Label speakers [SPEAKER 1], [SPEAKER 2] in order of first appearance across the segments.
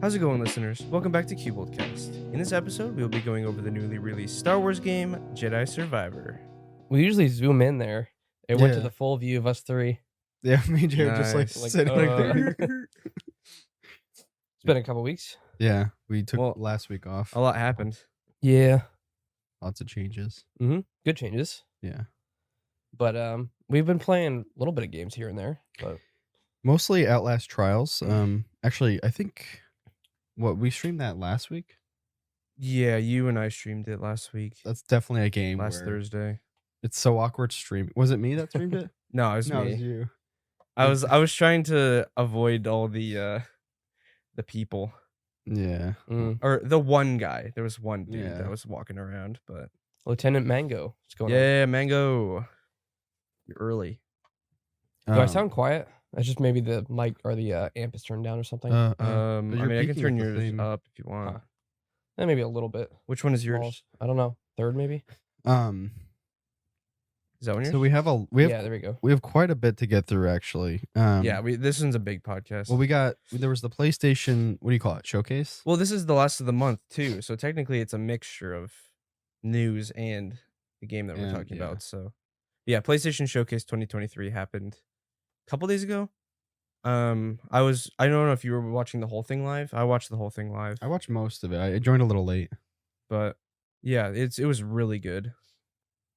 [SPEAKER 1] How's it going, listeners? Welcome back to Cubold Cast. In this episode, we will be going over the newly released Star Wars game, Jedi Survivor.
[SPEAKER 2] We usually zoom in there. It went to
[SPEAKER 3] Yeah.
[SPEAKER 2] the full view of us three.
[SPEAKER 3] Yeah, me and Jay were just like
[SPEAKER 1] Nice.
[SPEAKER 3] sitting like there.
[SPEAKER 2] It's been a couple weeks.
[SPEAKER 3] Yeah, we took
[SPEAKER 1] Well,
[SPEAKER 3] last week off.
[SPEAKER 1] A lot happened.
[SPEAKER 2] Yeah.
[SPEAKER 3] Lots of changes.
[SPEAKER 2] Good changes.
[SPEAKER 3] Yeah.
[SPEAKER 2] But we've been playing a little bit of games here and there. But
[SPEAKER 3] Mostly Outlast Trials. Actually, I think we streamed that last week.
[SPEAKER 1] Yeah, you and I streamed it last week.
[SPEAKER 3] That's definitely a game.
[SPEAKER 1] Last
[SPEAKER 3] where
[SPEAKER 1] Thursday.
[SPEAKER 3] It's so awkward streaming. Was it me that streamed it?
[SPEAKER 1] No, it was
[SPEAKER 3] No,
[SPEAKER 1] me.
[SPEAKER 3] it was you.
[SPEAKER 1] I was trying to avoid all the people.
[SPEAKER 3] Yeah.
[SPEAKER 1] Or the one guy. There was one dude
[SPEAKER 3] Yeah.
[SPEAKER 1] that was walking around, but
[SPEAKER 2] Lieutenant Mango. What's going on?
[SPEAKER 1] yeah, Mango. You're early.
[SPEAKER 2] Do I sound quiet? That's just maybe the mic or the amp is turned down or something.
[SPEAKER 3] but
[SPEAKER 1] I
[SPEAKER 3] you're
[SPEAKER 1] mean, I can
[SPEAKER 3] peaking
[SPEAKER 1] turn
[SPEAKER 3] at the
[SPEAKER 1] yours
[SPEAKER 3] same-
[SPEAKER 1] up if you want.
[SPEAKER 2] Maybe a little bit.
[SPEAKER 1] Which one is yours?
[SPEAKER 2] Smalls. I don't know. Third maybe?
[SPEAKER 1] Is that one yours?
[SPEAKER 3] So we have
[SPEAKER 2] Yeah, there we go.
[SPEAKER 3] we have quite a bit to get through actually.
[SPEAKER 1] Yeah, this one's a big podcast.
[SPEAKER 3] Well, there was the PlayStation. What do you call it? Showcase.
[SPEAKER 1] Well, this is the last of the month too, so technically it's a mixture of news and the game that we're
[SPEAKER 3] And,
[SPEAKER 1] talking
[SPEAKER 3] yeah.
[SPEAKER 1] about. So, yeah, PlayStation Showcase 2023 happened a couple days ago. I don't know if you were watching the whole thing live. I watched the whole thing live,
[SPEAKER 3] I watched most of it. I joined a little late.
[SPEAKER 1] but yeah, it was really good.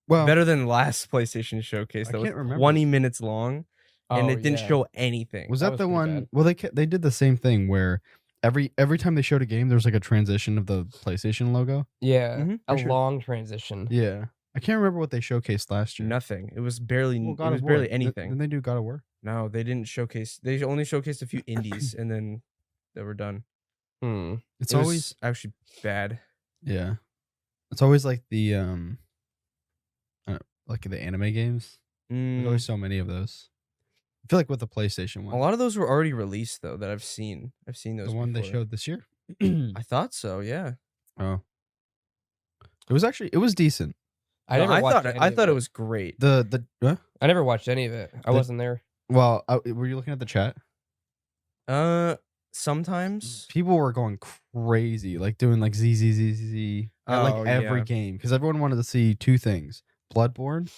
[SPEAKER 3] Well,
[SPEAKER 1] Better than last PlayStation Showcase
[SPEAKER 3] I
[SPEAKER 1] that was
[SPEAKER 3] can't remember.
[SPEAKER 1] 20 minutes long and
[SPEAKER 2] Oh,
[SPEAKER 1] it didn't
[SPEAKER 2] yeah.
[SPEAKER 1] show anything.
[SPEAKER 3] was
[SPEAKER 2] that
[SPEAKER 3] that
[SPEAKER 2] was
[SPEAKER 3] the
[SPEAKER 2] pretty
[SPEAKER 3] one?
[SPEAKER 2] bad.
[SPEAKER 3] Well, they did the same thing where every time they showed a game, there was like a transition of the PlayStation logo.
[SPEAKER 2] Yeah.
[SPEAKER 1] Mhm,
[SPEAKER 2] A
[SPEAKER 1] for sure.
[SPEAKER 2] long transition.
[SPEAKER 3] Yeah, I can't remember what they showcased last year.
[SPEAKER 1] Nothing. It was barely.
[SPEAKER 3] Well,
[SPEAKER 1] it
[SPEAKER 3] God
[SPEAKER 1] was
[SPEAKER 3] of
[SPEAKER 1] barely
[SPEAKER 3] War.
[SPEAKER 1] anything.
[SPEAKER 3] Didn't they do God of War?
[SPEAKER 1] No, they didn't showcase. They only showcased a few indies, and then they were done.
[SPEAKER 3] It's
[SPEAKER 1] It was
[SPEAKER 3] always
[SPEAKER 1] actually bad.
[SPEAKER 3] yeah. It's always like the like the anime games. There's always so many of those. I feel like with the PlayStation
[SPEAKER 1] A
[SPEAKER 3] one,
[SPEAKER 1] lot of those were already released though that I've seen. I've seen those.
[SPEAKER 3] the one they
[SPEAKER 1] before.
[SPEAKER 3] showed this year.
[SPEAKER 1] I thought so. Yeah.
[SPEAKER 3] Oh, it was decent.
[SPEAKER 2] I
[SPEAKER 1] No,
[SPEAKER 2] never watched
[SPEAKER 1] I thought it was great.
[SPEAKER 2] I never watched any of it. I wasn't there.
[SPEAKER 3] Well, were you looking at the chat?
[SPEAKER 1] Sometimes.
[SPEAKER 3] People were going crazy, like doing like Z at
[SPEAKER 1] Oh,
[SPEAKER 3] like every
[SPEAKER 1] yeah.
[SPEAKER 3] game because everyone wanted to see two things: Bloodborne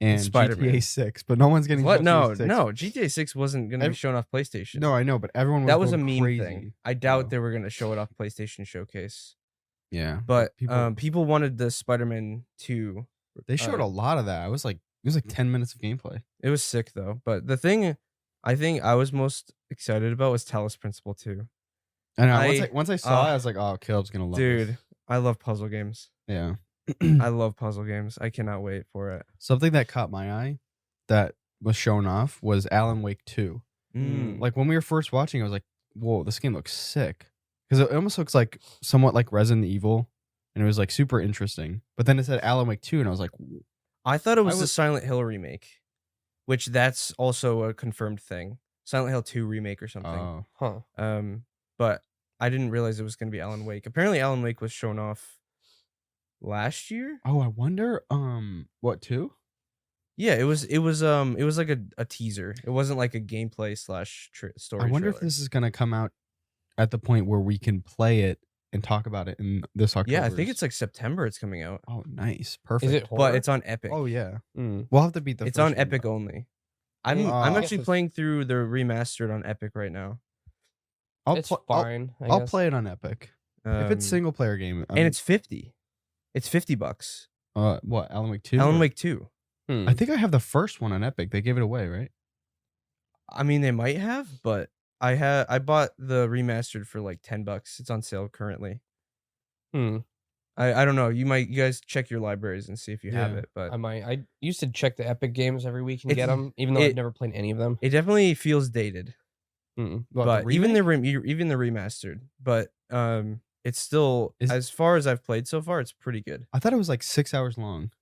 [SPEAKER 3] and
[SPEAKER 1] Spider-Man.
[SPEAKER 3] GTA 6. But no one's getting
[SPEAKER 1] What?
[SPEAKER 3] GTA
[SPEAKER 1] No,
[SPEAKER 3] 6.
[SPEAKER 1] no. GTA 6 wasn't gonna be shown off PlayStation.
[SPEAKER 3] No, I know, but everyone was
[SPEAKER 1] that was a
[SPEAKER 3] going
[SPEAKER 1] meme
[SPEAKER 3] crazy.
[SPEAKER 1] thing. I doubt
[SPEAKER 3] Oh.
[SPEAKER 1] they were gonna show it off PlayStation Showcase.
[SPEAKER 3] Yeah,
[SPEAKER 1] But
[SPEAKER 3] people
[SPEAKER 1] people wanted the Spider-Man 2.
[SPEAKER 3] they showed a lot of that. It was like 10 minutes of gameplay.
[SPEAKER 1] It was sick though. But the thing I think I was most excited about was Talos Principle 2.
[SPEAKER 3] And once I saw it, I was like, "Oh, Caleb's gonna love
[SPEAKER 1] Dude,
[SPEAKER 3] this."
[SPEAKER 1] I love puzzle games.
[SPEAKER 3] Yeah.
[SPEAKER 1] I love puzzle games. I cannot wait for it.
[SPEAKER 3] Something that caught my eye that was shown off was Alan Wake 2. Like when we were first watching, I was like, "Whoa, this game looks sick," because it almost looks like somewhat like Resident Evil, and it was like super interesting. But then it said Alan Wake 2, and I was like,
[SPEAKER 1] I thought it was
[SPEAKER 3] I
[SPEAKER 1] the
[SPEAKER 3] was-
[SPEAKER 1] Silent Hill remake, which that's also a confirmed thing. Silent Hill 2 remake or something.
[SPEAKER 3] "Oh,
[SPEAKER 2] Huh.
[SPEAKER 1] But I didn't realize it was going to be Alan Wake. Apparently Alan Wake was shown off last year.
[SPEAKER 3] oh, I wonder, what 2?
[SPEAKER 1] Yeah, it was like a teaser. It wasn't like a gameplay / story.
[SPEAKER 3] I wonder if
[SPEAKER 1] trailer.
[SPEAKER 3] this is gonna come out at the point where we can play it and talk about it in this October.
[SPEAKER 1] Yeah, I think it's like September it's coming out.
[SPEAKER 3] Oh, nice, perfect.
[SPEAKER 2] Is it horror?
[SPEAKER 1] But it's on Epic.
[SPEAKER 3] Oh yeah,
[SPEAKER 2] Mm.
[SPEAKER 3] we'll have to beat the.
[SPEAKER 1] It's
[SPEAKER 3] first
[SPEAKER 1] on
[SPEAKER 3] one,
[SPEAKER 1] Epic
[SPEAKER 3] though.
[SPEAKER 1] only. I'm
[SPEAKER 2] Oh,
[SPEAKER 1] I'm
[SPEAKER 2] I guess
[SPEAKER 1] actually
[SPEAKER 2] it's-
[SPEAKER 1] playing through the remastered on Epic right now.
[SPEAKER 2] It's fine.
[SPEAKER 3] I'll play it on Epic if it's
[SPEAKER 1] Um,
[SPEAKER 3] single player game.
[SPEAKER 1] and it's $50. It's $50.
[SPEAKER 3] What Alan Wake 2?
[SPEAKER 1] Alan Wake 2.
[SPEAKER 3] I think I have the first one on Epic. They gave it away, right?
[SPEAKER 1] I mean, they might have, but I bought the remastered for like $10. It's on sale currently.
[SPEAKER 2] Hmm.
[SPEAKER 1] I don't know. You guys check your libraries and see if you have
[SPEAKER 3] Yeah.
[SPEAKER 1] it, but
[SPEAKER 2] I might. I used to check the Epic games every week and get
[SPEAKER 1] It's-
[SPEAKER 2] them, even though
[SPEAKER 1] it-
[SPEAKER 2] I've never played any of them.
[SPEAKER 1] it definitely feels dated.
[SPEAKER 2] Mm.
[SPEAKER 3] What,
[SPEAKER 1] But even the remastered, but it's still as far as I've played so far, it's pretty good.
[SPEAKER 3] I thought it was like 6 hours long.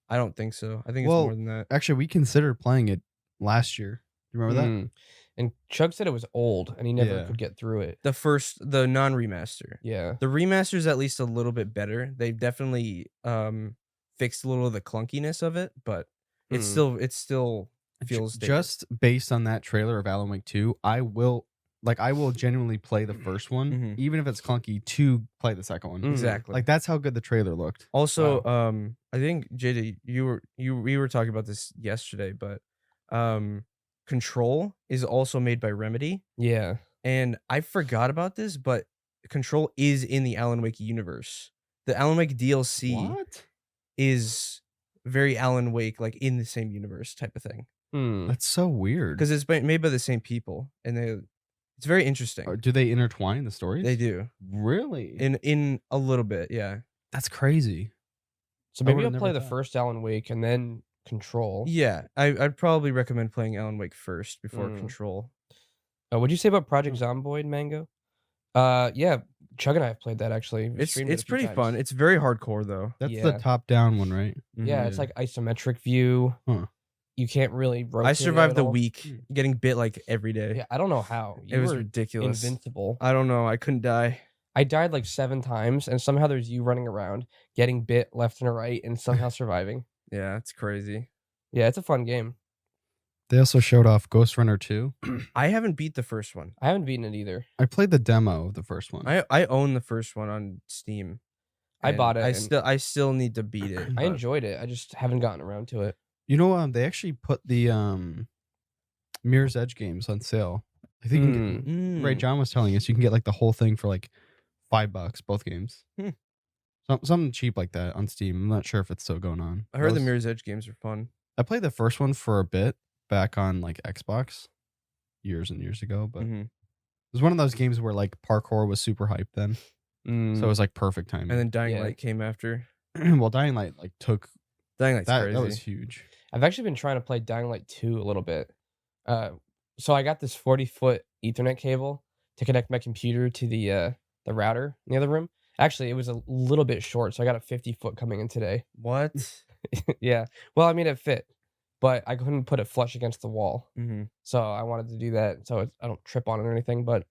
[SPEAKER 1] I don't think so. I think it's
[SPEAKER 3] Well,
[SPEAKER 1] more than that.
[SPEAKER 3] Actually, we considered playing it last year. Do you remember that?
[SPEAKER 2] Mm. And Chug said it was old and he never
[SPEAKER 3] Yeah.
[SPEAKER 2] could get through it.
[SPEAKER 1] The non-remaster.
[SPEAKER 2] Yeah.
[SPEAKER 1] The remaster's at least a little bit better. They've definitely fixed a little of the clunkiness of it, but it still feels dated.
[SPEAKER 3] Just based on that trailer of Alan Wake 2, I will like I will genuinely play the first one,
[SPEAKER 1] Mhm.
[SPEAKER 3] even if it's clunky, to play the second one.
[SPEAKER 1] Exactly.
[SPEAKER 3] Like that's how good the trailer looked.
[SPEAKER 1] Also, I think JD, we were talking about this yesterday, but Control is also made by Remedy,
[SPEAKER 2] Yeah.
[SPEAKER 1] and I forgot about this, but Control is in the Alan Wake universe. The Alan Wake DLC
[SPEAKER 3] What?
[SPEAKER 1] is very Alan Wake, like in the same universe type of thing,
[SPEAKER 2] Hmm.
[SPEAKER 3] That's so weird.
[SPEAKER 1] because it's made by the same people, and it's very interesting.
[SPEAKER 3] Do they intertwine the stories?
[SPEAKER 1] They do
[SPEAKER 3] Really?
[SPEAKER 1] in a little bit, yeah.
[SPEAKER 3] That's crazy.
[SPEAKER 2] So
[SPEAKER 3] I
[SPEAKER 2] maybe
[SPEAKER 3] would've
[SPEAKER 2] I'll
[SPEAKER 3] never
[SPEAKER 2] play the
[SPEAKER 3] thought.
[SPEAKER 2] first Alan Wake and then Control.
[SPEAKER 1] Yeah, I'd probably recommend playing Alan Wake first before
[SPEAKER 2] Mm.
[SPEAKER 1] Control.
[SPEAKER 2] What'd you say about Project
[SPEAKER 3] Oh.
[SPEAKER 2] Zomboid, Mango? Yeah, Chug and I have played that actually. We streamed it a
[SPEAKER 1] It's
[SPEAKER 2] few
[SPEAKER 1] pretty
[SPEAKER 2] times.
[SPEAKER 1] fun. It's very hardcore though.
[SPEAKER 3] That's
[SPEAKER 2] Yeah.
[SPEAKER 3] the top-down one, right?
[SPEAKER 2] Yeah,
[SPEAKER 1] Mhm.
[SPEAKER 2] it's like isometric view.
[SPEAKER 3] Huh.
[SPEAKER 2] You can't really rotate.
[SPEAKER 1] I
[SPEAKER 2] it
[SPEAKER 1] survived
[SPEAKER 2] at
[SPEAKER 1] the
[SPEAKER 2] all.
[SPEAKER 1] week getting bit like every day.
[SPEAKER 2] Yeah, I don't know how.
[SPEAKER 1] It
[SPEAKER 2] You
[SPEAKER 1] was
[SPEAKER 2] were
[SPEAKER 1] ridiculous.
[SPEAKER 2] invincible.
[SPEAKER 1] I don't know. I couldn't die.
[SPEAKER 2] I died like 7 times, and somehow there's you running around, getting bit left and right, and somehow surviving.
[SPEAKER 1] Yeah, it's crazy.
[SPEAKER 2] Yeah, it's a fun game.
[SPEAKER 3] They also showed off Ghost Runner 2.
[SPEAKER 1] I haven't beat the first one.
[SPEAKER 2] I haven't beaten it either.
[SPEAKER 3] I played the demo of the first one.
[SPEAKER 1] I own the first one on Steam.
[SPEAKER 2] I
[SPEAKER 1] and
[SPEAKER 2] bought it,
[SPEAKER 1] I
[SPEAKER 2] and
[SPEAKER 1] still need to beat it.
[SPEAKER 2] I
[SPEAKER 1] but-
[SPEAKER 2] enjoyed it. I just haven't gotten around to it.
[SPEAKER 3] You know, they actually put the Mirror's Edge games on sale. I think you can get, right.
[SPEAKER 1] Mm.
[SPEAKER 3] John was telling us you can get like the whole thing for like $5, both games.
[SPEAKER 1] Hmm.
[SPEAKER 3] Something cheap like that on Steam. I'm not sure if it's still going on.
[SPEAKER 1] I heard the
[SPEAKER 3] Those-
[SPEAKER 1] Mirror's Edge games are fun.
[SPEAKER 3] I played the first one for a bit back on like Xbox years and years ago, but
[SPEAKER 1] Mhm.
[SPEAKER 3] it was one of those games where like parkour was super hyped then, so it was like perfect timing.
[SPEAKER 1] And then Dying
[SPEAKER 2] Yeah.
[SPEAKER 1] Light came after.
[SPEAKER 3] well, Dying Light like took
[SPEAKER 1] Dying Light's
[SPEAKER 3] that.
[SPEAKER 1] crazy.
[SPEAKER 3] That was huge.
[SPEAKER 2] I've actually been trying to play Dying Light 2 a little bit. So I got this 40-foot Ethernet cable to connect my computer to the router in the other room. Actually, it was a little bit short, so I got a 50-foot coming in today.
[SPEAKER 1] What?
[SPEAKER 2] Yeah. Well, I mean, it fit, but I couldn't put it flush against the wall.
[SPEAKER 1] Mm-hmm.
[SPEAKER 2] So I wanted to do that so I don't trip on it or anything. But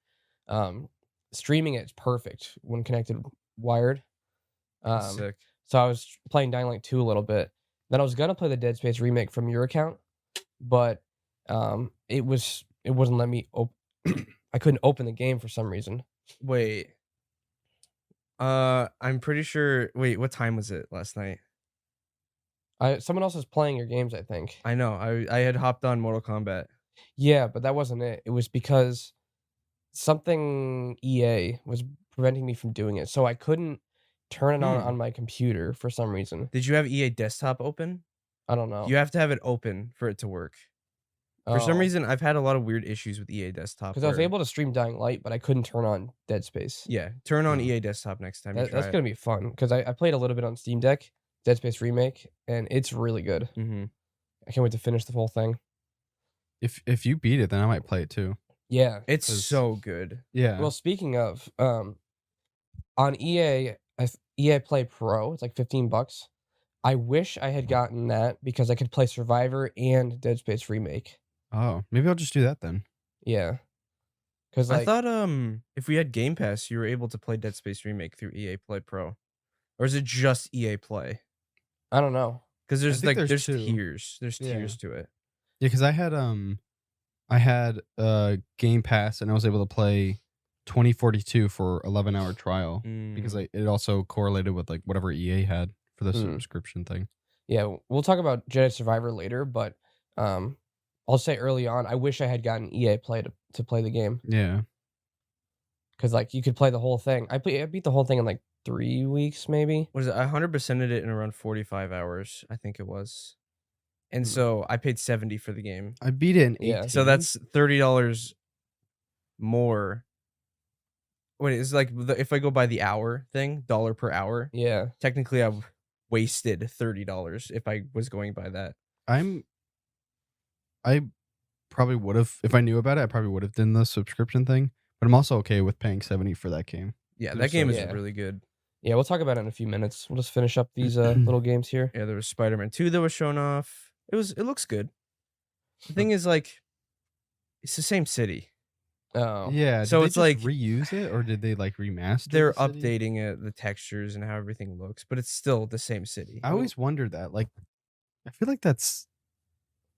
[SPEAKER 2] streaming it is perfect when connected wired.
[SPEAKER 1] Sick.
[SPEAKER 2] So I was playing Dying Light 2 a little bit. Then I was gonna play the Dead Space remake from your account, but it wasn't letting me I couldn't open the game for some reason.
[SPEAKER 1] Wait. I'm pretty sure. Wait, what time was it last night?
[SPEAKER 2] Someone else was playing your games, I think.
[SPEAKER 1] I know. I had hopped on Mortal Kombat.
[SPEAKER 2] Yeah, but that wasn't it. It was because something EA was preventing me from doing it, so I couldn't turn it on my computer for some reason.
[SPEAKER 1] Did you have EA Desktop open?
[SPEAKER 2] I don't know.
[SPEAKER 1] You have to have it open for it to work. For some
[SPEAKER 2] Oh.
[SPEAKER 1] reason, I've had a lot of weird issues with EA Desktop.
[SPEAKER 2] Because I was
[SPEAKER 1] where-
[SPEAKER 2] able to stream Dying Light, but I couldn't turn on Dead Space.
[SPEAKER 1] Yeah, turn on
[SPEAKER 3] Oh.
[SPEAKER 1] EA Desktop next time. You try
[SPEAKER 2] That's
[SPEAKER 1] it.
[SPEAKER 2] gonna be fun because I played a little bit on Steam Deck, Dead Space remake, and it's really good.
[SPEAKER 1] Mm-hmm.
[SPEAKER 2] I can't wait to finish the whole thing.
[SPEAKER 3] If you beat it, then I might play it too.
[SPEAKER 2] Yeah.
[SPEAKER 1] It's
[SPEAKER 3] 'Cause-
[SPEAKER 1] so good.
[SPEAKER 3] Yeah.
[SPEAKER 2] Well, speaking of, on EA, EA Play Pro, it's like $15. I wish I had gotten that because I could play Survivor and Dead Space remake.
[SPEAKER 3] oh, maybe I'll just do that then.
[SPEAKER 2] Yeah. Because like
[SPEAKER 1] I thought if we had Game Pass, you were able to play Dead Space Remake through EA Play Pro, or is it just EA Play?
[SPEAKER 2] I don't know.
[SPEAKER 1] Because there's
[SPEAKER 3] think
[SPEAKER 1] like
[SPEAKER 3] there's two.
[SPEAKER 1] tiers. There's
[SPEAKER 3] Yeah.
[SPEAKER 1] tiers to it.
[SPEAKER 3] Yeah, because I had Game Pass and I was able to play 2042 for 11-hour trial because
[SPEAKER 1] Mm.
[SPEAKER 3] it also correlated with like whatever EA had for the
[SPEAKER 2] Mm.
[SPEAKER 3] subscription thing.
[SPEAKER 2] Yeah, we'll talk about Jedi Survivor later, but I'll say early on, I wish I had gotten EA Play to play the game
[SPEAKER 3] Yeah.
[SPEAKER 2] because like you could play the whole thing. I beat the whole thing in like 3 weeks, maybe.
[SPEAKER 1] Was it? I 100%ed it in around 45 hours, I think it was. And
[SPEAKER 3] Hmm.
[SPEAKER 1] so I paid 70 for the game.
[SPEAKER 3] I beat it in
[SPEAKER 2] Yeah.
[SPEAKER 3] 18.
[SPEAKER 1] So that's $30 more. Wait, it's like if I go by the hour thing, dollar per hour.
[SPEAKER 2] Yeah.
[SPEAKER 1] Technically, I've wasted $30 if I was going by that.
[SPEAKER 3] I probably would have, if I knew about it, I probably would have done the subscription thing. But I'm also okay with paying 70 for that game.
[SPEAKER 1] Yeah,
[SPEAKER 3] Dude,
[SPEAKER 1] that game
[SPEAKER 3] so-
[SPEAKER 1] is
[SPEAKER 2] Yeah.
[SPEAKER 1] really good.
[SPEAKER 2] Yeah, we'll talk about it in a few minutes. We'll just finish up these little games here.
[SPEAKER 1] Yeah, there was Spider-Man 2 that was shown off. It looks good. The thing is, like, it's the same city.
[SPEAKER 2] Oh.
[SPEAKER 3] Yeah.
[SPEAKER 1] So
[SPEAKER 3] did they
[SPEAKER 1] it's
[SPEAKER 3] just
[SPEAKER 1] like-
[SPEAKER 3] reuse it or did they like remaster?
[SPEAKER 1] They're
[SPEAKER 3] the city?
[SPEAKER 1] updating it, the textures and how everything looks, but it's still the same city.
[SPEAKER 3] I always wondered that. Like, I feel like that's,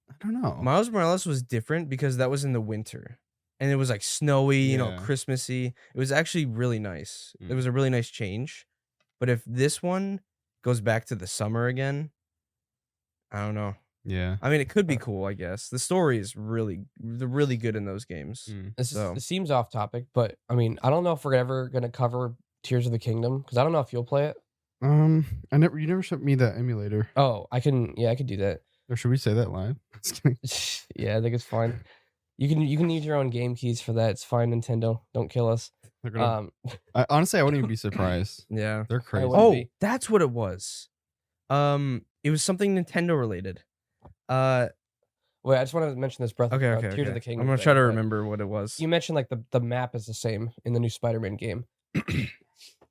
[SPEAKER 3] I don't know.
[SPEAKER 1] Miles Morales was different because that was in the winter, and it was like snowy,
[SPEAKER 3] Yeah.
[SPEAKER 1] Christmassy. It was actually really nice. It
[SPEAKER 3] Mm.
[SPEAKER 1] was a really nice change. But if this one goes back to the summer again, I don't know.
[SPEAKER 3] Yeah.
[SPEAKER 1] I mean, it could be cool, I guess. The story is they're really good in those games.
[SPEAKER 3] Mm.
[SPEAKER 2] This seems off topic, but I mean, I don't know if we're ever gonna cover Tears of the Kingdom because I don't know if you'll play it.
[SPEAKER 3] You never sent me that emulator.
[SPEAKER 2] Oh, I can do that.
[SPEAKER 3] Or should we say that live? Just kidding.
[SPEAKER 2] Yeah, I think it's fine. You can use your own game keys for that. It's fine, Nintendo. Don't kill us.
[SPEAKER 3] They're gonna, honestly, I wouldn't even be surprised.
[SPEAKER 1] Yeah.
[SPEAKER 3] They're crazy.
[SPEAKER 2] wouldn't
[SPEAKER 1] Oh,
[SPEAKER 2] be.
[SPEAKER 1] that's what it was. It was something Nintendo related.
[SPEAKER 2] Wait, I just want to mention this
[SPEAKER 1] Okay.
[SPEAKER 2] Tears of the Kingdom.
[SPEAKER 1] I'm gonna
[SPEAKER 2] thing,
[SPEAKER 1] try to
[SPEAKER 2] but
[SPEAKER 1] remember what it was.
[SPEAKER 2] You mentioned like the map is the same in the new Spider-Man game.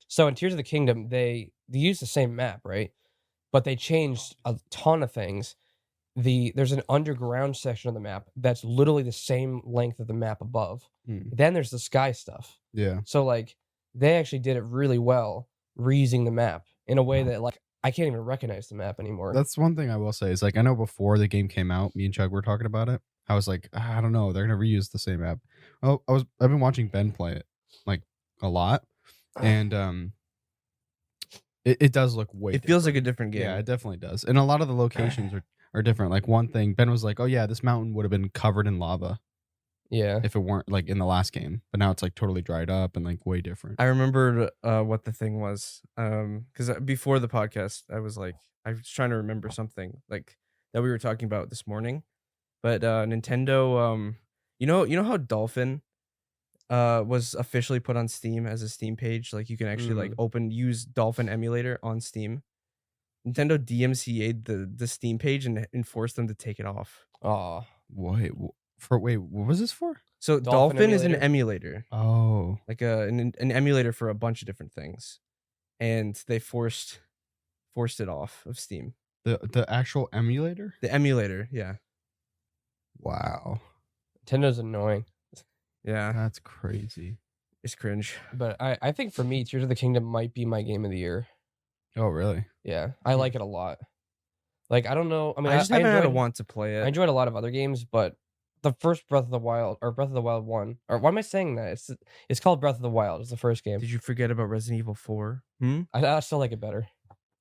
[SPEAKER 2] So in Tears of the Kingdom, they use the same map, right? But they changed a ton of things. There's an underground section of the map that's literally the same length of the map above. Then there's the sky stuff.
[SPEAKER 3] Yeah.
[SPEAKER 2] So like they actually did it really well, reusing the map in a way that like I can't even recognize the map anymore.
[SPEAKER 3] That's one thing I will say is like I know before the game came out, me and Chug were talking about it. I was like, I don't know, they're gonna reuse the same map. Well, I've been watching Ben play it like a lot, and it does look way.
[SPEAKER 1] It feels like a different game.
[SPEAKER 3] Yeah, it definitely does, and a lot of the locations are different. Like one thing, Ben was like, "Oh yeah, this mountain would have been covered in lava
[SPEAKER 2] Yeah.
[SPEAKER 3] if it weren't like in the last game, but now it's like totally dried up and like way different."
[SPEAKER 1] I remembered what the thing was. Because before the podcast, I was trying to remember something like that we were talking about this morning. But Nintendo, you know how Dolphin was officially put on Steam as a Steam page. Like you can actually like use Dolphin emulator on Steam. Nintendo DMCA'd the Steam page and enforced them to take it off.
[SPEAKER 2] Oh.
[SPEAKER 3] Wait, what was this for?
[SPEAKER 1] So
[SPEAKER 2] Dolphin
[SPEAKER 1] Dolphin is an emulator,
[SPEAKER 3] Oh,
[SPEAKER 1] like an emulator for a bunch of different things, and they forced it off of Steam.
[SPEAKER 3] the actual emulator?
[SPEAKER 1] The emulator, yeah.
[SPEAKER 3] Wow,
[SPEAKER 2] Nintendo's annoying.
[SPEAKER 1] Yeah,
[SPEAKER 3] that's crazy.
[SPEAKER 1] it's cringe.
[SPEAKER 2] But I think for me, Tears of the Kingdom might be my game of the year.
[SPEAKER 3] Oh, really?
[SPEAKER 2] Yeah. I like it a lot. Like I don't know. I mean,
[SPEAKER 1] I just haven't had a
[SPEAKER 2] enjoyed,
[SPEAKER 1] want to play
[SPEAKER 2] I
[SPEAKER 1] it.
[SPEAKER 2] enjoyed a lot of other games, but the first Breath of the Wild or Breath of the Wild 1, or why am I saying that? It's called Breath of the Wild. It's the first game.
[SPEAKER 1] Did you forget about Resident Evil 4?
[SPEAKER 2] I still like it better.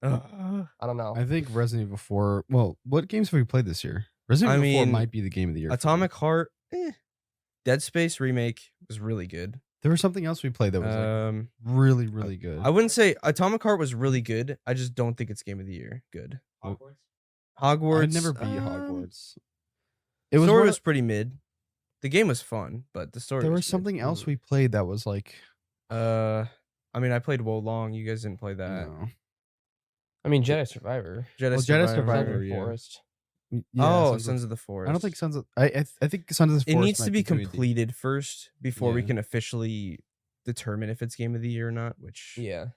[SPEAKER 1] Ugh.
[SPEAKER 2] I don't know.
[SPEAKER 3] I think Resident Evil 4. Well, what games have we played this year? Resident Evil 4
[SPEAKER 1] mean,
[SPEAKER 3] might be the game of the year. for me.
[SPEAKER 1] Atomic Heart, Dead Space remake was really good.
[SPEAKER 3] There was something else we played that was like really, really good.
[SPEAKER 1] I wouldn't say Atomic Heart was really good. I just don't think it's game of the year good. Hogwarts.
[SPEAKER 3] I'd never beat Hogwarts. It was
[SPEAKER 1] story
[SPEAKER 3] one
[SPEAKER 1] was
[SPEAKER 3] of-
[SPEAKER 1] pretty mid. The game was fun, but the story.
[SPEAKER 3] there was
[SPEAKER 1] mid.
[SPEAKER 3] something else we played that was like
[SPEAKER 1] I mean, I played Wo Long. You guys didn't play that.
[SPEAKER 3] no.
[SPEAKER 2] I mean, Jedi Survivor.
[SPEAKER 1] Jedi
[SPEAKER 3] Well, Jedi
[SPEAKER 1] Survivor.
[SPEAKER 3] Survivor,
[SPEAKER 2] Sons of the
[SPEAKER 3] yeah.
[SPEAKER 2] Forest.
[SPEAKER 1] Oh,
[SPEAKER 3] Sons
[SPEAKER 1] Sons of the Forest.
[SPEAKER 3] I don't think Sons of I think Sons of the
[SPEAKER 1] it
[SPEAKER 3] Forest
[SPEAKER 1] needs
[SPEAKER 3] might
[SPEAKER 1] to be
[SPEAKER 3] 2D.
[SPEAKER 1] completed first before we
[SPEAKER 3] Yeah.
[SPEAKER 1] can officially determine if it's game of the year or not. Which
[SPEAKER 2] Yeah.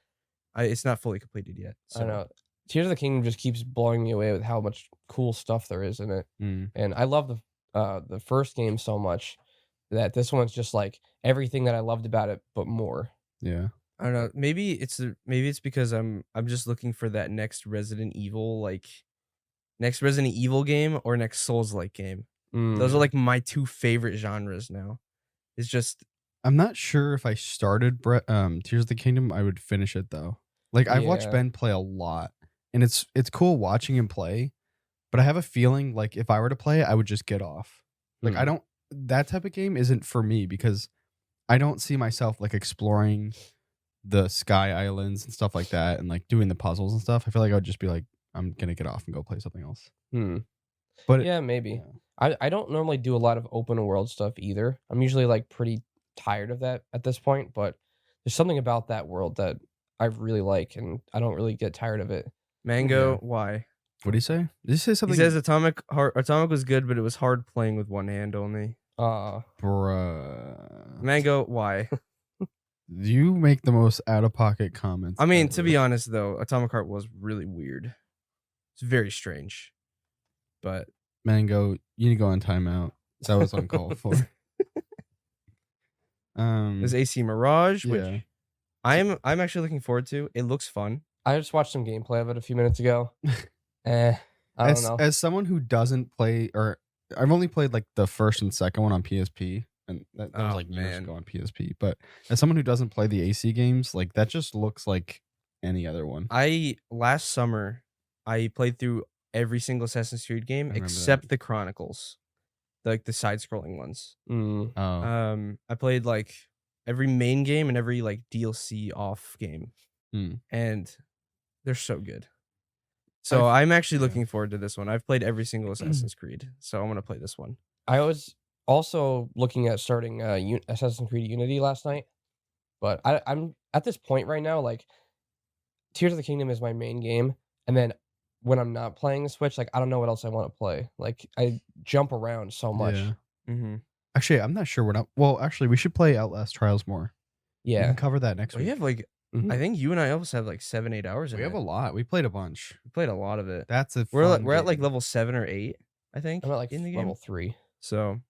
[SPEAKER 1] it's not fully completed yet.
[SPEAKER 2] I don't know. Tears of the Kingdom just keeps blowing me away with how much cool stuff there is in it.
[SPEAKER 3] Mm.
[SPEAKER 2] And I love the first game so much that this one's just like everything that I loved about it, but more.
[SPEAKER 3] Yeah.
[SPEAKER 1] I don't know. Maybe it's because I'm just looking for that next Resident Evil game or next Souls-like game. Those are like my two favorite genres now. It's just
[SPEAKER 3] I'm not sure if I started Tears of the Kingdom, I would finish it though. Like I've watched
[SPEAKER 2] Yeah.
[SPEAKER 3] Ben play a lot, and it's cool watching him play, but I have a feeling like if I were to play it, I would just get off. Like I don't. That type of game isn't for me because I don't see myself like exploring the Sky Islands and stuff like that, and like doing the puzzles and stuff. I feel like I would just be like, I'm gonna get off and go play something else. But
[SPEAKER 2] Yeah, maybe.
[SPEAKER 3] yeah.
[SPEAKER 2] I don't normally do a lot of open world stuff either. I'm usually like pretty tired of that at this point, but there's something about that world that I really like, and I don't really get tired of it.
[SPEAKER 1] Mango.
[SPEAKER 3] Yeah.
[SPEAKER 1] Why?
[SPEAKER 3] What do you say? Did you say something?
[SPEAKER 1] He says Atomic was good, but it was hard playing with one hand only.
[SPEAKER 3] Bruh.
[SPEAKER 1] Mango. Why?
[SPEAKER 3] You make the most out of pocket comments.
[SPEAKER 1] I mean, to
[SPEAKER 3] ever.
[SPEAKER 1] be honest though, Atomic Heart was really weird. It's very strange, but
[SPEAKER 3] Mango, you need to go on timeout. That was uncalled for.
[SPEAKER 1] there's AC Mirage, which
[SPEAKER 3] yeah.
[SPEAKER 1] I'm actually looking forward to. It looks fun.
[SPEAKER 2] I just watched some gameplay of it a few minutes ago. I don't know.
[SPEAKER 3] As someone who doesn't play, or I've only played like the first and second one on PSP, and that was
[SPEAKER 1] Oh,
[SPEAKER 3] like years
[SPEAKER 1] man.
[SPEAKER 3] ago on PSP. But as someone who doesn't play the AC games, like that just looks like any other one.
[SPEAKER 1] Last summer I played through every single Assassin's Creed game
[SPEAKER 3] remember
[SPEAKER 1] except
[SPEAKER 3] that.
[SPEAKER 1] the Chronicles, like the side-scrolling ones.
[SPEAKER 3] Oh,
[SPEAKER 1] I played like every main game and every like DLC off game, and they're so good. So I'm actually looking forward to this one. I've played every single Assassin's Creed, so I'm gonna play this one.
[SPEAKER 2] I was also looking at starting Assassin's Creed Unity last night, but I'm at this point right now. Like, Tears of the Kingdom is my main game, and then when I'm not playing the Switch, like I don't know what else I want to play. Like I jump around so much.
[SPEAKER 3] yeah.
[SPEAKER 1] Mm-hmm.
[SPEAKER 3] Actually, I'm not sure. Well, actually, we should play Outlast Trials more. We
[SPEAKER 2] Yeah,
[SPEAKER 3] can cover that next
[SPEAKER 1] We
[SPEAKER 3] week.
[SPEAKER 1] have like I think you and I almost have like 7-8 hours in
[SPEAKER 3] We
[SPEAKER 1] it.
[SPEAKER 3] have a lot. We played a bunch.
[SPEAKER 1] We played a lot of it.
[SPEAKER 3] That's a
[SPEAKER 1] We're
[SPEAKER 3] fun
[SPEAKER 1] at like
[SPEAKER 3] game.
[SPEAKER 1] level 7 or 8, I think,
[SPEAKER 2] I'm at like
[SPEAKER 1] in the game.
[SPEAKER 2] level 3.
[SPEAKER 1] So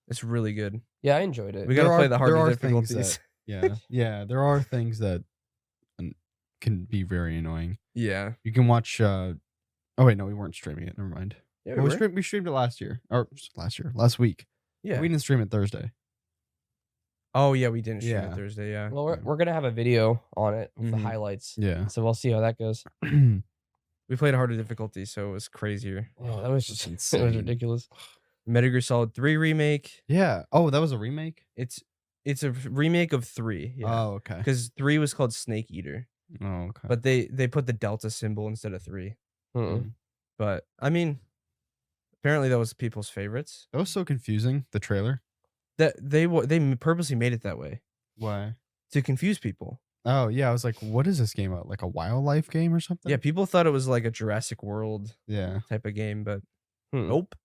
[SPEAKER 1] it's really good.
[SPEAKER 2] Yeah, I enjoyed it.
[SPEAKER 1] We gotta
[SPEAKER 3] There
[SPEAKER 1] play
[SPEAKER 3] are-
[SPEAKER 1] the
[SPEAKER 3] there
[SPEAKER 1] harder
[SPEAKER 3] are things
[SPEAKER 1] difficulties.
[SPEAKER 3] Yeah. There are things that can be very annoying.
[SPEAKER 1] Yeah.
[SPEAKER 3] You can watch. Oh wait, no, we weren't streaming it. Never mind.
[SPEAKER 1] Yeah,
[SPEAKER 3] Well,
[SPEAKER 1] we were.
[SPEAKER 3] we streamed it last week.
[SPEAKER 1] Yeah.
[SPEAKER 3] We didn't stream it Thursday.
[SPEAKER 1] Oh yeah, we didn't stream it
[SPEAKER 3] Yeah.
[SPEAKER 1] Thursday. Yeah.
[SPEAKER 2] Well, we're gonna have a video on it with the
[SPEAKER 1] Mhm.
[SPEAKER 2] highlights.
[SPEAKER 3] Yeah.
[SPEAKER 2] So we'll see how that goes.
[SPEAKER 1] We played a harder difficulty, so it was crazier.
[SPEAKER 2] Oh, that was
[SPEAKER 3] That's
[SPEAKER 2] just it
[SPEAKER 3] insane.
[SPEAKER 2] was ridiculous.
[SPEAKER 1] Metal Gear Solid 3 remake.
[SPEAKER 3] Yeah. Oh, that was a remake.
[SPEAKER 1] It's a remake of 3. Yeah.
[SPEAKER 3] Oh, okay.
[SPEAKER 1] Because 3 was called Snake Eater,
[SPEAKER 3] Oh, okay.
[SPEAKER 1] but they put the Delta symbol instead of 3.
[SPEAKER 2] Mm-mm.
[SPEAKER 1] But I mean, apparently that was people's favorites.
[SPEAKER 3] That was so confusing. The trailer.
[SPEAKER 1] That they purposely made it that way
[SPEAKER 3] Why?
[SPEAKER 1] to confuse people.
[SPEAKER 3] Oh yeah, I was like, what is this game about? Like a wildlife game or something?
[SPEAKER 1] Yeah, people thought it was like a Jurassic World
[SPEAKER 3] Yeah.
[SPEAKER 1] type of game, but
[SPEAKER 2] Hmm.
[SPEAKER 1] nope.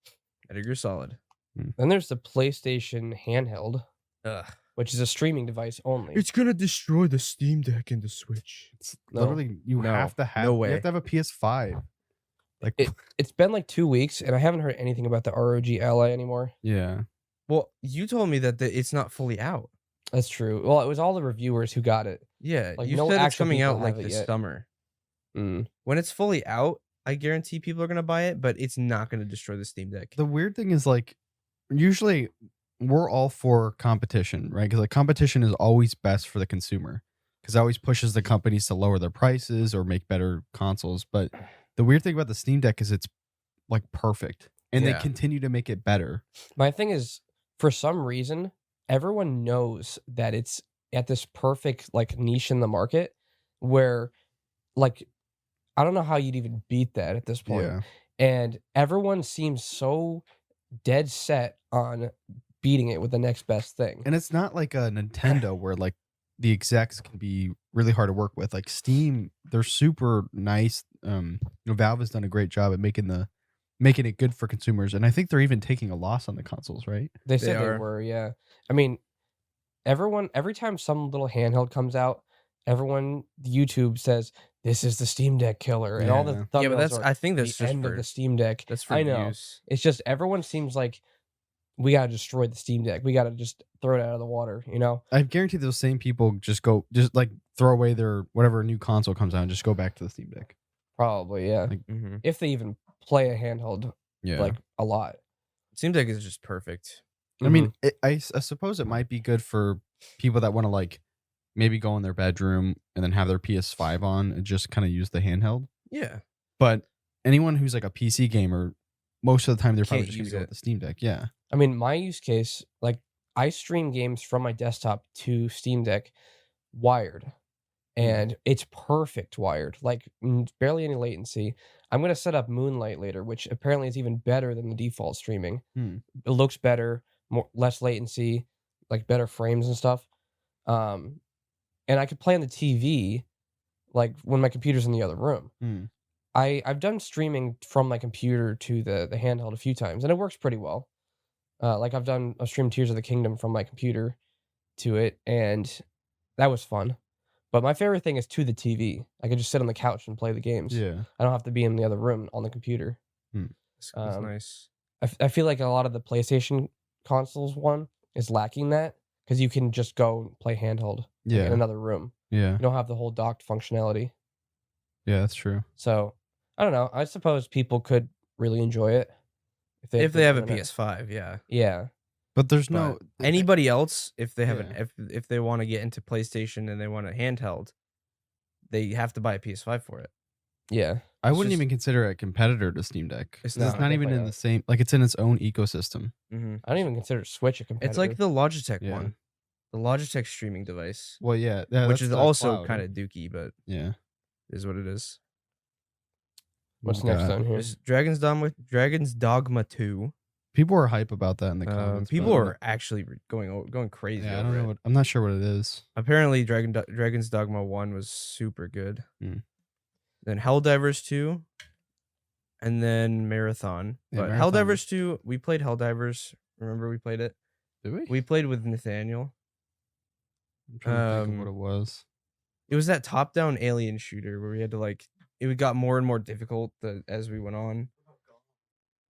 [SPEAKER 1] Metal Gear Solid.
[SPEAKER 2] Then there's the PlayStation handheld,
[SPEAKER 1] Ugh.
[SPEAKER 2] which is a streaming device only.
[SPEAKER 1] gonna destroy the Steam Deck and the Switch.
[SPEAKER 3] It's
[SPEAKER 2] No.
[SPEAKER 3] literally you
[SPEAKER 1] No.
[SPEAKER 3] have to have.
[SPEAKER 1] No
[SPEAKER 3] You
[SPEAKER 1] way.
[SPEAKER 3] have to have a PS5. Like
[SPEAKER 2] It's been like 2 weeks, and I haven't heard anything about the ROG Ally anymore.
[SPEAKER 3] yeah.
[SPEAKER 1] Well, you told me that it's not fully out.
[SPEAKER 2] That's true. Well, it was all the reviewers who got it.
[SPEAKER 1] Yeah,
[SPEAKER 2] Like,
[SPEAKER 1] you
[SPEAKER 2] no
[SPEAKER 1] said it's
[SPEAKER 2] actual
[SPEAKER 1] coming
[SPEAKER 2] people
[SPEAKER 1] out like
[SPEAKER 2] have it
[SPEAKER 1] this
[SPEAKER 2] yet.
[SPEAKER 1] summer.
[SPEAKER 2] Mm.
[SPEAKER 1] When it's fully out, I guarantee people are gonna buy it, but it's not gonna destroy the Steam Deck.
[SPEAKER 3] The weird thing is like usually we're all for competition, right? Because like competition is always best for the consumer because it always pushes the companies to lower their prices or make better consoles. But the weird thing about the Steam Deck is it's like perfect, and
[SPEAKER 1] Yeah.
[SPEAKER 3] they continue to make it better.
[SPEAKER 2] My thing is, for some reason, everyone knows that it's at this perfect like niche in the market where, like, I don't know how you'd even beat that at this point.
[SPEAKER 3] Yeah.
[SPEAKER 2] And everyone seems so dead set on beating it with the next best thing.
[SPEAKER 3] And it's not like a Nintendo where like the execs can be really hard to work with. Like Steam, they're super nice. Valve has done a great job at making it good for consumers, and I think they're even taking a loss on the consoles, right?
[SPEAKER 2] They said they
[SPEAKER 1] are.
[SPEAKER 2] were, yeah. I mean, every time some little handheld comes out, everyone YouTube says this is the Steam Deck killer, and all the
[SPEAKER 3] Yeah.
[SPEAKER 2] thumbnails
[SPEAKER 1] Yeah, but that's
[SPEAKER 2] are
[SPEAKER 1] I think
[SPEAKER 2] the
[SPEAKER 1] that's just
[SPEAKER 2] end
[SPEAKER 1] for
[SPEAKER 2] of the Steam Deck.
[SPEAKER 1] that's for
[SPEAKER 2] I know.
[SPEAKER 1] views.
[SPEAKER 2] It's just everyone seems like we gotta destroy the Steam Deck. We gotta just throw it out of the water, you know?
[SPEAKER 3] I guarantee those same people just like throw away their whatever new console comes out and just go back to the Steam Deck.
[SPEAKER 2] Probably, yeah.
[SPEAKER 3] Like,
[SPEAKER 1] Mm-hmm.
[SPEAKER 2] If they even play a handheld
[SPEAKER 3] Yeah.
[SPEAKER 2] like a lot.
[SPEAKER 1] Steam Deck is just perfect.
[SPEAKER 3] I mean, I suppose it might be good for people that want to like maybe go in their bedroom and then have their PS5 on and just kind of use the handheld.
[SPEAKER 1] Yeah.
[SPEAKER 3] But anyone who's like a PC gamer, most of the time they're probably
[SPEAKER 1] Can't
[SPEAKER 3] just going to
[SPEAKER 1] use
[SPEAKER 3] go
[SPEAKER 1] it.
[SPEAKER 3] with the Steam Deck. Yeah.
[SPEAKER 2] I mean, my use case, like I stream games from my desktop to Steam Deck wired, and it's perfect wired, like barely any latency. I'm going to set up Moonlight later, which apparently is even better than the default streaming.
[SPEAKER 3] Hmm.
[SPEAKER 2] It looks better, less latency, like better frames and stuff. And I could play on the TV like when my computer's in the other room.
[SPEAKER 3] Hmm.
[SPEAKER 2] I've done streaming from my computer to the handheld a few times, and it works pretty well. Like I've streamed Tears of the Kingdom from my computer to it, and that was fun. But my favorite thing is to the TV. I could just sit on the couch and play the games.
[SPEAKER 3] Yeah.
[SPEAKER 2] I don't have to be in the other room on the computer.
[SPEAKER 1] That's nice.
[SPEAKER 2] I feel like a lot of the PlayStation consoles one is lacking that because you can just go and play handheld
[SPEAKER 3] Yeah.
[SPEAKER 2] in another room.
[SPEAKER 3] Yeah.
[SPEAKER 2] You don't have the whole docked functionality.
[SPEAKER 3] Yeah, that's true.
[SPEAKER 2] So I don't know. I suppose people could really enjoy it
[SPEAKER 1] If they have a
[SPEAKER 2] put it in
[SPEAKER 1] PS5, yeah.
[SPEAKER 2] Yeah.
[SPEAKER 3] But there's
[SPEAKER 1] But
[SPEAKER 3] no
[SPEAKER 1] anybody else, if they have
[SPEAKER 3] Yeah.
[SPEAKER 1] if they want to get into PlayStation and they want a handheld, they have to buy a PS5 for it.
[SPEAKER 2] Yeah.
[SPEAKER 3] I
[SPEAKER 1] It's
[SPEAKER 3] wouldn't
[SPEAKER 1] just-
[SPEAKER 3] even consider it a competitor to Steam Deck.
[SPEAKER 1] It's
[SPEAKER 3] 'Cause it's
[SPEAKER 1] not.
[SPEAKER 3] not even
[SPEAKER 2] Definitely
[SPEAKER 3] in the
[SPEAKER 2] not.
[SPEAKER 3] same. Like it's in its own ecosystem.
[SPEAKER 1] Mm-hmm.
[SPEAKER 2] I don't even consider Switch a competitor.
[SPEAKER 1] It's like the Logitech
[SPEAKER 3] Yeah.
[SPEAKER 1] one, the Logitech streaming device,
[SPEAKER 3] Well, yeah,
[SPEAKER 1] which
[SPEAKER 3] that's
[SPEAKER 1] is
[SPEAKER 3] the
[SPEAKER 1] also
[SPEAKER 3] cloud.
[SPEAKER 1] kind of dookie, but
[SPEAKER 3] Yeah.
[SPEAKER 1] is what it is.
[SPEAKER 2] What's
[SPEAKER 3] we
[SPEAKER 2] next
[SPEAKER 3] got?
[SPEAKER 2] on here?
[SPEAKER 1] There's Dragon's Dogma 2.
[SPEAKER 3] People are hype about that in the comments.
[SPEAKER 1] People
[SPEAKER 3] but
[SPEAKER 1] are actually going crazy.
[SPEAKER 3] Yeah, I
[SPEAKER 1] over
[SPEAKER 3] don't know.
[SPEAKER 1] it.
[SPEAKER 3] I'm not sure what it is.
[SPEAKER 1] Apparently, Dragon's Dogma 1 was super good.
[SPEAKER 3] Hmm.
[SPEAKER 1] Then Helldivers 2, and then Marathon.
[SPEAKER 3] Yeah,
[SPEAKER 1] But
[SPEAKER 3] Marathon.
[SPEAKER 1] Helldivers 2, we played Helldivers. Remember we played it?
[SPEAKER 3] Did we?
[SPEAKER 1] We played with Nathaniel.
[SPEAKER 3] I'm trying to think of what it was.
[SPEAKER 1] It was that top-down alien shooter where we had to it got more and more difficult as we went on.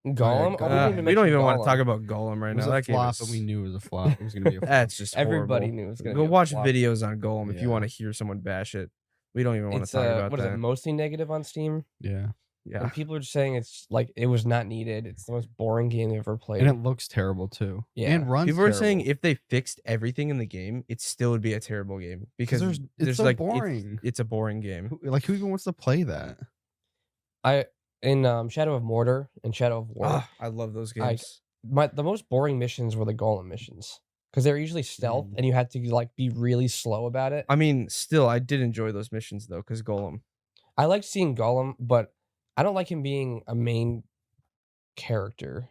[SPEAKER 2] Gollum?
[SPEAKER 3] Gollum.
[SPEAKER 2] Oh, we didn't
[SPEAKER 1] We don't
[SPEAKER 2] mention
[SPEAKER 1] even want to
[SPEAKER 2] Gollum.
[SPEAKER 1] talk about Golem right
[SPEAKER 3] It was
[SPEAKER 1] now.
[SPEAKER 3] a
[SPEAKER 1] That game
[SPEAKER 3] flop,
[SPEAKER 1] is-
[SPEAKER 3] and we knew it was a flop. It was gonna be a flop.
[SPEAKER 1] That's just
[SPEAKER 2] Everybody
[SPEAKER 1] horrible.
[SPEAKER 2] knew it was gonna
[SPEAKER 1] Go
[SPEAKER 2] be a
[SPEAKER 1] watch
[SPEAKER 2] flop.
[SPEAKER 1] videos on Golem if you
[SPEAKER 3] Yeah.
[SPEAKER 1] want to hear someone bash it. We don't even want
[SPEAKER 2] It's
[SPEAKER 1] to talk about
[SPEAKER 2] what is
[SPEAKER 1] that.
[SPEAKER 2] it? Mostly negative on Steam.
[SPEAKER 3] Yeah,
[SPEAKER 1] Yeah.
[SPEAKER 2] And people are just saying it's like it was not needed. It's the most boring game they've ever played.
[SPEAKER 3] and it looks terrible too.
[SPEAKER 2] Yeah.
[SPEAKER 3] and runs.
[SPEAKER 1] People are saying
[SPEAKER 3] terrible.
[SPEAKER 1] if they fixed everything in the game, it still would be a terrible game because
[SPEAKER 3] it's so
[SPEAKER 1] like
[SPEAKER 3] boring.
[SPEAKER 1] It's a boring game.
[SPEAKER 3] Who even wants to play that?
[SPEAKER 2] In Shadow of Mordor and Shadow of War,
[SPEAKER 1] I love those
[SPEAKER 2] I-
[SPEAKER 1] games.
[SPEAKER 2] the most boring missions were the Golem missions because they're usually stealth and you had to like be really slow about it.
[SPEAKER 1] I mean, still, I did enjoy those missions though, because Golem.
[SPEAKER 2] I liked seeing Gollum, but I don't like him being a main character.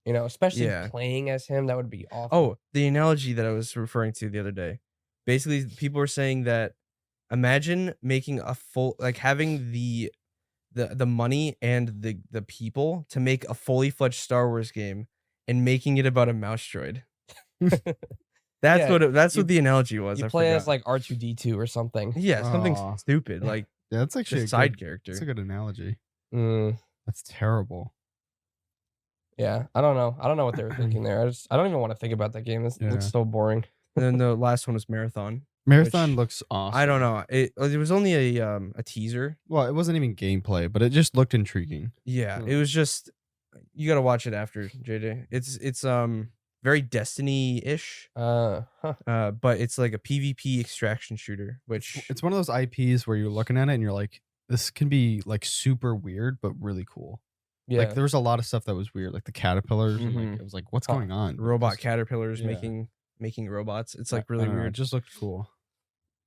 [SPEAKER 2] You know, especially
[SPEAKER 1] Yeah.
[SPEAKER 2] playing as him, that would be awful.
[SPEAKER 1] Oh, the analogy that I was referring to the other day. Basically, people were saying that imagine making a full having the money and the people to make a fully fledged Star Wars game and making it about a mouse droid. That's
[SPEAKER 2] Yeah,
[SPEAKER 1] what the analogy was.
[SPEAKER 2] you
[SPEAKER 1] I
[SPEAKER 2] play as
[SPEAKER 1] forgot.
[SPEAKER 2] like R2D2 or something.
[SPEAKER 1] yeah, something
[SPEAKER 3] Aw.
[SPEAKER 1] stupid like
[SPEAKER 3] Yeah, that's actually
[SPEAKER 1] a
[SPEAKER 3] a
[SPEAKER 1] side
[SPEAKER 3] good,
[SPEAKER 1] character.
[SPEAKER 3] That's a good analogy.
[SPEAKER 2] Mm,
[SPEAKER 3] That's terrible.
[SPEAKER 2] yeah, I don't know. I don't know what they were thinking there. I don't even want to think about that game. It
[SPEAKER 3] Yeah.
[SPEAKER 2] looks so boring.
[SPEAKER 1] And then the last one was Marathon.
[SPEAKER 3] Marathon
[SPEAKER 1] Which-
[SPEAKER 3] looks awesome.
[SPEAKER 1] I don't know. It was only a teaser.
[SPEAKER 3] Well, it wasn't even gameplay, but it just looked intriguing.
[SPEAKER 1] Yeah,
[SPEAKER 2] Hmm.
[SPEAKER 1] it was just you got to watch it after JJ. It's very Destiny-ish.
[SPEAKER 2] Huh.
[SPEAKER 1] But it's like a PvP extraction shooter, which
[SPEAKER 3] It's one of those IPs where you're looking at it and you're like, this can be like super weird, but really cool.
[SPEAKER 2] Yeah.
[SPEAKER 3] Like there was a lot of stuff that was weird, like the caterpillars. And
[SPEAKER 1] Mhm.
[SPEAKER 3] like, it was like, what's
[SPEAKER 2] Huh.
[SPEAKER 3] going on?
[SPEAKER 1] robot
[SPEAKER 3] Just-
[SPEAKER 1] caterpillars
[SPEAKER 3] yeah.
[SPEAKER 1] making robots. It's
[SPEAKER 3] I-
[SPEAKER 1] like
[SPEAKER 3] I
[SPEAKER 1] really
[SPEAKER 3] don't know,
[SPEAKER 1] weird.
[SPEAKER 3] It just looked cool.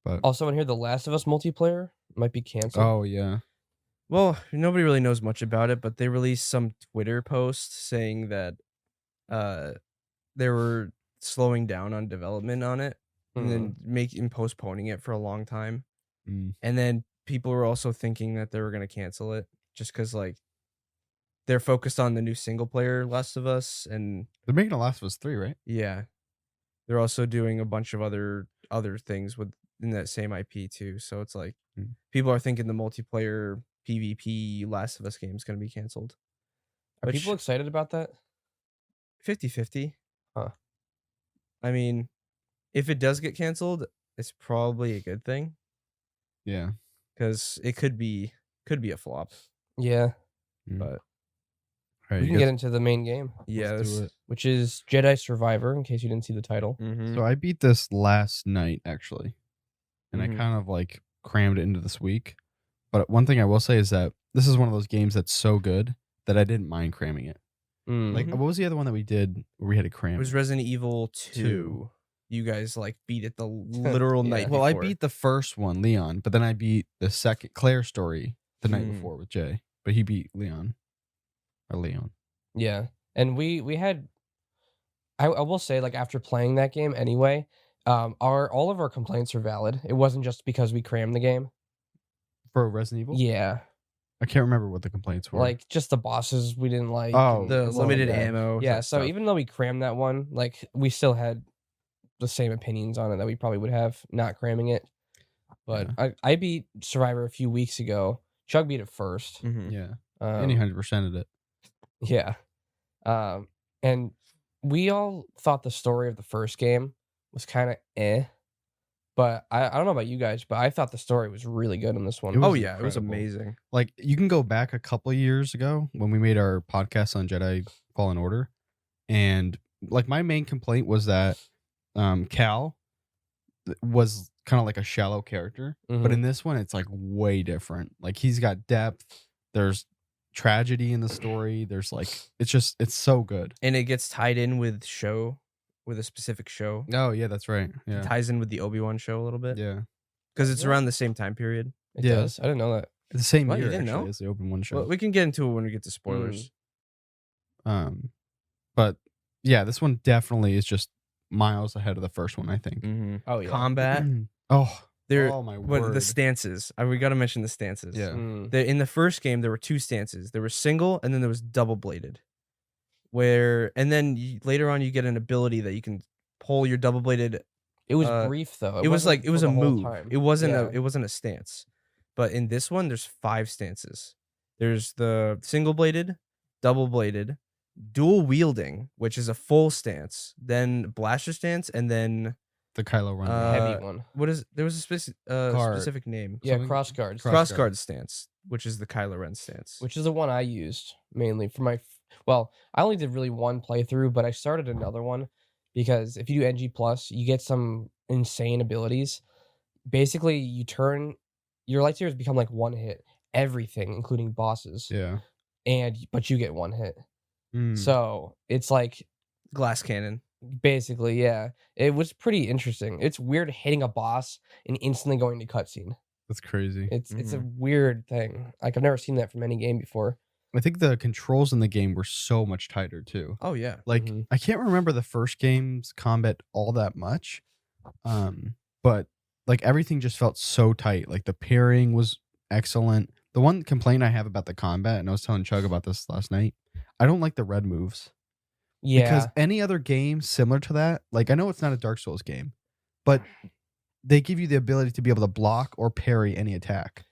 [SPEAKER 3] But
[SPEAKER 2] Also, in here, The Last of Us multiplayer might be canceled.
[SPEAKER 3] oh yeah,
[SPEAKER 1] Well, nobody really knows much about it, but they released some Twitter post saying that they were slowing down on development on it and then postponing it for a long time.
[SPEAKER 3] Mm.
[SPEAKER 1] And then people were also thinking that they were going to cancel it just cuz like they're focused on the new single player Last of Us and
[SPEAKER 3] they're making a Last of Us 3, right?
[SPEAKER 1] yeah. They're also doing a bunch of other things in that same IP too. So it's like
[SPEAKER 3] Mm.
[SPEAKER 1] people are thinking the multiplayer PvP Last of Us game is going to be canceled.
[SPEAKER 2] Are people excited about that?
[SPEAKER 1] 50-50.
[SPEAKER 2] Huh.
[SPEAKER 1] I mean, if it does get canceled, it's probably a good thing
[SPEAKER 3] Yeah.
[SPEAKER 1] because it could be a flop.
[SPEAKER 2] Yeah.
[SPEAKER 3] Mm.
[SPEAKER 1] But
[SPEAKER 3] All right,
[SPEAKER 2] We
[SPEAKER 3] you
[SPEAKER 2] can
[SPEAKER 3] guys-
[SPEAKER 2] get into the main game,
[SPEAKER 1] yeah,
[SPEAKER 3] let's do it.
[SPEAKER 2] which is Jedi Survivor, in case you didn't see the title.
[SPEAKER 1] Mhm.
[SPEAKER 3] So I beat this last night actually, and
[SPEAKER 1] Mhm.
[SPEAKER 3] I kind of like crammed it into this week. But one thing I will say is that this is one of those games that's so good that I didn't mind cramming it.
[SPEAKER 2] Mm.
[SPEAKER 3] Like, what was the other one that we did where we had to cram?
[SPEAKER 1] It was
[SPEAKER 3] it?
[SPEAKER 1] Resident Evil 2. You guys like beat it the literal
[SPEAKER 2] Yeah.
[SPEAKER 1] night
[SPEAKER 3] Well, I
[SPEAKER 1] before.
[SPEAKER 3] beat the first one, Leon, but then I beat the second Claire story the night
[SPEAKER 1] Hmm.
[SPEAKER 3] before with Jay. But he beat Leon.
[SPEAKER 2] Yeah, and we had. I will say, like after playing that game anyway, all of our complaints are valid. It wasn't just because we crammed the game.
[SPEAKER 3] For Resident Evil?
[SPEAKER 2] Yeah,
[SPEAKER 3] I can't remember what the complaints were.
[SPEAKER 2] like just the bosses we didn't like.
[SPEAKER 3] Oh,
[SPEAKER 2] and
[SPEAKER 1] the
[SPEAKER 2] stuff
[SPEAKER 1] limited
[SPEAKER 2] like that.
[SPEAKER 1] ammo.
[SPEAKER 2] Yeah,
[SPEAKER 1] that
[SPEAKER 2] so
[SPEAKER 1] stuff.
[SPEAKER 2] even though we crammed that one, like we still had the same opinions on it that we probably would have not cramming it. But I beat Survivor a few weeks ago. Chug beat it first.
[SPEAKER 1] Mhm.
[SPEAKER 3] yeah. And he 100%ed it.
[SPEAKER 2] Yeah. And we all thought the story of the first game was kind of but I don't know about you guys, but I thought the story was really good in this one.
[SPEAKER 3] It was
[SPEAKER 1] Oh yeah, it was
[SPEAKER 3] incredible.
[SPEAKER 1] amazing.
[SPEAKER 3] Like, you can go back a couple of years ago when we made our podcast on Jedi Fallen Order, and like my main complaint was that Cal was kind of like a shallow character, but in this one it's like way different. Like he's got depth. There's tragedy in the story. There's like it's so good.
[SPEAKER 1] And it gets tied in with a specific show.
[SPEAKER 3] Oh yeah, that's right.
[SPEAKER 1] It
[SPEAKER 3] Yeah,
[SPEAKER 1] ties in with the Obi-Wan show a little bit.
[SPEAKER 3] yeah.
[SPEAKER 1] Because it's around the same time period.
[SPEAKER 2] It
[SPEAKER 3] Yeah.
[SPEAKER 2] does. I didn't know that.
[SPEAKER 3] It's the same
[SPEAKER 1] What, you
[SPEAKER 3] year
[SPEAKER 1] didn't
[SPEAKER 3] actually
[SPEAKER 1] know?
[SPEAKER 3] as the Open show.
[SPEAKER 1] Well, we can get into it when we get to spoilers.
[SPEAKER 3] But yeah, this one definitely is just miles ahead of the first one, I think.
[SPEAKER 1] Mm-hmm.
[SPEAKER 2] Oh yeah.
[SPEAKER 1] Combat.
[SPEAKER 3] Oh,
[SPEAKER 1] There.
[SPEAKER 3] oh my
[SPEAKER 1] What
[SPEAKER 3] word.
[SPEAKER 1] the stances? We got to mention the stances.
[SPEAKER 3] Yeah.
[SPEAKER 1] In the first game, there were 2 stances. There was single, and then there was double bladed. And then later on, you get an ability that you can pull your double bladed.
[SPEAKER 2] It was brief though.
[SPEAKER 1] It was
[SPEAKER 2] wasn't
[SPEAKER 1] it was
[SPEAKER 2] for
[SPEAKER 1] a
[SPEAKER 2] the whole
[SPEAKER 1] move.
[SPEAKER 2] time.
[SPEAKER 1] It wasn't
[SPEAKER 2] Yeah.
[SPEAKER 1] it wasn't a stance. But in this one, there's 5 stances. There's the single bladed, double bladed, dual wielding, which is a full stance, then blaster stance, and then
[SPEAKER 3] The Kylo Ren.
[SPEAKER 2] heavy one.
[SPEAKER 1] there was a specific name.
[SPEAKER 2] Yeah,
[SPEAKER 3] something-
[SPEAKER 2] cross guards.
[SPEAKER 1] Crossguard stance, which is the Kylo Ren stance.
[SPEAKER 2] Which is the one I used mainly for my. Well, I only did really one playthrough, but I started another one because if you do NG plus, you get some insane abilities. Basically, you turn your lightsabers become like one hit, everything, including bosses,
[SPEAKER 3] Yeah.
[SPEAKER 2] but you get one hit.
[SPEAKER 3] Mm.
[SPEAKER 2] So it's like
[SPEAKER 1] Glass cannon.
[SPEAKER 2] basically, yeah, it was pretty interesting. It's weird hitting a boss and instantly going to cutscene.
[SPEAKER 3] That's crazy.
[SPEAKER 2] It's a weird thing. Like I've never seen that from any game before.
[SPEAKER 3] I think the controls in the game were so much tighter too.
[SPEAKER 1] Oh yeah.
[SPEAKER 3] Like
[SPEAKER 2] Mhm.
[SPEAKER 3] I can't remember the first game's combat all that much. But like everything just felt so tight. Like the pairing was excellent. The one complaint I have about the combat, and I was telling Chug about this last night, I don't like the red moves.
[SPEAKER 2] Yeah,
[SPEAKER 3] Because any other game similar to that, like I know it's not a Dark Souls game, but they give you the ability to be able to block or parry any attack.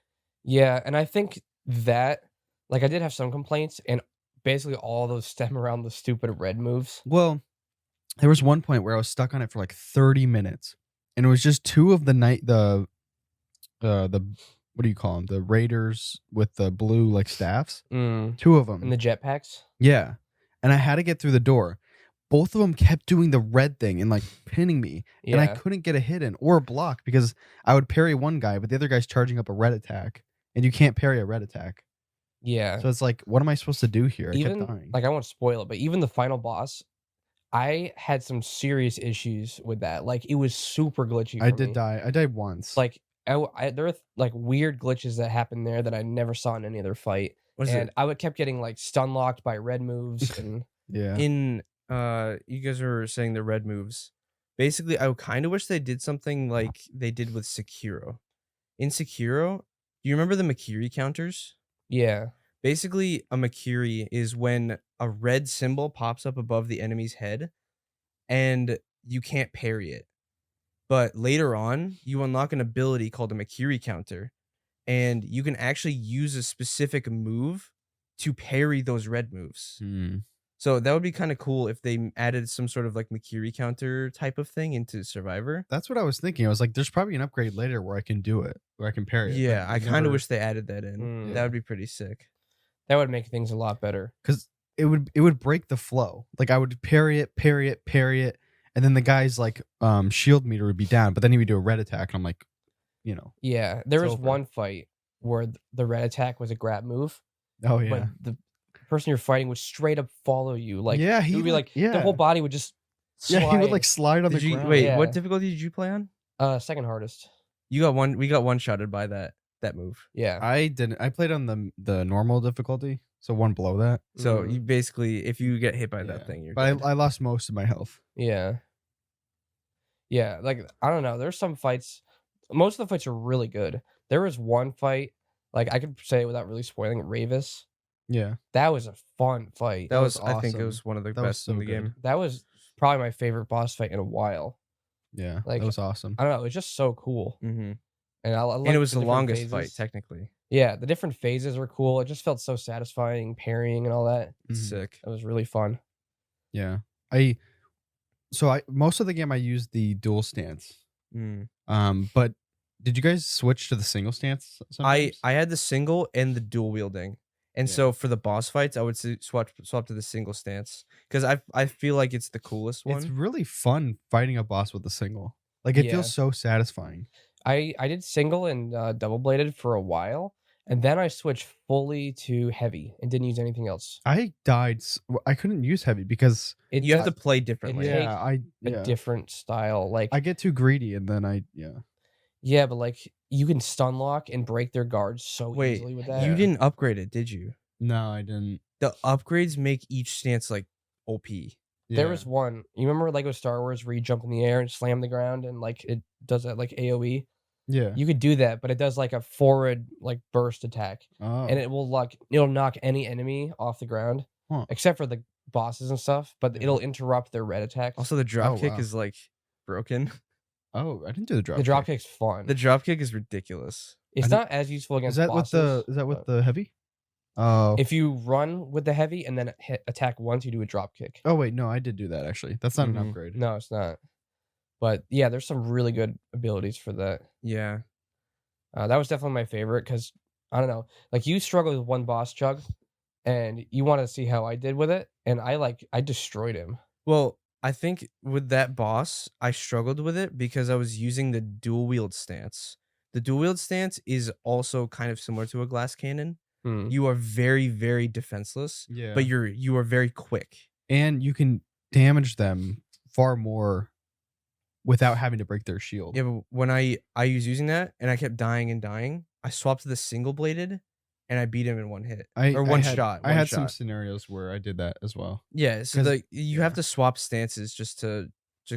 [SPEAKER 2] yeah, and I think that like I did have some complaints, and basically all those stem around the stupid red moves.
[SPEAKER 3] Well, there was one point where I was stuck on it for like 30 minutes, and it was just 2 of the what do you call them? The raiders with the blue like staffs. 2 of them.
[SPEAKER 2] And the jetpacks.
[SPEAKER 3] Yeah. And I had to get through the door. Both of them kept doing the red thing and like pinning me.
[SPEAKER 2] Yeah,
[SPEAKER 3] And I couldn't get a hit in or a block because I would parry one guy, but the other guy's charging up a red attack. And you can't parry a red attack.
[SPEAKER 2] yeah.
[SPEAKER 3] So it's like, what am I supposed to do here? I
[SPEAKER 2] Even
[SPEAKER 3] kept dying.
[SPEAKER 2] like I won't spoil it, but even the final boss, I had some serious issues with that. Like it was super glitchy.
[SPEAKER 3] I
[SPEAKER 2] for
[SPEAKER 3] did
[SPEAKER 2] me.
[SPEAKER 3] die. I died once.
[SPEAKER 2] Like there were like weird glitches that happened there that I never saw in any other fight.
[SPEAKER 1] Was
[SPEAKER 2] And
[SPEAKER 1] it
[SPEAKER 2] I would kept getting like stun locked by red moves and
[SPEAKER 3] yeah.
[SPEAKER 1] in you guys were saying the red moves. Basically, I kind of wish they did something like they did with Sekiro. In Sekiro, do you remember the Makiri counters?
[SPEAKER 2] yeah.
[SPEAKER 1] Basically, a Makiri is when a red symbol pops up above the enemy's head and you can't parry it. But later on, you unlock an ability called a Makiri counter, and you can actually use a specific move to parry those red moves.
[SPEAKER 3] Hmm.
[SPEAKER 1] So that would be kind of cool if they added some sort of like Makiri counter type of thing into Survivor.
[SPEAKER 3] That's what I was thinking. I was like, there's probably an upgrade later where I can do it, where I can parry it.
[SPEAKER 1] Yeah, I kind of wish they added that in.
[SPEAKER 2] Mm.
[SPEAKER 1] That would be pretty sick.
[SPEAKER 2] That would make things a lot better.
[SPEAKER 3] Because it would break the flow. Like I would parry it, and then the guy's like shield meter would be down, but then he would do a red attack, and I'm like,
[SPEAKER 2] Yeah, there
[SPEAKER 3] It's
[SPEAKER 2] was
[SPEAKER 3] over.
[SPEAKER 2] one fight where the red attack was a grab move,
[SPEAKER 3] oh yeah,
[SPEAKER 2] but the person you're fighting would straight up follow you. Like
[SPEAKER 3] yeah,
[SPEAKER 2] it would be like the whole body would just slide.
[SPEAKER 3] yeah, he would like slide on
[SPEAKER 1] Did
[SPEAKER 3] the
[SPEAKER 1] you
[SPEAKER 3] ground.
[SPEAKER 1] wait?
[SPEAKER 2] Yeah.
[SPEAKER 1] What difficulty did you play on?
[SPEAKER 2] Second hardest.
[SPEAKER 1] You got one. We got one shotted by that move.
[SPEAKER 2] Yeah.
[SPEAKER 3] I didn't. I played on the normal difficulty, so one below that.
[SPEAKER 1] So
[SPEAKER 2] Mhm.
[SPEAKER 1] you basically, if you get hit by
[SPEAKER 3] Yeah.
[SPEAKER 1] that thing, you're.
[SPEAKER 3] But
[SPEAKER 1] dead.
[SPEAKER 3] I lost most of my health.
[SPEAKER 2] Yeah. Yeah, like I don't know. There's some fights. Most of the fights are really good. There was one fight, like I could say without really spoiling it, Ravis.
[SPEAKER 3] Yeah,
[SPEAKER 2] That was a fun fight.
[SPEAKER 1] that was.
[SPEAKER 3] was
[SPEAKER 1] I think it
[SPEAKER 3] awesome.
[SPEAKER 1] was one of the
[SPEAKER 3] That was
[SPEAKER 1] best in
[SPEAKER 3] so
[SPEAKER 1] the
[SPEAKER 3] good.
[SPEAKER 1] game.
[SPEAKER 2] That was probably my favorite boss fight in a while.
[SPEAKER 3] yeah,
[SPEAKER 2] Like,
[SPEAKER 3] that was awesome.
[SPEAKER 2] I don't know. It was just so cool,
[SPEAKER 1] Mm-hmm.
[SPEAKER 2] and I
[SPEAKER 1] And it was the
[SPEAKER 2] different
[SPEAKER 1] longest fight,
[SPEAKER 2] phases.
[SPEAKER 1] technically.
[SPEAKER 2] Yeah, the different phases were cool. It just felt so satisfying, parrying and all that.
[SPEAKER 3] Mhm.
[SPEAKER 1] Sick.
[SPEAKER 2] It was really fun.
[SPEAKER 3] Yeah, I most of the game I used the dual stance.
[SPEAKER 1] Mm.
[SPEAKER 3] But did you guys switch to the single stance?
[SPEAKER 1] I
[SPEAKER 3] Sometimes?
[SPEAKER 1] had the single and the dual wielding, And so for the boss fights, I would swap to the single stance because I feel like it's the coolest one.
[SPEAKER 3] It's really fun fighting a boss with a single. Like it feels so satisfying.
[SPEAKER 2] I did single and double bladed for a while, and then I switched fully to heavy and didn't use anything else.
[SPEAKER 3] I died. I couldn't use heavy because
[SPEAKER 1] You have to play differently.
[SPEAKER 2] a different style. Like
[SPEAKER 3] I get too greedy and then
[SPEAKER 2] yeah, but like you can stun lock and break their guards so easily with that.
[SPEAKER 1] You didn't upgrade it, did you?
[SPEAKER 3] No, I didn't.
[SPEAKER 1] The upgrades make each stance like OP.
[SPEAKER 2] There was one. You remember Lego Star Wars where you jump in the air and slam the ground and like it does that like AoE?
[SPEAKER 3] Yeah.
[SPEAKER 2] You could do that, but it does like a forward like burst attack.
[SPEAKER 3] Oh.
[SPEAKER 2] And it'll knock any enemy off the ground. Except for the bosses and stuff, but it'll interrupt their red attacks.
[SPEAKER 1] Also the drop kick is like broken.
[SPEAKER 3] Oh, I didn't do the drop
[SPEAKER 2] kick. The drop kick's fun.
[SPEAKER 1] The drop kick is ridiculous.
[SPEAKER 2] It's not as useful against bosses.
[SPEAKER 3] Is that with the heavy? Oh.
[SPEAKER 2] If you run with the heavy and then attack once, you do a drop kick.
[SPEAKER 3] Oh wait, no, I did do that actually. That's not an upgrade.
[SPEAKER 2] No, it's not. But yeah, there's some really good abilities for that.
[SPEAKER 1] Yeah.
[SPEAKER 2] That was definitely my favorite because I don't know, like you struggled with one boss, Chug, and you want to see how I did with it, and I destroyed him.
[SPEAKER 1] Well, I think with that boss, I struggled with it because I was using the dual wield stance. The dual wield stance is also kind of similar to a glass cannon. You are very, very defenseless, but you are very quick,
[SPEAKER 3] and you can damage them far more without having to break their shield.
[SPEAKER 1] Yeah, but when I was using that and I kept dying and dying, I swapped to the single bladed, and I beat him in one hit one shot.
[SPEAKER 3] I had some scenarios where I did that as well.
[SPEAKER 1] Yeah, so you have to swap stances just to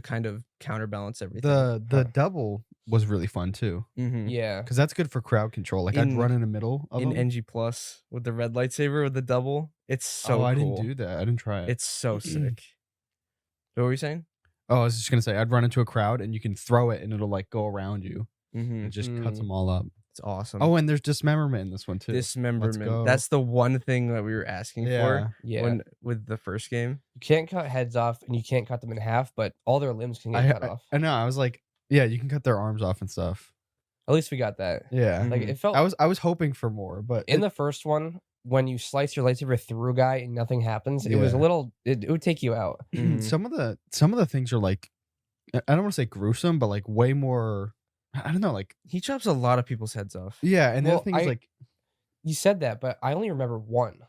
[SPEAKER 1] kind of counterbalance everything.
[SPEAKER 3] The double was really fun too.
[SPEAKER 2] Yeah,
[SPEAKER 3] because that's good for crowd control. Like I'd run in the middle of
[SPEAKER 1] in
[SPEAKER 3] them.
[SPEAKER 1] NG Plus with the red lightsaber with the double. It's so cool.
[SPEAKER 3] I didn't do that. I didn't try it.
[SPEAKER 1] It's so sick. What were you saying?
[SPEAKER 3] Oh, I was just gonna say I'd run into a crowd and you can throw it and it'll like go around you. It just cuts them all up.
[SPEAKER 1] It's awesome.
[SPEAKER 3] Oh, and there's dismemberment in this one too.
[SPEAKER 1] Dismemberment. That's the one thing that we were asking for.
[SPEAKER 2] Yeah.
[SPEAKER 1] With the first game.
[SPEAKER 2] You can't cut heads off and you can't cut them in half, but all their limbs can get cut off.
[SPEAKER 3] I know. I was like, yeah, you can cut their arms off and stuff.
[SPEAKER 2] At least we got that.
[SPEAKER 3] Yeah.
[SPEAKER 2] Like it felt.
[SPEAKER 3] I was hoping for more, but
[SPEAKER 2] in the first one, when you slice your lightsaber through a guy and nothing happens, it was a little. It would take you out.
[SPEAKER 3] Some of the things are like, I don't want to say gruesome, but like way more. I don't know, like
[SPEAKER 1] he chops a lot of people's heads off.
[SPEAKER 3] Yeah, and the other thing is like,
[SPEAKER 2] you said that, but I only remember one.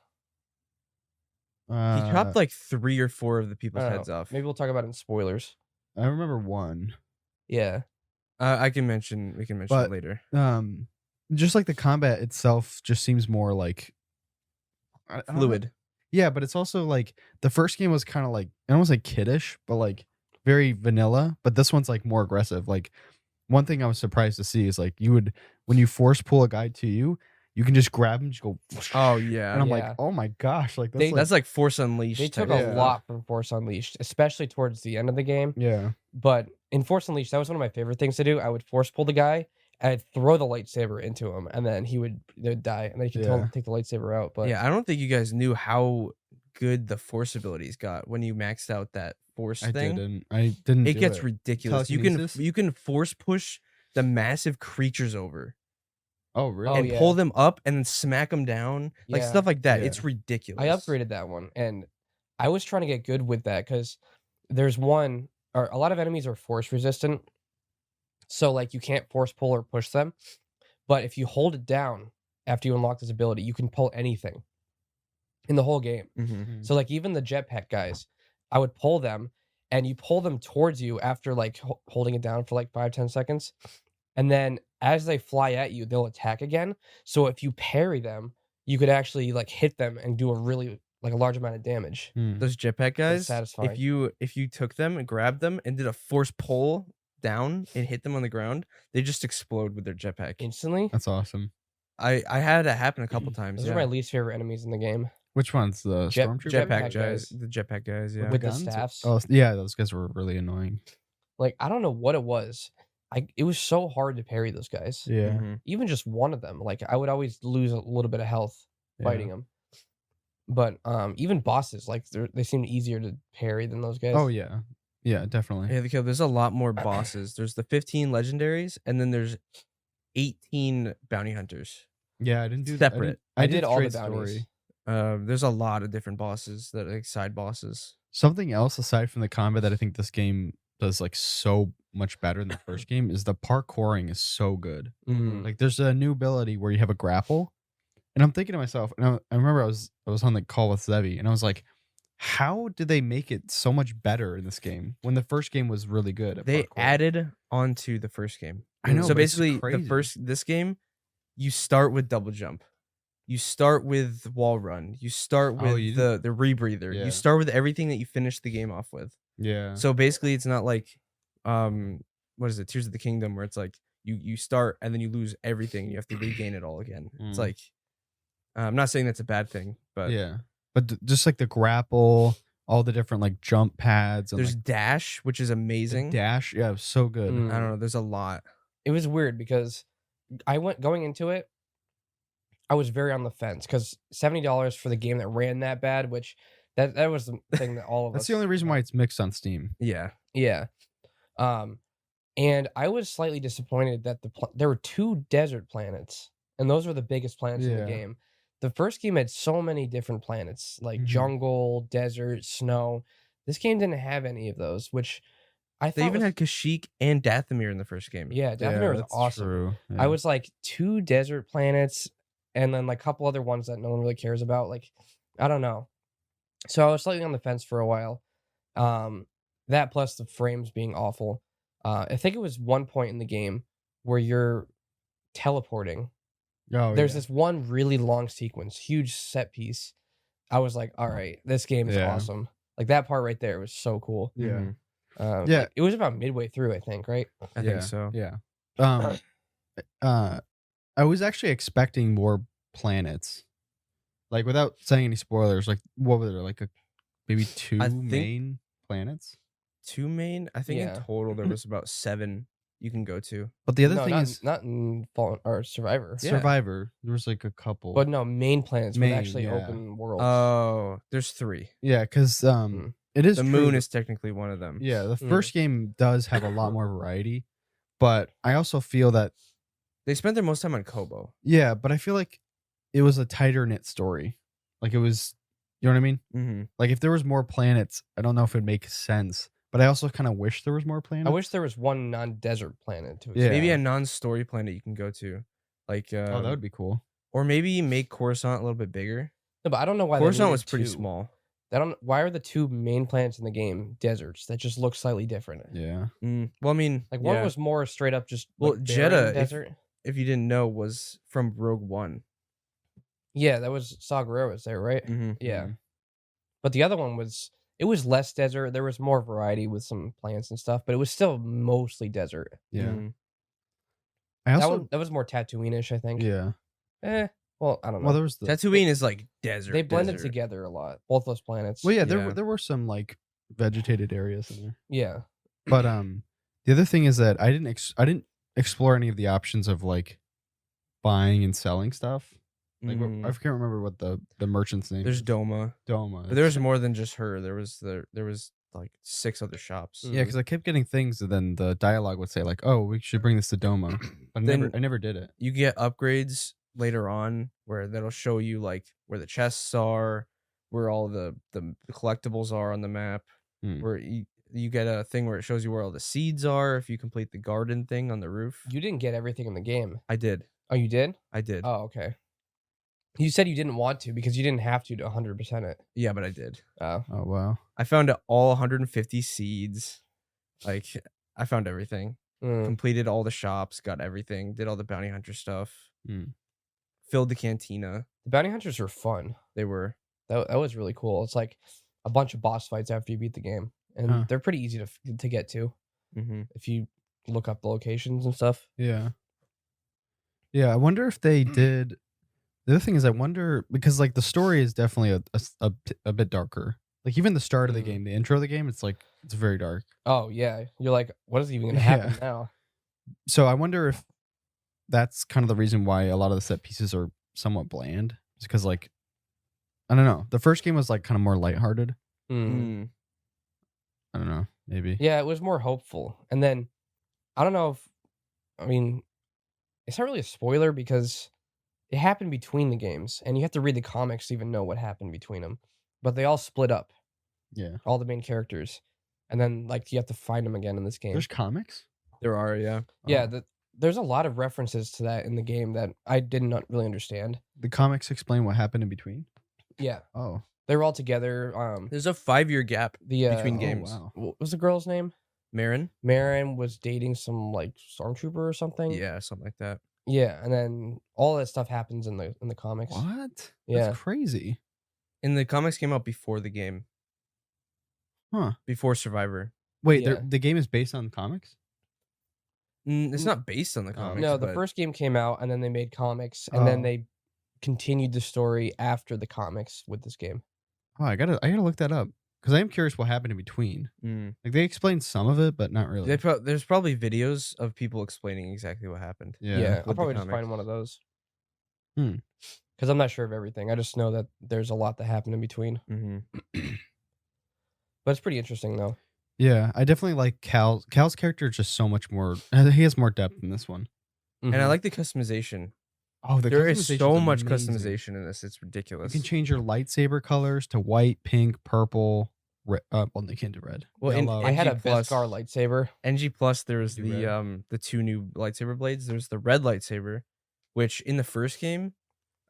[SPEAKER 1] He chopped like 3 or 4 of the people's heads off.
[SPEAKER 2] Maybe we'll talk about it in spoilers.
[SPEAKER 3] I remember one.
[SPEAKER 2] Yeah,
[SPEAKER 1] we can mention it later.
[SPEAKER 3] Just like the combat itself, just seems more like
[SPEAKER 1] fluid.
[SPEAKER 3] Yeah, but it's also like the first game was kind of like I don't want to say kiddish, but like very vanilla. But this one's like more aggressive. Like one thing I was surprised to see is like when you force pull a guy to you, you can just grab him, and just go.
[SPEAKER 1] Oh yeah,
[SPEAKER 3] and I'm like, oh my gosh, like
[SPEAKER 1] that's like Force Unleashed.
[SPEAKER 2] They took a lot from Force Unleashed, especially towards the end of the game.
[SPEAKER 3] Yeah,
[SPEAKER 2] but in Force Unleashed, that was one of my favorite things to do. I would force pull the guy, I'd throw the lightsaber into him, and then they'd die, and then you could take the lightsaber out. But
[SPEAKER 1] yeah, I don't think you guys knew how good the Force abilities got when you maxed out that Force thing.
[SPEAKER 3] I didn't.
[SPEAKER 1] It gets ridiculous. You can force push the massive creatures over.
[SPEAKER 3] Oh really?
[SPEAKER 1] And pull them up and then smack them down, like stuff like that. It's ridiculous.
[SPEAKER 2] I upgraded that one, and I was trying to get good with that because there's one, or a lot of enemies are force resistant, so like you can't force pull or push them. But if you hold it down after you unlock this ability, you can pull anything in the whole game. So like even the jetpack guys, I would pull them, and you pull them towards you after like holding it down for like 5-10 seconds. And then as they fly at you, they'll attack again. So if you parry them, you could actually like hit them and do a really like a large amount of damage.
[SPEAKER 1] Those jetpack guys,
[SPEAKER 2] satisfying.
[SPEAKER 1] If you took them and grabbed them and did a force pull down and hit them on the ground, they just explode with their jetpack
[SPEAKER 2] instantly.
[SPEAKER 3] That's awesome.
[SPEAKER 1] I had it happen a couple times.
[SPEAKER 2] Those are my least favorite enemies in the game.
[SPEAKER 3] Which ones? The stormtroopers?
[SPEAKER 1] Jetpack guys. The jetpack guys, yeah.
[SPEAKER 2] With the staffs.
[SPEAKER 3] Oh yeah, those guys were really annoying.
[SPEAKER 2] Like I don't know what it was. It was so hard to parry those guys.
[SPEAKER 3] Yeah.
[SPEAKER 2] Even just one of them. Like I would always lose a little bit of health fighting them. But even bosses, like they seem easier to parry than those guys.
[SPEAKER 3] Oh yeah. Yeah, definitely.
[SPEAKER 1] Yeah, there's a lot more bosses. There's the 15 legendaries, and then there's 18 bounty hunters.
[SPEAKER 3] Yeah, I didn't do
[SPEAKER 1] separate.
[SPEAKER 3] I
[SPEAKER 2] did all the bounties.
[SPEAKER 1] There's a lot of different bosses that are like side bosses.
[SPEAKER 3] Something else aside from the combat that I think this game does like so much better than the first game is the parkouring is so good.
[SPEAKER 2] Mm.
[SPEAKER 3] Like there's a new ability where you have a grapple, and I'm thinking to myself, and I remember I was on the call with Zevi, and I was like, how did they make it so much better in this game when the first game was really good at
[SPEAKER 1] They
[SPEAKER 3] parkour?
[SPEAKER 1] added onto the first game.
[SPEAKER 3] I know,
[SPEAKER 1] So
[SPEAKER 3] but it's
[SPEAKER 1] basically,
[SPEAKER 3] crazy.
[SPEAKER 1] this game, you start with double jump, you start with wall run, you start
[SPEAKER 3] Oh,
[SPEAKER 1] with
[SPEAKER 3] you
[SPEAKER 1] the rebreather,
[SPEAKER 3] Yeah.
[SPEAKER 1] you start with everything that you finish the game off with.
[SPEAKER 3] Yeah.
[SPEAKER 1] So basically, it's not like, what is it, Tears of the Kingdom, where it's like you start and then you lose everything, and you have to regain it all again. It's
[SPEAKER 3] Mm.
[SPEAKER 1] like, I'm not saying that's a bad thing, but
[SPEAKER 3] yeah. But just like the grapple, all the different like jump pads, and
[SPEAKER 1] there's
[SPEAKER 3] like
[SPEAKER 1] dash, which is
[SPEAKER 3] the
[SPEAKER 1] amazing.
[SPEAKER 3] dash. Yeah, it was so good.
[SPEAKER 2] Mm.
[SPEAKER 1] I don't know. There's a lot.
[SPEAKER 2] It was weird because going into it, I was very on the fence because $70 for the game that ran that bad, which that was the thing that all of
[SPEAKER 3] That's
[SPEAKER 2] us.
[SPEAKER 3] the only reason why it's mixed on Steam.
[SPEAKER 1] Yeah.
[SPEAKER 2] Yeah. And I was slightly disappointed that there were 2 desert planets, and those were the biggest planets in the
[SPEAKER 3] Yeah.
[SPEAKER 2] game. The first game had so many different planets, like
[SPEAKER 3] Mhm.
[SPEAKER 2] jungle, desert, snow. This game didn't have any of those, which I
[SPEAKER 1] They
[SPEAKER 2] thought
[SPEAKER 1] even
[SPEAKER 2] was,
[SPEAKER 1] had Kashyyyk and Dathomir in the first game.
[SPEAKER 2] yeah, Dathomir was
[SPEAKER 3] that's
[SPEAKER 2] awesome.
[SPEAKER 3] True.
[SPEAKER 2] I
[SPEAKER 3] Yeah.
[SPEAKER 2] was like 2 desert planets and then like a couple other ones that no one really cares about. Like, I don't know. So I was slightly on the fence for a while. That plus the frames being awful. I think it was one point in the game where you're teleporting.
[SPEAKER 3] Oh,
[SPEAKER 2] There's
[SPEAKER 3] yeah.
[SPEAKER 2] this one really long sequence, huge set piece. I was like, all right, this game is
[SPEAKER 3] Yeah.
[SPEAKER 2] awesome. Like that part right there was so cool.
[SPEAKER 3] Yeah.
[SPEAKER 1] Mhm.
[SPEAKER 3] Yeah.
[SPEAKER 2] Like, it was about midway through, I think, right?
[SPEAKER 1] I think so.
[SPEAKER 3] Yeah. I was actually expecting more planets. Like without saying any spoilers, like what were there like maybe 2
[SPEAKER 1] think-
[SPEAKER 3] main planets?
[SPEAKER 1] 2 main. I think
[SPEAKER 2] Yeah.
[SPEAKER 1] in total there was about 7 you can go to.
[SPEAKER 3] But the other
[SPEAKER 2] No,
[SPEAKER 3] thing
[SPEAKER 2] not,
[SPEAKER 3] is
[SPEAKER 2] not in Fallen or Survivor.
[SPEAKER 1] Yeah.
[SPEAKER 3] Survivor. There was like a couple.
[SPEAKER 2] But no, main planets
[SPEAKER 3] Main,
[SPEAKER 2] with actually
[SPEAKER 3] yeah.
[SPEAKER 2] open worlds.
[SPEAKER 1] Oh, there's 3.
[SPEAKER 3] yeah, because
[SPEAKER 2] Mm.
[SPEAKER 3] it is
[SPEAKER 1] The
[SPEAKER 3] true
[SPEAKER 1] moon
[SPEAKER 3] that-
[SPEAKER 1] is technically one of them.
[SPEAKER 3] yeah, the
[SPEAKER 2] Mm.
[SPEAKER 3] first game does have a lot more variety, but I also feel that
[SPEAKER 1] They spent their most time on Kobo.
[SPEAKER 3] yeah, but I feel like it was a tighter knit story. Like it was, you know what I mean?
[SPEAKER 1] Mm-hmm.
[SPEAKER 3] Like if there was more planets, I don't know if it'd make sense. But I also kind of wish there was more planets.
[SPEAKER 2] I wish there was one non-desert planet to
[SPEAKER 3] Yeah.
[SPEAKER 2] explore.
[SPEAKER 1] Maybe a non-story planet you can go to, like
[SPEAKER 3] Oh, that would be cool.
[SPEAKER 1] or maybe make Coruscant a little bit bigger.
[SPEAKER 2] No, but I don't know why they
[SPEAKER 1] Coruscant
[SPEAKER 2] needed
[SPEAKER 1] was pretty
[SPEAKER 2] 2.
[SPEAKER 1] small.
[SPEAKER 2] Why are the 2 main planets in the game deserts that just look slightly different?
[SPEAKER 3] Yeah.
[SPEAKER 1] Well, I mean,
[SPEAKER 2] Like one
[SPEAKER 1] yeah,
[SPEAKER 2] was more straight up just
[SPEAKER 1] Well,
[SPEAKER 2] like, barren
[SPEAKER 1] Jeddah,
[SPEAKER 2] desert.
[SPEAKER 1] if you didn't know, was from Rogue One.
[SPEAKER 2] Yeah, that was Saw Gerrera was there, right?
[SPEAKER 1] Mm-hmm.
[SPEAKER 2] Yeah.
[SPEAKER 3] Mhm.
[SPEAKER 2] But the other one was less desert. There was more variety with some plants and stuff, but it was still mostly desert.
[SPEAKER 3] Yeah. I also
[SPEAKER 2] That was more Tatooine-ish, I think.
[SPEAKER 3] yeah.
[SPEAKER 2] Well, I don't know.
[SPEAKER 3] Well, there was the
[SPEAKER 1] Tatooine is like desert.
[SPEAKER 2] they blended
[SPEAKER 1] desert.
[SPEAKER 2] together a lot, both those planets.
[SPEAKER 3] well, yeah,
[SPEAKER 1] Yeah.
[SPEAKER 3] there were some like vegetated areas in there.
[SPEAKER 2] Yeah.
[SPEAKER 3] But the other thing is that I didn't explore any of the options of like buying and selling stuff. Like
[SPEAKER 1] Mm.
[SPEAKER 3] I can't remember what the merchant's name
[SPEAKER 1] There's
[SPEAKER 3] is.
[SPEAKER 1] Doma,
[SPEAKER 3] Doma.
[SPEAKER 1] but there was more than just her. There was like 6 other shops.
[SPEAKER 2] Mm.
[SPEAKER 3] Yeah, because I kept getting things, and then the dialogue would say like, "Oh, we should bring this to Doma," but
[SPEAKER 1] Then-
[SPEAKER 3] I never did it.
[SPEAKER 1] You get upgrades later on where that'll show you like where the chests are, where all the collectibles are on the map.
[SPEAKER 3] Hmm.
[SPEAKER 1] Where you get a thing where it shows you where all the seeds are if you complete the garden thing on the roof.
[SPEAKER 2] You didn't get everything in the game.
[SPEAKER 1] I did.
[SPEAKER 2] Oh, you did?
[SPEAKER 1] I did.
[SPEAKER 2] Oh, okay. You said you didn't want to because you didn't have to 100% it.
[SPEAKER 1] Yeah, but I did.
[SPEAKER 2] Oh.
[SPEAKER 3] Oh wow.
[SPEAKER 1] I found all 150 seeds. Like I found everything.
[SPEAKER 2] Mm.
[SPEAKER 1] Completed all the shops, got everything, did all the bounty hunter stuff.
[SPEAKER 3] Hmm.
[SPEAKER 1] Filled the cantina.
[SPEAKER 2] The bounty hunters were fun.
[SPEAKER 1] They were
[SPEAKER 2] That was really cool. It's like a bunch of boss fights after you beat the game, and
[SPEAKER 3] Huh.
[SPEAKER 2] they're pretty easy to get to if you look up the locations and stuff.
[SPEAKER 3] Yeah. Yeah, I wonder if they did. The other thing is, I wonder because like the story is definitely a bit darker. Like even the start of the
[SPEAKER 2] Mm.
[SPEAKER 3] game, the intro of the game, it's very dark.
[SPEAKER 2] Oh yeah, you're like, what is even gonna happen
[SPEAKER 3] Yeah.
[SPEAKER 2] now?
[SPEAKER 3] So I wonder if that's kind of the reason why a lot of the set pieces are somewhat bland. It's because like I don't know. The first game was like kind of more lighthearted.
[SPEAKER 2] Mm.
[SPEAKER 3] I don't know. Maybe.
[SPEAKER 2] Yeah, it was more hopeful. And then I don't know if I mean it's not really a spoiler because it happened between the games, and you have to read the comics to even know what happened between them. But they all split up,
[SPEAKER 3] Yeah.
[SPEAKER 2] all the main characters, and then like you have to find them again in this game.
[SPEAKER 3] There's comics?
[SPEAKER 1] There are, yeah.
[SPEAKER 2] Yeah,
[SPEAKER 3] Oh.
[SPEAKER 2] there's a lot of references to that in the game that I did not really understand.
[SPEAKER 3] The comics explain what happened in between?
[SPEAKER 2] Yeah,
[SPEAKER 3] Oh.
[SPEAKER 2] they were all together.
[SPEAKER 1] There's a 5-year gap
[SPEAKER 2] The
[SPEAKER 1] between
[SPEAKER 3] Oh,
[SPEAKER 1] games.
[SPEAKER 3] wow.
[SPEAKER 2] what was the girl's name?
[SPEAKER 1] Marin?
[SPEAKER 2] Marin was dating some like stormtrooper or something.
[SPEAKER 1] Yeah, something like that.
[SPEAKER 2] Yeah, and then all that stuff happens in the comics.
[SPEAKER 3] What?
[SPEAKER 2] Yeah.
[SPEAKER 3] That's crazy.
[SPEAKER 1] And the comics came out before the game.
[SPEAKER 3] Huh.
[SPEAKER 1] Before Survivor.
[SPEAKER 3] Wait,
[SPEAKER 2] Yeah.
[SPEAKER 3] the game is based on comics?
[SPEAKER 1] It's not based on the
[SPEAKER 3] Oh.
[SPEAKER 1] comics.
[SPEAKER 2] No, the
[SPEAKER 1] but
[SPEAKER 2] first game came out, and then they made comics, and then
[SPEAKER 3] Oh.
[SPEAKER 2] they continued the story after the comics with this game.
[SPEAKER 3] Oh, I gotta look that up. Because I am curious what happened in between. Like they explained some of it, but not really.
[SPEAKER 1] There's probably videos of people explaining exactly what happened.
[SPEAKER 2] Yeah, I'll
[SPEAKER 1] the
[SPEAKER 2] probably just
[SPEAKER 1] comics.
[SPEAKER 2] find one of those.
[SPEAKER 3] Hmm.
[SPEAKER 2] Because I'm not sure of everything. I just know that there's a lot that happened in between. But it's pretty interesting, though.
[SPEAKER 3] Yeah, I definitely like Cal's character is just so much more. He has more depth in this one.
[SPEAKER 1] And I
[SPEAKER 2] Mhm.
[SPEAKER 1] like the customization.
[SPEAKER 3] Oh,
[SPEAKER 1] There is so
[SPEAKER 3] customization's
[SPEAKER 1] much
[SPEAKER 3] amazing.
[SPEAKER 1] customization in this. It's
[SPEAKER 3] You
[SPEAKER 1] ridiculous.
[SPEAKER 3] can change your lightsaber colors to white, pink, purple. Well, you can't do red.
[SPEAKER 1] Well, in-
[SPEAKER 3] yellow.
[SPEAKER 2] I had a
[SPEAKER 1] NG plus-
[SPEAKER 2] Beskar lightsaber.
[SPEAKER 1] NG Plus, there's
[SPEAKER 3] You do
[SPEAKER 1] the 2 new lightsaber blades. There's the red lightsaber, which in the first game,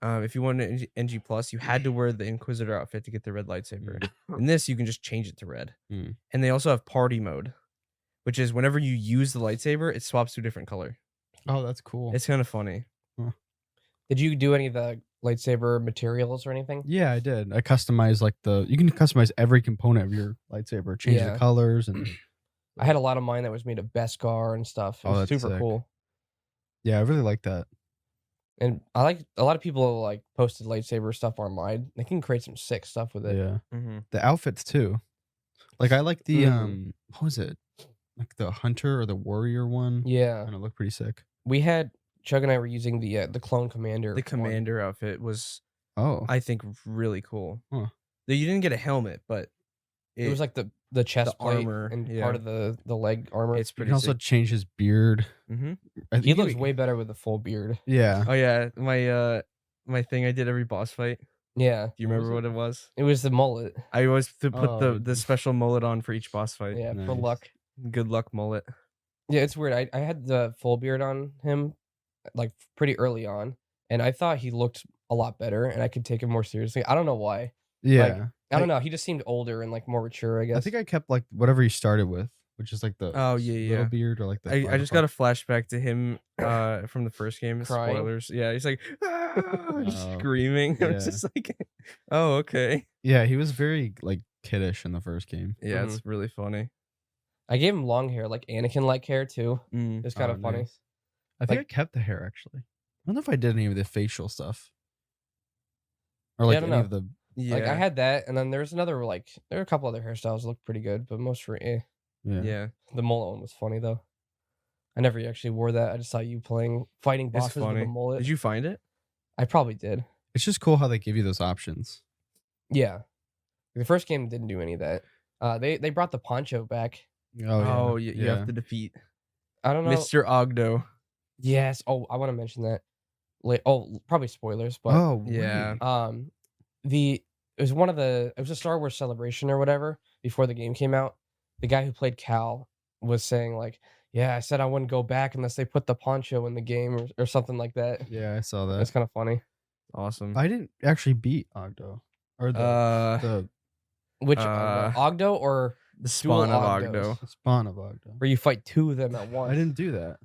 [SPEAKER 1] if you wanted NG Plus, you had to wear the Inquisitor outfit to get the red lightsaber. In this, you can just change it to red.
[SPEAKER 3] Mm.
[SPEAKER 1] And they also have party mode, which is whenever you use the lightsaber, it swaps to a different color.
[SPEAKER 3] Oh, that's cool.
[SPEAKER 1] It's kind of funny.
[SPEAKER 2] Did you do any of the lightsaber materials or anything?
[SPEAKER 3] Yeah, I did. I customized you can customize every component of your lightsaber, change
[SPEAKER 2] Yeah.
[SPEAKER 3] the colors, and
[SPEAKER 2] I had a lot of mine that was made of Beskar and stuff. It
[SPEAKER 3] Oh,
[SPEAKER 2] was
[SPEAKER 3] that's
[SPEAKER 2] super
[SPEAKER 3] sick.
[SPEAKER 2] cool.
[SPEAKER 3] yeah, I really like that.
[SPEAKER 2] And I like a lot of people like posted lightsaber stuff online. They can create some sick stuff with it.
[SPEAKER 3] Yeah,
[SPEAKER 1] Mm-hmm.
[SPEAKER 3] the outfits too. Like I like the
[SPEAKER 2] Mhm.
[SPEAKER 3] what was it? Like the hunter or the warrior one.
[SPEAKER 2] Yeah.
[SPEAKER 3] And it looked pretty sick.
[SPEAKER 2] We had Chug and I were using the clone commander.
[SPEAKER 1] The
[SPEAKER 2] one.
[SPEAKER 1] commander outfit was,
[SPEAKER 3] Oh,
[SPEAKER 1] I think, really cool.
[SPEAKER 3] Huh.
[SPEAKER 1] Though you didn't get a helmet, but
[SPEAKER 2] It was like the chest plate
[SPEAKER 1] armor,
[SPEAKER 2] and
[SPEAKER 1] yeah.
[SPEAKER 2] part of the leg armor.
[SPEAKER 1] it's
[SPEAKER 3] you
[SPEAKER 1] pretty
[SPEAKER 3] can also
[SPEAKER 1] sick.
[SPEAKER 3] change his beard.
[SPEAKER 1] Mm-hmm.
[SPEAKER 3] I
[SPEAKER 2] He
[SPEAKER 3] think
[SPEAKER 2] looks way better with the full beard.
[SPEAKER 3] Yeah.
[SPEAKER 1] Oh yeah, my thing I did every boss fight.
[SPEAKER 2] Yeah.
[SPEAKER 1] Do you
[SPEAKER 3] What was
[SPEAKER 1] remember
[SPEAKER 3] it?
[SPEAKER 1] what it was?
[SPEAKER 2] It was the mullet.
[SPEAKER 1] I always to put
[SPEAKER 3] Oh,
[SPEAKER 1] the special mullet on for each boss fight.
[SPEAKER 2] Yeah, for
[SPEAKER 3] Nice.
[SPEAKER 2] luck.
[SPEAKER 1] Good luck mullet.
[SPEAKER 2] Yeah, it's weird. I had the full beard on him like pretty early on, and I thought he looked a lot better and I could take him more seriously. I don't know why.
[SPEAKER 3] Yeah.
[SPEAKER 2] I don't know. He just seemed older and like more mature, I guess.
[SPEAKER 3] I think I kept like whatever he started with, which is like the
[SPEAKER 1] Oh, yeah,
[SPEAKER 3] little
[SPEAKER 1] yeah.
[SPEAKER 3] beard or like the.
[SPEAKER 1] I just got a flashback to him from the first game.
[SPEAKER 2] Crying?
[SPEAKER 1] Spoilers. Yeah, he's like just
[SPEAKER 3] Oh,
[SPEAKER 1] screaming. I was
[SPEAKER 3] yeah.
[SPEAKER 1] just like, oh okay.
[SPEAKER 3] Yeah, he was very like kiddish in the first game.
[SPEAKER 1] Yeah, it's really funny.
[SPEAKER 2] I gave him long hair, like Anakin like hair too.
[SPEAKER 1] Mm.
[SPEAKER 2] It's kind
[SPEAKER 3] Oh,
[SPEAKER 2] of funny.
[SPEAKER 3] nice. I think
[SPEAKER 2] Like-
[SPEAKER 3] I kept the hair actually. I don't know if I did any of the facial stuff. Or
[SPEAKER 2] Yeah,
[SPEAKER 3] like
[SPEAKER 2] I don't
[SPEAKER 3] any
[SPEAKER 2] know.
[SPEAKER 3] of the.
[SPEAKER 1] Yeah,
[SPEAKER 2] Like I had that, and then there's another like there are a couple other hairstyles that look pretty good, but most for
[SPEAKER 3] Yeah.
[SPEAKER 1] yeah.
[SPEAKER 2] The mullet one was funny though. I never actually wore that. I just saw you fighting
[SPEAKER 1] It's
[SPEAKER 2] bosses with
[SPEAKER 1] funny.
[SPEAKER 2] a mullet.
[SPEAKER 1] Did you find it?
[SPEAKER 2] I probably did.
[SPEAKER 3] It's just cool how they give you those options.
[SPEAKER 2] Yeah. The first game didn't do any of that. They brought the poncho back.
[SPEAKER 3] Oh,
[SPEAKER 1] You have to defeat
[SPEAKER 2] I don't know.
[SPEAKER 1] Mr. Ogdo.
[SPEAKER 2] Yes. Oh, I want to mention that. Probably spoilers, but
[SPEAKER 3] Oh,
[SPEAKER 1] Yeah.
[SPEAKER 3] wait.
[SPEAKER 2] it was a Star Wars celebration or whatever before the game came out. The guy who played Cal was saying like, yeah, I said I wouldn't go back unless they put the poncho in the game or something like that.
[SPEAKER 3] Yeah, I saw that.
[SPEAKER 2] That's kind of funny.
[SPEAKER 1] Awesome.
[SPEAKER 3] I didn't actually beat Ogdo or the
[SPEAKER 2] Which
[SPEAKER 1] Uh,
[SPEAKER 2] Ogdo or
[SPEAKER 1] the spawn of
[SPEAKER 2] Ogdos.
[SPEAKER 1] Ogdo.
[SPEAKER 3] spawn of Ogdo.
[SPEAKER 2] where you fight two of them at once?
[SPEAKER 3] I didn't do that.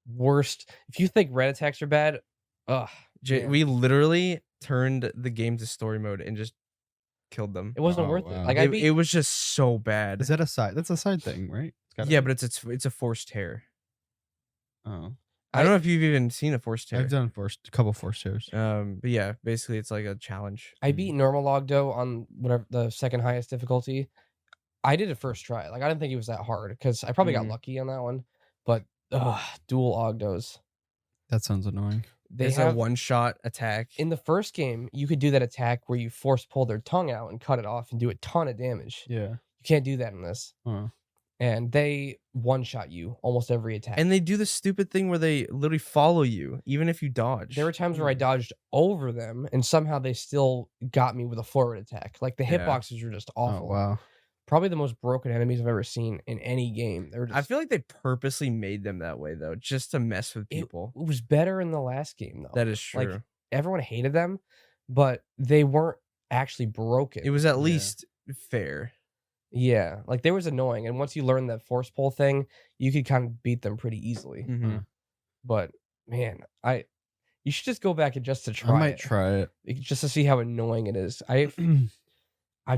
[SPEAKER 2] Worst. If you think red attacks are bad, ugh. Yeah.
[SPEAKER 1] We literally turned the game to story mode and just killed them.
[SPEAKER 2] It wasn't
[SPEAKER 3] Oh,
[SPEAKER 2] worth
[SPEAKER 3] wow.
[SPEAKER 2] it. Like I beat.
[SPEAKER 1] It was just so bad.
[SPEAKER 3] Is that a side? That's a side thing, right? It's gotta
[SPEAKER 1] Yeah,
[SPEAKER 3] be.
[SPEAKER 1] but it's a forced tear.
[SPEAKER 3] Oh,
[SPEAKER 1] I don't know if you've even seen a forced tear.
[SPEAKER 3] I've done a couple force tears.
[SPEAKER 1] But yeah, basically it's like a challenge.
[SPEAKER 2] I beat normal Ogdo on whatever the second highest difficulty. I did it first try. Like I didn't think it was that hard because I probably got
[SPEAKER 1] Mhm.
[SPEAKER 2] lucky on that one. But dual Ogdos.
[SPEAKER 3] That sounds annoying.
[SPEAKER 2] They
[SPEAKER 1] It's
[SPEAKER 2] have
[SPEAKER 1] a one-shot attack.
[SPEAKER 2] in the first game you could do that attack where you force pull their tongue out and cut it off and do a ton of damage.
[SPEAKER 3] Yeah.
[SPEAKER 2] You can't do that in this.
[SPEAKER 3] Huh.
[SPEAKER 2] and they one-shot you almost every attack.
[SPEAKER 1] And they do the stupid thing where they literally follow you, even if you dodge.
[SPEAKER 2] There were times where I dodged over them, and somehow they still got me with a forward attack. Like, the
[SPEAKER 1] Yeah.
[SPEAKER 2] hitboxes were just
[SPEAKER 3] Oh
[SPEAKER 2] awful.
[SPEAKER 3] wow.
[SPEAKER 2] Probably the most broken enemies I've ever seen in any game. They were
[SPEAKER 1] I
[SPEAKER 2] just,
[SPEAKER 1] feel like they purposely made them that way though, just to mess with
[SPEAKER 2] it
[SPEAKER 1] people.
[SPEAKER 2] was better in the last game, though.
[SPEAKER 1] That is true.
[SPEAKER 2] Like, everyone hated them, but they weren't actually broken.
[SPEAKER 1] It was at
[SPEAKER 3] Yeah.
[SPEAKER 1] least fair.
[SPEAKER 2] Yeah, like, they was annoying, and once you learn that force pull thing, you could kind of beat them pretty easily.
[SPEAKER 1] Mhm.
[SPEAKER 2] But man, you should just go back and just to try
[SPEAKER 3] I might
[SPEAKER 2] it.
[SPEAKER 3] try it.
[SPEAKER 2] Just to see how annoying it is. I've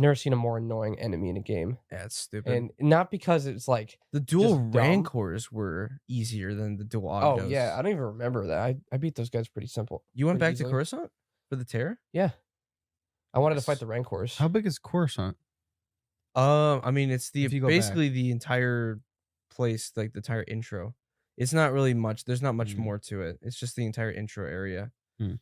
[SPEAKER 2] never seen a more annoying enemy in a game,
[SPEAKER 1] Yeah, it's stupid.
[SPEAKER 2] and not because it's like,
[SPEAKER 1] the dual
[SPEAKER 2] just dumb.
[SPEAKER 1] rancors were easier than the dual Ogdos.
[SPEAKER 2] oh yeah, I don't even remember that. I beat those guys pretty simple.
[SPEAKER 1] You went
[SPEAKER 2] pretty
[SPEAKER 1] back to
[SPEAKER 2] easily.
[SPEAKER 1] Coruscant for the Terror?
[SPEAKER 2] Yeah, I wanted to
[SPEAKER 1] Nice.
[SPEAKER 2] fight the Rancors.
[SPEAKER 3] How big is Coruscant?
[SPEAKER 1] I mean, it's
[SPEAKER 3] If you go
[SPEAKER 1] basically the entire place, like the entire intro. It's not really much. There's not much
[SPEAKER 3] Mm.
[SPEAKER 1] more to it. It's just the entire intro area.
[SPEAKER 3] Hmm.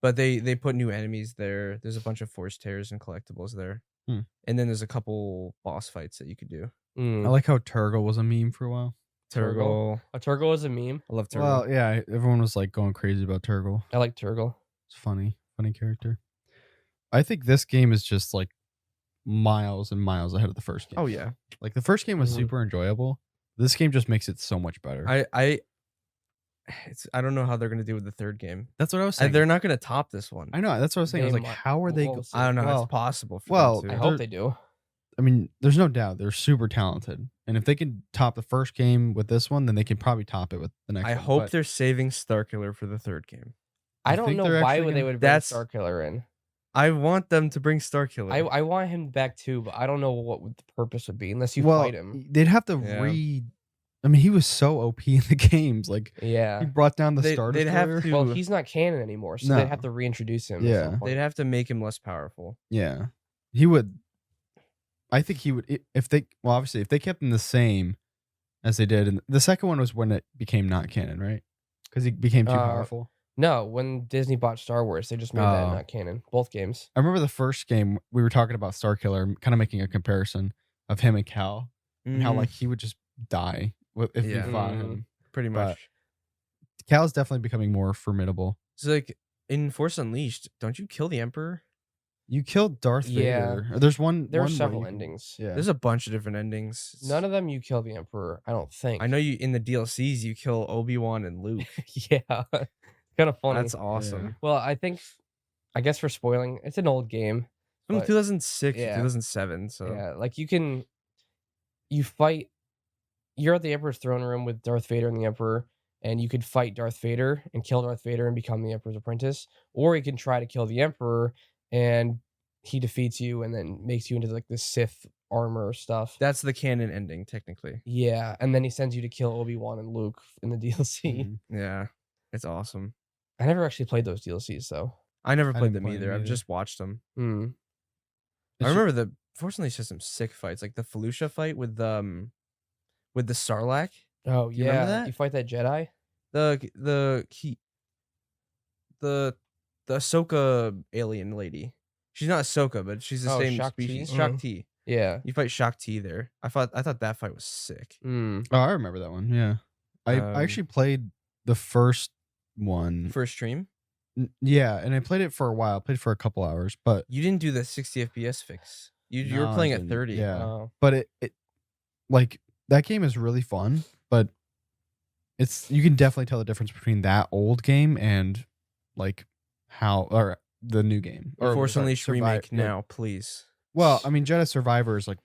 [SPEAKER 1] But they put new enemies there. There's a bunch of force tears and collectibles there.
[SPEAKER 3] Hmm.
[SPEAKER 1] And then there's a couple boss fights that you could do.
[SPEAKER 2] Mm.
[SPEAKER 3] I like how Turgle was a meme for a while.
[SPEAKER 1] Turgle.
[SPEAKER 2] A Turgle is a meme.
[SPEAKER 1] I love Turgle.
[SPEAKER 3] Well, yeah, everyone was like going crazy about Turgle.
[SPEAKER 2] I like Turgle.
[SPEAKER 3] It's funny character. I think this game is just like miles and miles ahead of the first game.
[SPEAKER 1] Oh yeah.
[SPEAKER 3] Like the first game was
[SPEAKER 2] Mhm.
[SPEAKER 3] super enjoyable. This game just makes it so much better.
[SPEAKER 1] I don't know how they're gonna do with the third game.
[SPEAKER 3] That's what I was saying.
[SPEAKER 1] They're not gonna top this one.
[SPEAKER 3] I know. That's what I was saying. I was
[SPEAKER 2] They
[SPEAKER 3] like,
[SPEAKER 2] might-
[SPEAKER 3] how are they?
[SPEAKER 2] we'll see.
[SPEAKER 1] I don't know.
[SPEAKER 3] Well-
[SPEAKER 1] it's possible. For
[SPEAKER 3] well,
[SPEAKER 1] them
[SPEAKER 2] I
[SPEAKER 1] to.
[SPEAKER 2] hope they do.
[SPEAKER 3] I mean, there's no doubt they're super talented, and if they can top the first game with this one, then they can probably top it with the next.
[SPEAKER 1] I
[SPEAKER 3] one.
[SPEAKER 1] hope
[SPEAKER 3] But
[SPEAKER 1] they're saving Starkiller for the third game.
[SPEAKER 2] I
[SPEAKER 3] You
[SPEAKER 2] don't
[SPEAKER 3] think
[SPEAKER 2] know
[SPEAKER 3] they're
[SPEAKER 2] why
[SPEAKER 3] actually
[SPEAKER 2] they
[SPEAKER 3] gonna-
[SPEAKER 2] would bring
[SPEAKER 1] That's-
[SPEAKER 2] Starkiller in.
[SPEAKER 1] I want them to bring Starkiller.
[SPEAKER 2] I want him back too, but I don't know what the purpose would be unless you
[SPEAKER 3] well,
[SPEAKER 2] fight him.
[SPEAKER 3] they'd have to
[SPEAKER 1] Yeah.
[SPEAKER 3] read. I mean, he was so OP in the games. Like
[SPEAKER 2] Yeah.
[SPEAKER 3] he brought down the Star
[SPEAKER 1] They'd have
[SPEAKER 3] Destroyer.
[SPEAKER 1] to.
[SPEAKER 2] Well, he's not canon anymore, so
[SPEAKER 3] No.
[SPEAKER 2] they'd have to reintroduce him.
[SPEAKER 3] Yeah.
[SPEAKER 2] At some point.
[SPEAKER 1] They'd have to make him less powerful.
[SPEAKER 3] Yeah, he would. I think he would if they. Well, obviously, if they kept him the same as they did, and the second one was when it became not canon, right? Because he became too powerful.
[SPEAKER 2] No, when Disney bought Star Wars, they just made that
[SPEAKER 3] Oh.
[SPEAKER 2] not canon. Both games.
[SPEAKER 3] I remember the first game we were talking about Starkiller, kind of making a comparison of him and Cal, and how
[SPEAKER 1] Mhm.
[SPEAKER 3] like he would just die if
[SPEAKER 1] Yeah.
[SPEAKER 3] we fought
[SPEAKER 2] Mhm.
[SPEAKER 3] him.
[SPEAKER 1] pretty
[SPEAKER 3] but-
[SPEAKER 1] much.
[SPEAKER 3] Cal's definitely becoming more formidable.
[SPEAKER 1] It's like in Force Unleashed. Don't you kill the Emperor?
[SPEAKER 3] You killed Darth
[SPEAKER 2] Yeah.
[SPEAKER 3] Vader. There's one.
[SPEAKER 2] There
[SPEAKER 3] one
[SPEAKER 2] were
[SPEAKER 3] where
[SPEAKER 2] several
[SPEAKER 3] you-
[SPEAKER 2] endings.
[SPEAKER 3] Yeah.
[SPEAKER 1] There's a bunch of different endings.
[SPEAKER 2] None of them you kill the Emperor, I don't think.
[SPEAKER 1] I know you in the DLCs. You kill Obi-Wan and Luke.
[SPEAKER 2] Yeah. Kind of funny.
[SPEAKER 1] That's awesome.
[SPEAKER 2] Well, I guess for spoiling, it's an old game.
[SPEAKER 1] From
[SPEAKER 2] But-
[SPEAKER 1] 2006,
[SPEAKER 2] yeah.
[SPEAKER 1] 2007. So
[SPEAKER 2] Yeah, like you fight. You're at the Emperor's throne room with Darth Vader and the Emperor, and you could fight Darth Vader and kill Darth Vader and become the Emperor's apprentice, or you can try to kill the Emperor and he defeats you and then makes you into like the Sith armor stuff.
[SPEAKER 1] that's the canon ending, technically.
[SPEAKER 2] Yeah, and then he sends you to kill Obi-Wan and Luke in the DLC.
[SPEAKER 3] Mhm.
[SPEAKER 1] Yeah, it's awesome.
[SPEAKER 2] I never actually played those DLCs though.
[SPEAKER 1] I never played
[SPEAKER 3] didn't
[SPEAKER 1] them
[SPEAKER 3] play
[SPEAKER 1] either.
[SPEAKER 3] them
[SPEAKER 1] I've
[SPEAKER 3] either.
[SPEAKER 1] just watched them.
[SPEAKER 2] Hmm.
[SPEAKER 1] I remember the fortunately just some sick fights, like the Felucia fight with the Sarlacc,
[SPEAKER 2] Oh
[SPEAKER 1] you remember
[SPEAKER 2] yeah,
[SPEAKER 1] that?
[SPEAKER 2] you fight that Jedi.
[SPEAKER 1] the Ahsoka alien lady. She's not Ahsoka, but she's the
[SPEAKER 2] Oh,
[SPEAKER 1] same
[SPEAKER 2] Shak Ti?
[SPEAKER 1] species.
[SPEAKER 2] Mhm.
[SPEAKER 1] Shak Ti.
[SPEAKER 2] Yeah.
[SPEAKER 1] You fight Shak Ti there. I thought that fight was sick.
[SPEAKER 2] Mm.
[SPEAKER 3] Oh, I remember that one. Yeah. I
[SPEAKER 1] Um,
[SPEAKER 3] actually played the first one.
[SPEAKER 1] For a stream,
[SPEAKER 3] Yeah, and I played it for a while. Played for a couple hours, but
[SPEAKER 1] you didn't do the 60 FPS fix. You were
[SPEAKER 3] No, I
[SPEAKER 1] playing at
[SPEAKER 3] didn't.
[SPEAKER 1] 30.
[SPEAKER 3] Yeah.
[SPEAKER 2] Oh.
[SPEAKER 3] but it like that game is really fun, but it's you can definitely tell the difference between that old game and like how or the new game or
[SPEAKER 1] Force
[SPEAKER 3] sorry,
[SPEAKER 1] Unleashed remake
[SPEAKER 3] Survi-
[SPEAKER 1] now, please.
[SPEAKER 3] Well, I mean, Jedi Survivor is like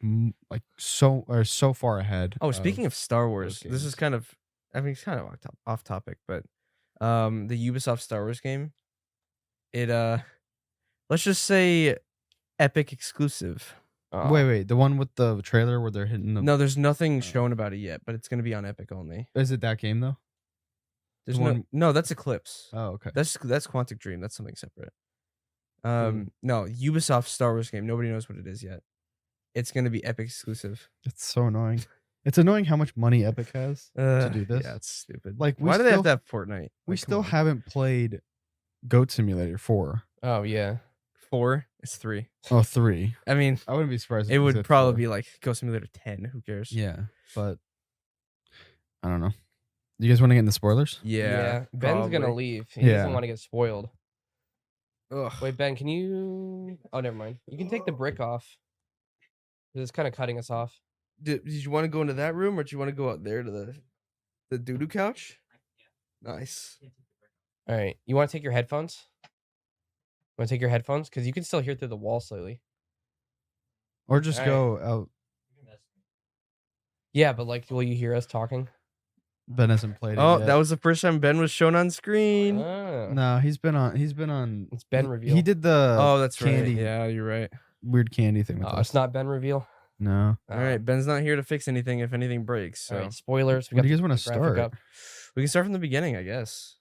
[SPEAKER 3] so far ahead.
[SPEAKER 1] Oh, speaking of Star Wars,
[SPEAKER 3] those
[SPEAKER 1] this is
[SPEAKER 3] games.
[SPEAKER 1] kind of, I mean, it's kind of off topic, but the Ubisoft Star Wars game, it let's just say epic exclusive.
[SPEAKER 2] Oh.
[SPEAKER 3] wait, the one with the trailer where they're hitting the
[SPEAKER 1] No, there's nothing
[SPEAKER 3] Oh.
[SPEAKER 1] shown about it yet, but it's gonna be on Epic only.
[SPEAKER 3] Is it that game though?
[SPEAKER 1] There's
[SPEAKER 3] The one-
[SPEAKER 1] no, that's Eclipse.
[SPEAKER 3] Oh, okay.
[SPEAKER 1] That's Quantic Dream. That's something separate. No, Ubisoft Star Wars game. Nobody knows what it is yet. It's gonna be Epic exclusive.
[SPEAKER 3] It's so annoying. It's annoying how much money Epic has to do this.
[SPEAKER 1] Yeah, it's stupid.
[SPEAKER 3] Like, we
[SPEAKER 1] why do they have
[SPEAKER 3] still-
[SPEAKER 1] to have Fortnite?
[SPEAKER 3] We
[SPEAKER 1] Like, come
[SPEAKER 3] still
[SPEAKER 1] on.
[SPEAKER 3] haven't played Goat Simulator 4.
[SPEAKER 2] Oh yeah.
[SPEAKER 1] 4. It's 3.
[SPEAKER 3] Oh, 3.
[SPEAKER 1] I mean,
[SPEAKER 3] I wouldn't be surprised. If
[SPEAKER 1] it
[SPEAKER 3] you
[SPEAKER 1] would
[SPEAKER 3] said
[SPEAKER 1] probably
[SPEAKER 3] 4.
[SPEAKER 1] be like Ghost Simulator 10. Who cares?
[SPEAKER 3] Yeah, but I don't know. You guys want to get into spoilers?
[SPEAKER 1] Yeah.
[SPEAKER 2] Ben's gonna
[SPEAKER 1] probably.
[SPEAKER 2] leave. He doesn't
[SPEAKER 3] Yeah.
[SPEAKER 2] want to get spoiled.
[SPEAKER 1] Ugh.
[SPEAKER 2] Wait, Ben, can you? Oh, never mind. You can take the brick off. 'Cause it's kind of cutting us off.
[SPEAKER 1] Did you want to go into that room, or do you want to go out there to the doo-doo couch? Nice.
[SPEAKER 2] All right. You want to take your headphones? Want to take your headphones? Because you can still hear through the wall slightly.
[SPEAKER 3] Or just
[SPEAKER 2] All
[SPEAKER 3] go out.
[SPEAKER 2] Yeah, but like, will you hear us talking?
[SPEAKER 3] Ben hasn't played it
[SPEAKER 1] Oh,
[SPEAKER 3] yet.
[SPEAKER 1] that was the first time Ben was shown on screen.
[SPEAKER 2] Oh.
[SPEAKER 3] No, he's been on.
[SPEAKER 2] It's Ben
[SPEAKER 3] he-
[SPEAKER 2] reveal.
[SPEAKER 3] He did the
[SPEAKER 1] Oh, that's
[SPEAKER 3] candy,
[SPEAKER 1] right. Yeah, you're right.
[SPEAKER 3] weird candy thing with
[SPEAKER 2] Oh,
[SPEAKER 3] us.
[SPEAKER 2] it's not Ben reveal.
[SPEAKER 3] No.
[SPEAKER 1] All right, Ben's not here to fix anything if anything breaks. So
[SPEAKER 2] All right, spoilers. We
[SPEAKER 3] Where
[SPEAKER 2] got
[SPEAKER 3] do you guys
[SPEAKER 2] the
[SPEAKER 3] want to
[SPEAKER 2] graphic
[SPEAKER 3] start?
[SPEAKER 2] up.
[SPEAKER 1] we can start from the beginning, I guess.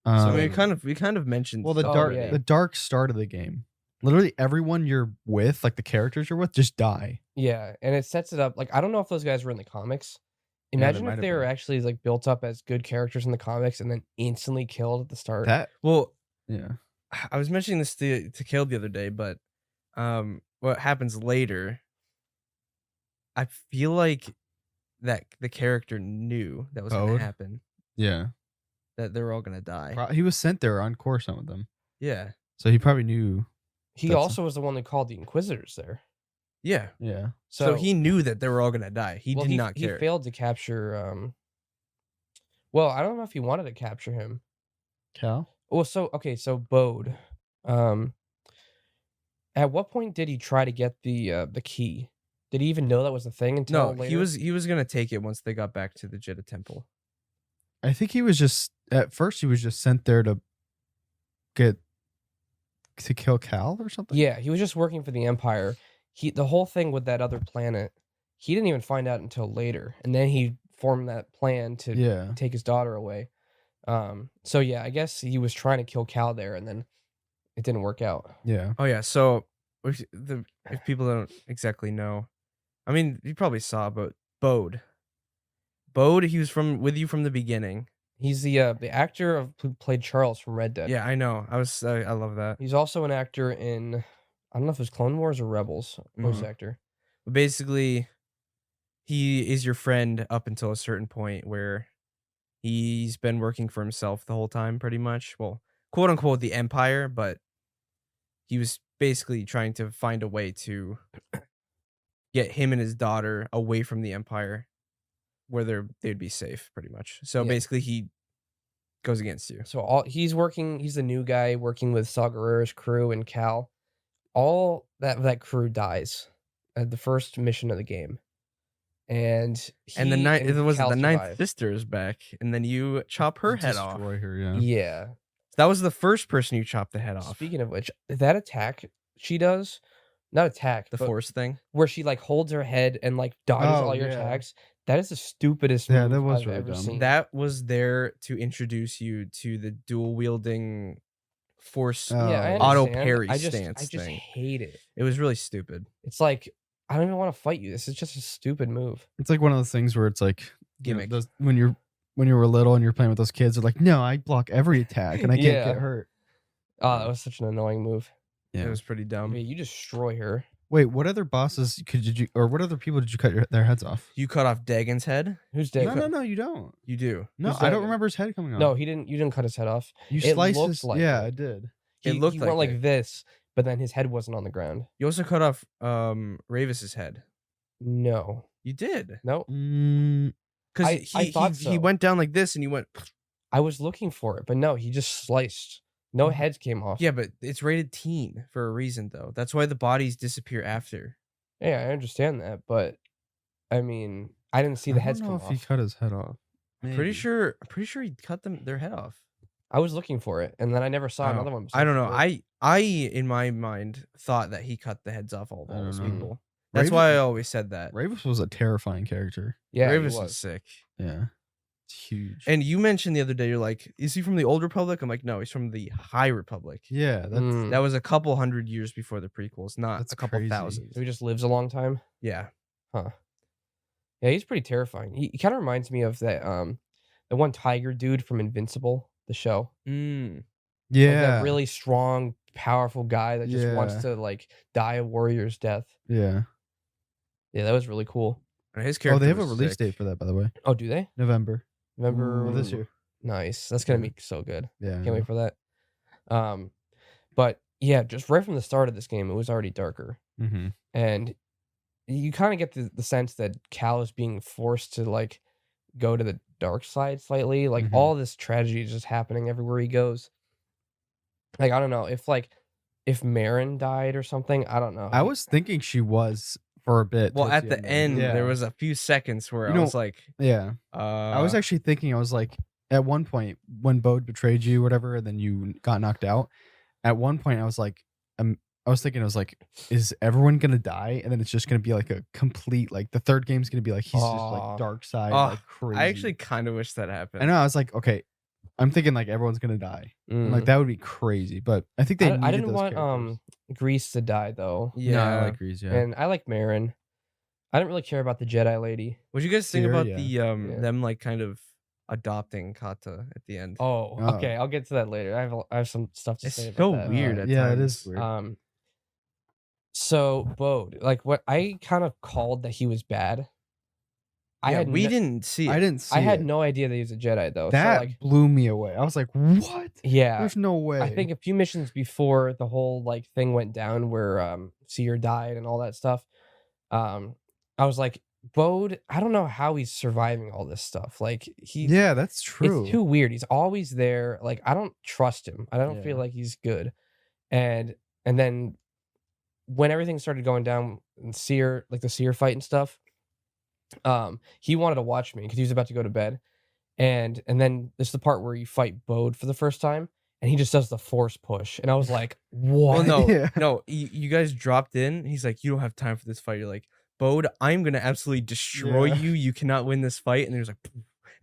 [SPEAKER 1] So
[SPEAKER 3] Um,
[SPEAKER 1] we kind of mentioned.
[SPEAKER 3] well, the
[SPEAKER 2] Oh,
[SPEAKER 3] dark
[SPEAKER 2] yeah.
[SPEAKER 3] the dark start of the game. Literally everyone you're with, like the characters you're with, just die.
[SPEAKER 2] Yeah, and it sets it up. Like, I don't know if those guys were in the comics.
[SPEAKER 3] they
[SPEAKER 2] Imagine
[SPEAKER 3] might
[SPEAKER 2] if
[SPEAKER 3] have
[SPEAKER 2] they were
[SPEAKER 3] been.
[SPEAKER 2] actually like built up as good characters in the comics and then instantly killed at the start.
[SPEAKER 3] That
[SPEAKER 1] well,
[SPEAKER 3] yeah.
[SPEAKER 1] I was mentioning this to Caleb the other day, but what happens later? I feel like that the character knew that was going
[SPEAKER 3] Bode?
[SPEAKER 1] to happen.
[SPEAKER 3] Yeah.
[SPEAKER 1] That they were all going to die.
[SPEAKER 3] He was sent there on Coruscant with them.
[SPEAKER 1] Yeah.
[SPEAKER 3] So he probably knew.
[SPEAKER 2] He
[SPEAKER 3] That's-
[SPEAKER 2] also was the one that called the Inquisitors there.
[SPEAKER 1] Yeah.
[SPEAKER 3] Yeah.
[SPEAKER 1] So he knew that they were all going to die. He
[SPEAKER 2] well,
[SPEAKER 1] did not care.
[SPEAKER 2] He failed to capture. Well, I don't know if he wanted to capture him.
[SPEAKER 3] Cal?
[SPEAKER 2] Well, so Bode. At what point did he try to get the key? Did he even know that was the thing until
[SPEAKER 1] No,
[SPEAKER 2] later?
[SPEAKER 1] he was going to take it once they got back to the Jedi Temple.
[SPEAKER 3] I think he was just at first he was just sent there to kill Cal or something.
[SPEAKER 2] Yeah, he was just working for the Empire. The whole thing with that other planet, he didn't even find out until later, and then he formed that plan to
[SPEAKER 3] Yeah.
[SPEAKER 2] take his daughter away. So yeah, I guess he was trying to kill Cal there, and then it didn't work out.
[SPEAKER 3] Yeah.
[SPEAKER 1] Oh yeah, so if people don't exactly know, I mean, you probably saw, but Bode, he was with you from the beginning.
[SPEAKER 2] He's the actor who played Charles from Red Dead.
[SPEAKER 1] Yeah, I know. I love that.
[SPEAKER 2] He's also an actor in, I don't know if it was Clone Wars or Rebels. Voice
[SPEAKER 1] Mhm.
[SPEAKER 2] actor.
[SPEAKER 1] But basically, he is your friend up until a certain point where he's been working for himself the whole time, pretty much. Well, quote unquote, the Empire, but he was basically trying to find a way to get him and his daughter away from the Empire, where they'd be safe, pretty much. So
[SPEAKER 2] Yeah.
[SPEAKER 1] basically, he goes against you.
[SPEAKER 2] So he's the new guy working with Saw Gerrera's crew and Cal. All that crew dies at the first mission of the game. And
[SPEAKER 1] And the
[SPEAKER 2] Cal
[SPEAKER 1] ninth
[SPEAKER 2] survive.
[SPEAKER 1] sister is back, and then you chop her head off.
[SPEAKER 3] Destroy her, yeah.
[SPEAKER 2] Yeah.
[SPEAKER 1] That was the first person you chopped the head off.
[SPEAKER 2] Speaking of which, that attack she does, not attack,
[SPEAKER 1] The
[SPEAKER 2] but
[SPEAKER 1] Force thing.
[SPEAKER 2] where she like holds her head and like dodges
[SPEAKER 3] Oh,
[SPEAKER 2] all your
[SPEAKER 3] yeah.
[SPEAKER 2] attacks. That is the stupidest
[SPEAKER 3] Yeah,
[SPEAKER 2] move
[SPEAKER 3] that was
[SPEAKER 2] I've
[SPEAKER 3] really
[SPEAKER 2] ever
[SPEAKER 3] dumb.
[SPEAKER 2] seen.
[SPEAKER 1] That was there to introduce you to the dual wielding Force.
[SPEAKER 3] Oh,
[SPEAKER 2] yeah, I
[SPEAKER 3] yeah.
[SPEAKER 1] Auto
[SPEAKER 2] understand.
[SPEAKER 1] parry
[SPEAKER 2] I just
[SPEAKER 1] stance thing.
[SPEAKER 2] hate it.
[SPEAKER 1] It was really stupid.
[SPEAKER 2] It's like I don't even want to fight you. This is just a stupid move.
[SPEAKER 3] It's like one of those things where it's like
[SPEAKER 1] Gimmick.
[SPEAKER 3] when you were little and you're playing with those kids, they're like, no, I block every attack and I can't
[SPEAKER 2] Yeah.
[SPEAKER 3] get hurt.
[SPEAKER 2] Oh, that was such an annoying move.
[SPEAKER 3] Yeah.
[SPEAKER 1] It was pretty
[SPEAKER 2] I
[SPEAKER 1] dumb.
[SPEAKER 2] mean, you destroy her.
[SPEAKER 3] Wait, what other bosses what other people did you cut their heads off?
[SPEAKER 1] You cut off Dagon's head.
[SPEAKER 2] Who's dead?
[SPEAKER 3] No, you don't.
[SPEAKER 1] You do.
[SPEAKER 3] No,
[SPEAKER 2] Who's
[SPEAKER 3] I don't
[SPEAKER 2] Dagon?
[SPEAKER 3] remember his head coming off.
[SPEAKER 2] No, he didn't. You didn't cut his head off.
[SPEAKER 3] you
[SPEAKER 2] it
[SPEAKER 3] sliced
[SPEAKER 2] looked
[SPEAKER 3] his.
[SPEAKER 2] like
[SPEAKER 3] yeah,
[SPEAKER 2] it.
[SPEAKER 3] I did.
[SPEAKER 1] It
[SPEAKER 2] He
[SPEAKER 1] looked
[SPEAKER 2] went
[SPEAKER 1] like
[SPEAKER 2] like
[SPEAKER 1] it.
[SPEAKER 2] this, but then his head wasn't on the ground.
[SPEAKER 1] You also cut off Ravis's head.
[SPEAKER 2] No,
[SPEAKER 1] You did.
[SPEAKER 2] no.
[SPEAKER 1] Because
[SPEAKER 2] I thought
[SPEAKER 1] he
[SPEAKER 2] so.
[SPEAKER 1] went down like this and he went.
[SPEAKER 2] I was looking for it, but no, he just sliced. No heads came off.
[SPEAKER 1] Yeah, but it's rated teen for a reason, though. That's why the bodies disappear after.
[SPEAKER 2] Yeah, I understand that, but I mean, I didn't see the heads
[SPEAKER 3] I
[SPEAKER 2] come
[SPEAKER 3] don't know if
[SPEAKER 2] off.
[SPEAKER 3] he cut his head off.
[SPEAKER 1] I'm
[SPEAKER 3] Maybe.
[SPEAKER 1] pretty sure he cut their head off.
[SPEAKER 2] I was looking for it, and then I never saw
[SPEAKER 1] Oh,
[SPEAKER 2] another one.
[SPEAKER 1] I don't know.
[SPEAKER 2] besides
[SPEAKER 1] I in my mind thought that he cut the heads off all
[SPEAKER 3] I
[SPEAKER 1] of those
[SPEAKER 3] don't know.
[SPEAKER 1] people. That's why I always said that.
[SPEAKER 3] Ravis was a terrifying character.
[SPEAKER 2] yeah, he
[SPEAKER 1] Ravis
[SPEAKER 2] was.
[SPEAKER 1] is sick.
[SPEAKER 3] Yeah, it's huge.
[SPEAKER 1] And you mentioned the other day, you're like, is he from the Old Republic? I'm like, no, he's from the High Republic.
[SPEAKER 3] yeah, that's
[SPEAKER 2] Mm.
[SPEAKER 1] That was a couple hundred years before the prequels, not
[SPEAKER 3] That's
[SPEAKER 1] a couple
[SPEAKER 3] crazy.
[SPEAKER 1] thousand.
[SPEAKER 2] So he just lives a long time.
[SPEAKER 1] Yeah.
[SPEAKER 2] Yeah, he's pretty terrifying. He kind of reminds me of that the one tiger dude from Invincible, the show.
[SPEAKER 1] Mm.
[SPEAKER 2] Like
[SPEAKER 3] yeah.
[SPEAKER 2] that really strong, powerful guy that just wants to like die a warrior's death.
[SPEAKER 3] Yeah.
[SPEAKER 2] Yeah, that was really cool.
[SPEAKER 1] His character.
[SPEAKER 3] Oh, they have a
[SPEAKER 1] was
[SPEAKER 3] release
[SPEAKER 1] sick.
[SPEAKER 3] date for that, by the way.
[SPEAKER 2] Oh, do they?
[SPEAKER 3] November
[SPEAKER 2] Remember
[SPEAKER 3] of this year.
[SPEAKER 2] Nice. That's gonna
[SPEAKER 3] Yeah.
[SPEAKER 2] be so good.
[SPEAKER 3] Yeah.
[SPEAKER 2] Can't wait for that. But yeah, just right from the start of this game, it was already darker,
[SPEAKER 3] Mm-hmm.
[SPEAKER 2] and you kind of get the sense that Cal is being forced to like go to the dark side slightly. Like
[SPEAKER 3] Mhm.
[SPEAKER 2] all this tragedy is just happening everywhere he goes. Like I don't know if Marin died or something. I don't know.
[SPEAKER 3] I was thinking she was for a bit.
[SPEAKER 1] Well,
[SPEAKER 3] towards
[SPEAKER 1] at the
[SPEAKER 3] there.
[SPEAKER 1] end,
[SPEAKER 3] Yeah.
[SPEAKER 1] there was a few seconds where
[SPEAKER 3] You
[SPEAKER 1] I
[SPEAKER 3] know-
[SPEAKER 1] was like,
[SPEAKER 3] Yeah. I was actually thinking, I was like, at one point when Bode betrayed you, whatever, and then you got knocked out. At one point, I was like, I was thinking, I was like, is everyone gonna die? And then it's just gonna be like a complete, like the third game's gonna be like he's just
[SPEAKER 2] Aw.
[SPEAKER 3] like dark side,
[SPEAKER 1] Oh,
[SPEAKER 3] like crazy.
[SPEAKER 1] I actually kind of wish that happened.
[SPEAKER 3] I know. I was like, okay, I'm thinking like everyone's gonna die. I'm like that would be crazy, but I think they.
[SPEAKER 2] I didn't
[SPEAKER 3] needed those
[SPEAKER 2] want
[SPEAKER 3] characters.
[SPEAKER 2] Grease to die though,
[SPEAKER 1] Yeah.
[SPEAKER 3] No, I like Grease. Yeah.
[SPEAKER 2] and I like Marin. I didn't really care about the Jedi lady.
[SPEAKER 1] What do you guys think
[SPEAKER 3] Seer,
[SPEAKER 1] about
[SPEAKER 3] yeah.
[SPEAKER 1] the
[SPEAKER 2] Yeah.
[SPEAKER 1] them like kind of adopting Kata at the end?
[SPEAKER 2] Oh,
[SPEAKER 3] Oh.
[SPEAKER 2] okay. I'll get to that later. I have some stuff to
[SPEAKER 1] It's
[SPEAKER 2] say about
[SPEAKER 1] so
[SPEAKER 2] that.
[SPEAKER 1] weird. At
[SPEAKER 3] yeah, it
[SPEAKER 1] times.
[SPEAKER 3] is weird.
[SPEAKER 2] So Bode, like what I kind of called that he was bad.
[SPEAKER 1] We didn't see it.
[SPEAKER 3] I didn't see.
[SPEAKER 2] I had
[SPEAKER 3] it.
[SPEAKER 2] no idea that he was a Jedi though.
[SPEAKER 3] That
[SPEAKER 2] so like,
[SPEAKER 3] blew me away. I was like, what?
[SPEAKER 2] yeah,
[SPEAKER 3] There's no way.
[SPEAKER 2] I think a few missions before the whole like thing went down where Seer died and all that stuff. I was like, Bode, I don't know how he's surviving all this stuff. Like
[SPEAKER 3] Yeah, that's true.
[SPEAKER 2] It's too weird. He's always there. Like I don't trust him. I don't feel
[SPEAKER 3] Yeah.
[SPEAKER 2] like he's good. And then when everything started going down in Seer, like the Seer fight and stuff, he wanted to watch me because he was about to go to bed. And then there's the part where you fight Bode for the first time, and he just does the force push. And I was like, what?
[SPEAKER 1] Well, no,
[SPEAKER 3] Yeah.
[SPEAKER 1] no. You guys dropped in. He's like, you don't have time for this fight. You're like, Bode, I'm gonna absolutely destroy
[SPEAKER 3] Yeah.
[SPEAKER 1] you. You cannot win this fight. And there's like,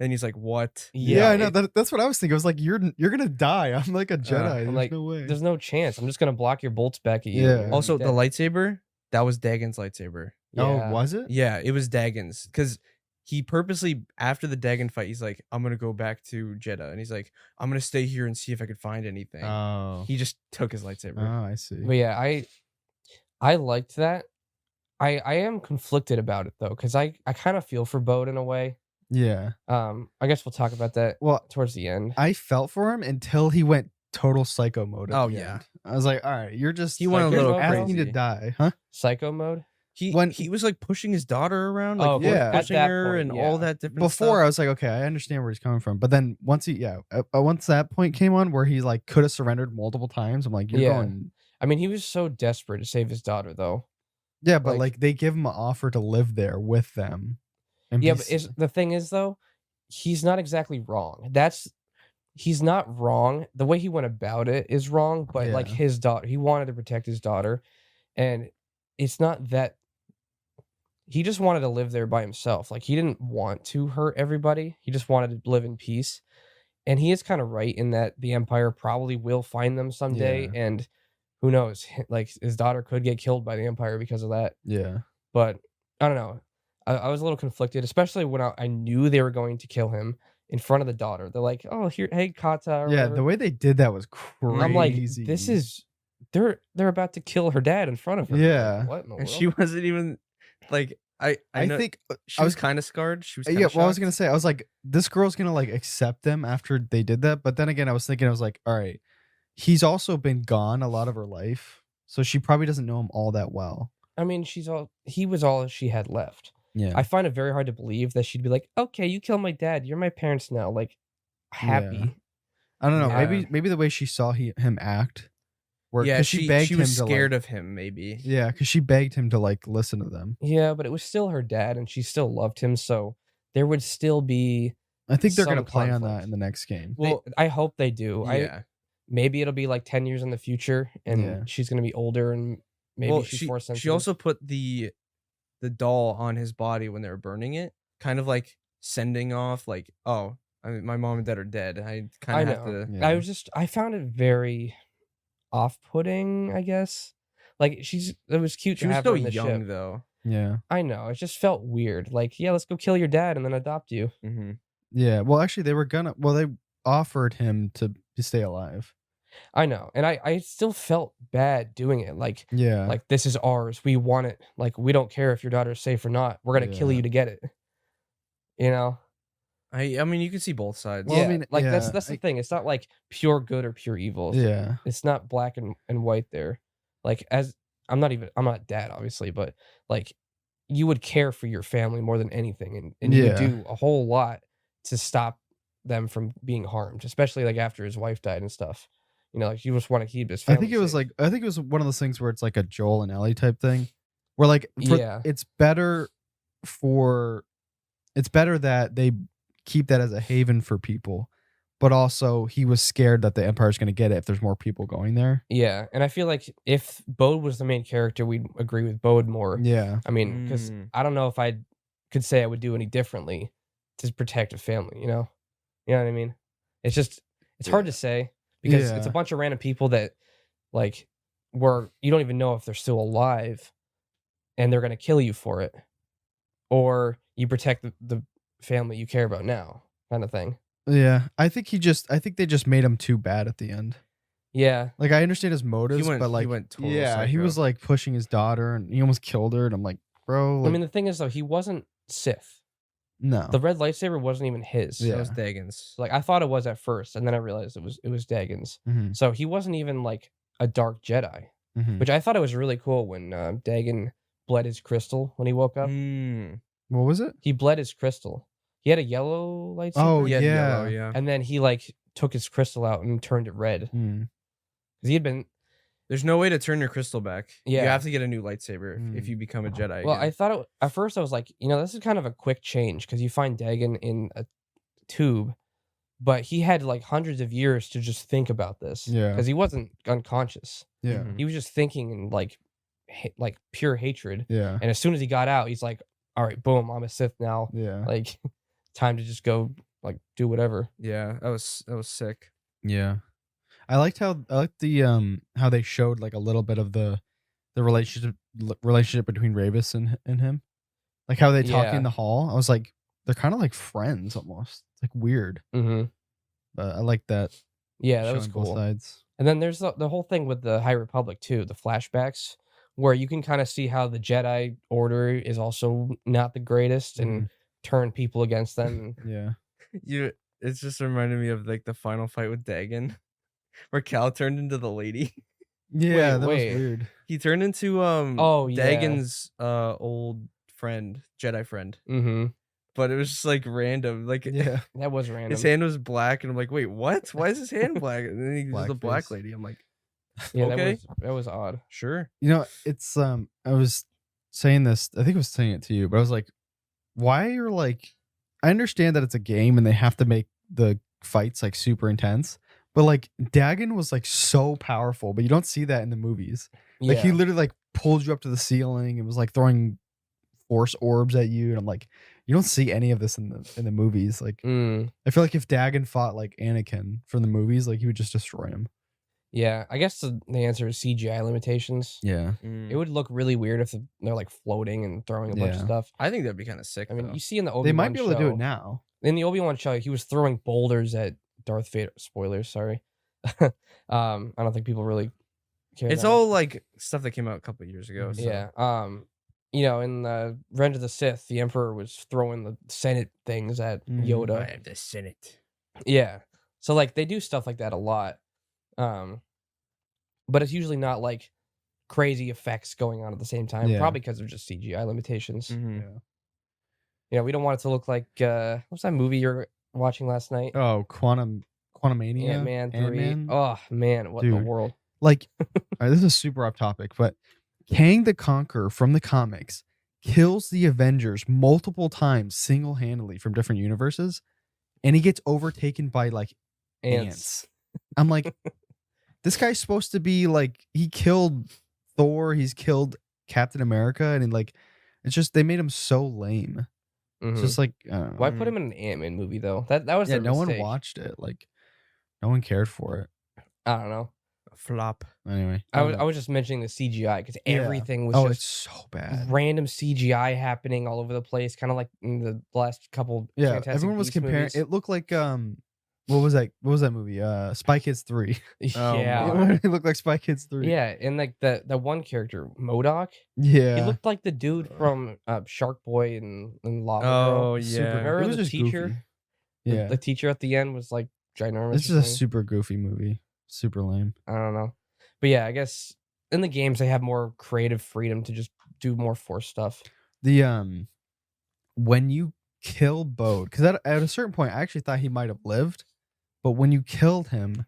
[SPEAKER 1] and he's like, what?
[SPEAKER 3] Yeah, I know.
[SPEAKER 2] it-
[SPEAKER 3] That's what I was thinking. I was like, you're gonna die. I'm like a Jedi. There's
[SPEAKER 2] like,
[SPEAKER 3] no way.
[SPEAKER 2] There's no chance. I'm just gonna block your bolts back at you.
[SPEAKER 3] Yeah.
[SPEAKER 2] and you're
[SPEAKER 1] Also, the
[SPEAKER 2] dead.
[SPEAKER 1] lightsaber, that was Dagon's lightsaber.
[SPEAKER 3] Oh,
[SPEAKER 2] Yeah.
[SPEAKER 3] was it?
[SPEAKER 1] Yeah, it was Dagon's. Because he purposely, after the Dagon fight, he's like, I'm gonna go back to Jeddah. And he's like, I'm gonna stay here and see if I could find anything.
[SPEAKER 3] Oh.
[SPEAKER 1] He just took his lightsaber.
[SPEAKER 3] Oh, I see.
[SPEAKER 2] But yeah, I liked that. I am conflicted about it though, because I kind of feel for Bode in a way.
[SPEAKER 3] Yeah.
[SPEAKER 2] I guess we'll talk about that
[SPEAKER 3] Well,
[SPEAKER 2] towards the end.
[SPEAKER 3] I felt for him until he went total psycho mode. At
[SPEAKER 1] Oh,
[SPEAKER 3] the
[SPEAKER 1] yeah.
[SPEAKER 3] end. I was like, all right, you're just.
[SPEAKER 1] He went
[SPEAKER 3] like,
[SPEAKER 1] a
[SPEAKER 3] you're
[SPEAKER 2] little
[SPEAKER 3] asking
[SPEAKER 1] crazy.
[SPEAKER 3] to die, huh?
[SPEAKER 2] Psycho mode.
[SPEAKER 1] When
[SPEAKER 3] When-
[SPEAKER 1] he was like pushing his daughter around, like
[SPEAKER 2] Oh,
[SPEAKER 1] force
[SPEAKER 3] yeah. At
[SPEAKER 1] pushing
[SPEAKER 2] that
[SPEAKER 1] her
[SPEAKER 2] point,
[SPEAKER 1] and
[SPEAKER 2] yeah.
[SPEAKER 1] all that different
[SPEAKER 3] Before I
[SPEAKER 1] stuff.
[SPEAKER 3] was like, okay, I understand where he's coming from, but then once once that point came on where he like could have surrendered multiple times, I'm like, you're
[SPEAKER 2] Yeah.
[SPEAKER 3] going.
[SPEAKER 2] I mean, he was so desperate to save his daughter though.
[SPEAKER 3] Yeah, but
[SPEAKER 2] Like-
[SPEAKER 3] like they give him an offer to live there with them. And
[SPEAKER 2] Yeah,
[SPEAKER 3] be
[SPEAKER 2] but the thing is though, he's not exactly wrong. He's not wrong. The way he went about it is wrong, but like
[SPEAKER 3] Yeah.
[SPEAKER 2] his daughter, he wanted to protect his daughter, and it's not that he just wanted to live there by himself. Like he didn't want to hurt everybody. He just wanted to live in peace. And he is kind of right in that the Empire probably will find them someday,
[SPEAKER 3] Yeah.
[SPEAKER 2] and who knows, like his daughter could get killed by the Empire because of that.
[SPEAKER 3] Yeah.
[SPEAKER 2] But I don't know. I was a little conflicted, especially when I knew they were going to kill him in front of the daughter. They're like, "Oh, here, hey, Kata." Or
[SPEAKER 3] Yeah,
[SPEAKER 2] whatever.
[SPEAKER 3] the way they did that was crazy.
[SPEAKER 2] I'm like, this is they're about to kill her dad in front of her. Like,
[SPEAKER 3] Yeah.
[SPEAKER 2] what in the
[SPEAKER 1] And
[SPEAKER 2] world?
[SPEAKER 1] she wasn't even like
[SPEAKER 3] I
[SPEAKER 1] know,
[SPEAKER 3] think
[SPEAKER 1] she
[SPEAKER 3] I
[SPEAKER 1] was
[SPEAKER 3] was-
[SPEAKER 1] kind of scarred. She was
[SPEAKER 3] yeah. Well, I was gonna say, I was like, this girl's gonna like accept them after they did that. But then again, I was thinking, I was like, all right, he's also been gone a lot of her life, so she probably doesn't know him all that well.
[SPEAKER 2] I mean, he was all she had left.
[SPEAKER 3] Yeah.
[SPEAKER 2] I find it very hard to believe that she'd be like, "Okay, you killed my dad. You're my parents now." Like, happy.
[SPEAKER 3] I don't know.
[SPEAKER 2] Yeah.
[SPEAKER 3] Maybe the way she saw him act, where
[SPEAKER 1] Yeah,
[SPEAKER 3] 'cause
[SPEAKER 1] she
[SPEAKER 3] begged
[SPEAKER 1] was
[SPEAKER 3] him to
[SPEAKER 1] scared
[SPEAKER 3] like,
[SPEAKER 1] of him. Maybe.
[SPEAKER 3] Yeah, because she begged him to like listen to them.
[SPEAKER 2] Yeah, but it was still her dad, and she still loved him. So there would still be.
[SPEAKER 3] I think they're
[SPEAKER 2] Some
[SPEAKER 3] gonna play on
[SPEAKER 2] conflict.
[SPEAKER 3] that in the next game.
[SPEAKER 2] Well,
[SPEAKER 1] They-
[SPEAKER 2] I hope they do.
[SPEAKER 1] Yeah.
[SPEAKER 2] Maybe it'll be like 10 years in the future, and
[SPEAKER 3] Yeah.
[SPEAKER 2] she's gonna be older, and maybe
[SPEAKER 1] well,
[SPEAKER 2] she's force sensitive.
[SPEAKER 1] she also put the doll on his body when they were burning it, kind of like sending off like, oh, I mean, my mom and dad are dead. I kind of have
[SPEAKER 2] know.
[SPEAKER 1] to.
[SPEAKER 3] Yeah.
[SPEAKER 2] I found it very off-putting, I guess. Like it was cute
[SPEAKER 1] She
[SPEAKER 2] to
[SPEAKER 1] was
[SPEAKER 2] have
[SPEAKER 1] so
[SPEAKER 2] her in the
[SPEAKER 1] young
[SPEAKER 2] ship.
[SPEAKER 1] though.
[SPEAKER 3] Yeah.
[SPEAKER 2] I know. It just felt weird. Like, yeah, let's go kill your dad and then adopt you.
[SPEAKER 1] Mm-hmm.
[SPEAKER 3] Yeah. Well, actually, they offered him to stay alive.
[SPEAKER 2] I know, and I still felt bad doing it. Like
[SPEAKER 3] Yeah.
[SPEAKER 2] this is ours. We want it. Like we don't care if your daughter's safe or not. We're gonna kill
[SPEAKER 3] Yeah.
[SPEAKER 2] you to get it. You know.
[SPEAKER 1] I mean, you can see both sides.
[SPEAKER 3] Well, I
[SPEAKER 2] Yeah,
[SPEAKER 3] mean,
[SPEAKER 2] like
[SPEAKER 3] yeah,
[SPEAKER 2] that's the thing. It's not like pure good or pure evil.
[SPEAKER 3] Yeah.
[SPEAKER 2] It's not black and white there. Like as I'm not dad obviously, but like you would care for your family more than anything, and you would
[SPEAKER 3] Yeah.
[SPEAKER 2] do a whole lot to stop them from being harmed, especially like after his wife died and stuff. You know, like you just want to keep his
[SPEAKER 3] I
[SPEAKER 2] family.
[SPEAKER 3] think it was
[SPEAKER 2] safe.
[SPEAKER 3] like I think it was one of those things where it's like a Joel and Ellie type thing, where like
[SPEAKER 2] Yeah.
[SPEAKER 3] it's better that they keep that as a haven for people, but also he was scared that the Empire's going to get it if there's more people going there.
[SPEAKER 2] Yeah, and I feel like if Bode was the main character, we'd agree with Bode more.
[SPEAKER 3] Yeah.
[SPEAKER 2] I mean, because I don't know if I could say I would do any differently to protect a family. You know what I mean? It's just it's hard to say because it's a
[SPEAKER 3] Yeah.
[SPEAKER 2] bunch of random people that like were you don't even know if they're still alive, and they're gonna kill you for it, or you protect the family you care about now, kind of thing.
[SPEAKER 3] Yeah. I think they just made him too bad at the end.
[SPEAKER 2] Yeah,
[SPEAKER 3] Like I understand his motives,
[SPEAKER 1] went-
[SPEAKER 3] but
[SPEAKER 1] he
[SPEAKER 3] like
[SPEAKER 1] went total
[SPEAKER 3] yeah, he
[SPEAKER 1] psycho.
[SPEAKER 3] was like pushing his daughter and he almost killed her, and I'm like, bro, like,
[SPEAKER 2] I mean the thing is though he wasn't Sith.
[SPEAKER 3] no.
[SPEAKER 2] The red lightsaber wasn't even his.
[SPEAKER 3] Yeah.
[SPEAKER 1] That was Dagon's.
[SPEAKER 2] Like I thought it was at first, and then I realized it was Dagon's.
[SPEAKER 3] Mhm,
[SPEAKER 2] So he wasn't even like a dark Jedi,
[SPEAKER 3] mhm.
[SPEAKER 2] which I thought it was really cool when Dagon bled his crystal when he woke up.
[SPEAKER 3] What was it?
[SPEAKER 2] He bled his crystal. He had a yellow lightsaber.
[SPEAKER 3] Oh,
[SPEAKER 1] He had
[SPEAKER 3] yeah.
[SPEAKER 1] yellow, yeah.
[SPEAKER 2] And then he like took his crystal out and turned it red.
[SPEAKER 3] Mm.
[SPEAKER 2] Because he had been
[SPEAKER 1] There's no way to turn your crystal back. You
[SPEAKER 2] Yeah.
[SPEAKER 1] have to get a new lightsaber if you become a Jedi.
[SPEAKER 2] well,
[SPEAKER 1] again.
[SPEAKER 2] I thought at first I was like, this is kind of a quick change because you find Dagon in a tube, but he had like hundreds of years to just think about this.
[SPEAKER 3] Yeah.
[SPEAKER 2] Because he wasn't unconscious.
[SPEAKER 3] Yeah.
[SPEAKER 1] Mhm.
[SPEAKER 2] He was just thinking in like pure hatred.
[SPEAKER 3] Yeah.
[SPEAKER 2] And as soon as he got out, he's like, all right, boom, I'm a Sith now.
[SPEAKER 3] Yeah.
[SPEAKER 2] Like, time to just go like do whatever.
[SPEAKER 1] Yeah, that was sick.
[SPEAKER 3] Yeah. I liked the how they showed like a little bit of the relationship between Ravis and him. Like how they talk
[SPEAKER 2] Yeah.
[SPEAKER 3] in the hall. I was like, they're kind of like friends almost. It's like weird.
[SPEAKER 2] Mm-hmm.
[SPEAKER 3] But I like that.
[SPEAKER 2] Yeah, that was
[SPEAKER 3] showing both
[SPEAKER 2] cool.
[SPEAKER 3] sides.
[SPEAKER 2] And then there's the whole thing with the High Republic too, the flashbacks, where you can kind of see how the Jedi Order is also not the greatest and turn people against them.
[SPEAKER 3] Yeah.
[SPEAKER 1] It's just reminded me of like the final fight with Dagon, where Cal turned into the lady.
[SPEAKER 3] Yeah, that
[SPEAKER 2] wait.
[SPEAKER 3] was weird.
[SPEAKER 1] He turned into
[SPEAKER 2] Oh, yeah.
[SPEAKER 1] Dagon's old friend, Jedi friend.
[SPEAKER 2] Mm-hmm.
[SPEAKER 1] But it was just like random. Like
[SPEAKER 3] Yeah.
[SPEAKER 2] That was random.
[SPEAKER 1] his hand was black, and I'm like, wait, what? Why is his hand black? And then he was the black
[SPEAKER 3] Blackface.
[SPEAKER 1] lady. I'm like,
[SPEAKER 2] Yeah,
[SPEAKER 1] okay.
[SPEAKER 2] that was odd.
[SPEAKER 1] sure.
[SPEAKER 3] You know, it's I was saying this, I think I was saying it to you, but I was like, why are like I understand that it's a game and they have to make the fights like super intense, but like Dagon was like so powerful, but you don't see that in the movies. Like he
[SPEAKER 2] Yeah.
[SPEAKER 3] literally like pulled you up to the ceiling and was like throwing force orbs at you, and I'm like, you don't see any of this in the movies. Like I feel like if Dagon fought like Anakin from the movies, like he would just destroy him.
[SPEAKER 2] Yeah, I guess the answer is CGI limitations.
[SPEAKER 3] Yeah.
[SPEAKER 2] It would look really weird if they're like floating and throwing a bunch of
[SPEAKER 3] Yeah.
[SPEAKER 2] stuff.
[SPEAKER 1] I think that'd be kind of sick.
[SPEAKER 2] I mean,
[SPEAKER 1] though.
[SPEAKER 2] you see in the Obi-Wan
[SPEAKER 3] They might be able to do
[SPEAKER 2] show-
[SPEAKER 3] it now.
[SPEAKER 2] In the Obi-Wan show, he was throwing boulders at Darth Vader. Spoilers, sorry. I don't think people really care.
[SPEAKER 1] it's
[SPEAKER 2] that
[SPEAKER 1] all
[SPEAKER 2] much.
[SPEAKER 1] like stuff that came out a couple years ago. So.
[SPEAKER 2] Yeah. In Revenge of the Sith, the Emperor was throwing the Senate things at
[SPEAKER 3] Mhm.
[SPEAKER 2] Yoda.
[SPEAKER 1] I am the Senate.
[SPEAKER 2] Yeah. So like they do stuff like that a lot. But it's usually not like crazy effects going on at the same time.
[SPEAKER 3] Yeah.
[SPEAKER 2] Probably because of just CGI limitations.
[SPEAKER 1] Mhm.
[SPEAKER 3] Yeah.
[SPEAKER 2] You know, we don't want it to look like what's that movie you're watching last night?
[SPEAKER 3] Oh, Quantumania?
[SPEAKER 2] Ant-Man 3.
[SPEAKER 3] Ant-Man?
[SPEAKER 2] Oh man, what in the
[SPEAKER 3] Dude.
[SPEAKER 2] world?
[SPEAKER 3] Like, all right, this is super off topic, but Kang the Conqueror from the comics kills the Avengers multiple times single-handedly from different universes, and he gets overtaken by like ants. I'm like, this guy's supposed to be like, he killed Thor, he's killed Captain America, and like, it's just they made him so lame. It's
[SPEAKER 2] Mhm.
[SPEAKER 3] just like, I don't know.
[SPEAKER 2] Why put him in an Ant-Man movie though? That was
[SPEAKER 3] Yeah,
[SPEAKER 2] their
[SPEAKER 3] no one
[SPEAKER 2] mistake.
[SPEAKER 3] watched it. Like, no one cared for it.
[SPEAKER 2] I don't know.
[SPEAKER 1] Flop.
[SPEAKER 3] Anyway,
[SPEAKER 2] I was just mentioning the CGI because
[SPEAKER 3] Yeah.
[SPEAKER 2] everything was
[SPEAKER 3] oh, it's
[SPEAKER 2] just
[SPEAKER 3] so bad.
[SPEAKER 2] random CGI happening all over the place, kind of like in the last couple.
[SPEAKER 3] Yeah,
[SPEAKER 2] Fantastic
[SPEAKER 3] everyone was
[SPEAKER 2] Beasts
[SPEAKER 3] comparing.
[SPEAKER 2] movies.
[SPEAKER 3] It looked like what was that? What was that movie? Spy Kids 3.
[SPEAKER 1] Oh,
[SPEAKER 2] Yeah.
[SPEAKER 1] man.
[SPEAKER 3] He looked like Spy Kids 3.
[SPEAKER 2] Yeah, and like the one character, MODOK,
[SPEAKER 3] Yeah.
[SPEAKER 2] he looked like the dude from Shark Boy and Lava Girl.
[SPEAKER 1] Oh
[SPEAKER 3] Super.
[SPEAKER 1] yeah.
[SPEAKER 2] Remember
[SPEAKER 3] It was
[SPEAKER 2] the
[SPEAKER 3] just
[SPEAKER 2] teacher?
[SPEAKER 3] goofy.
[SPEAKER 2] The-
[SPEAKER 3] Yeah.
[SPEAKER 2] The teacher at the end was like ginormous.
[SPEAKER 3] This is
[SPEAKER 2] or
[SPEAKER 3] a
[SPEAKER 2] something.
[SPEAKER 3] super goofy movie. Super lame.
[SPEAKER 2] I don't know. But yeah, I guess in the games they have more creative freedom to just do more Force stuff.
[SPEAKER 3] The when you kill Bode, because at a certain point I actually thought he might have lived, but when you killed him,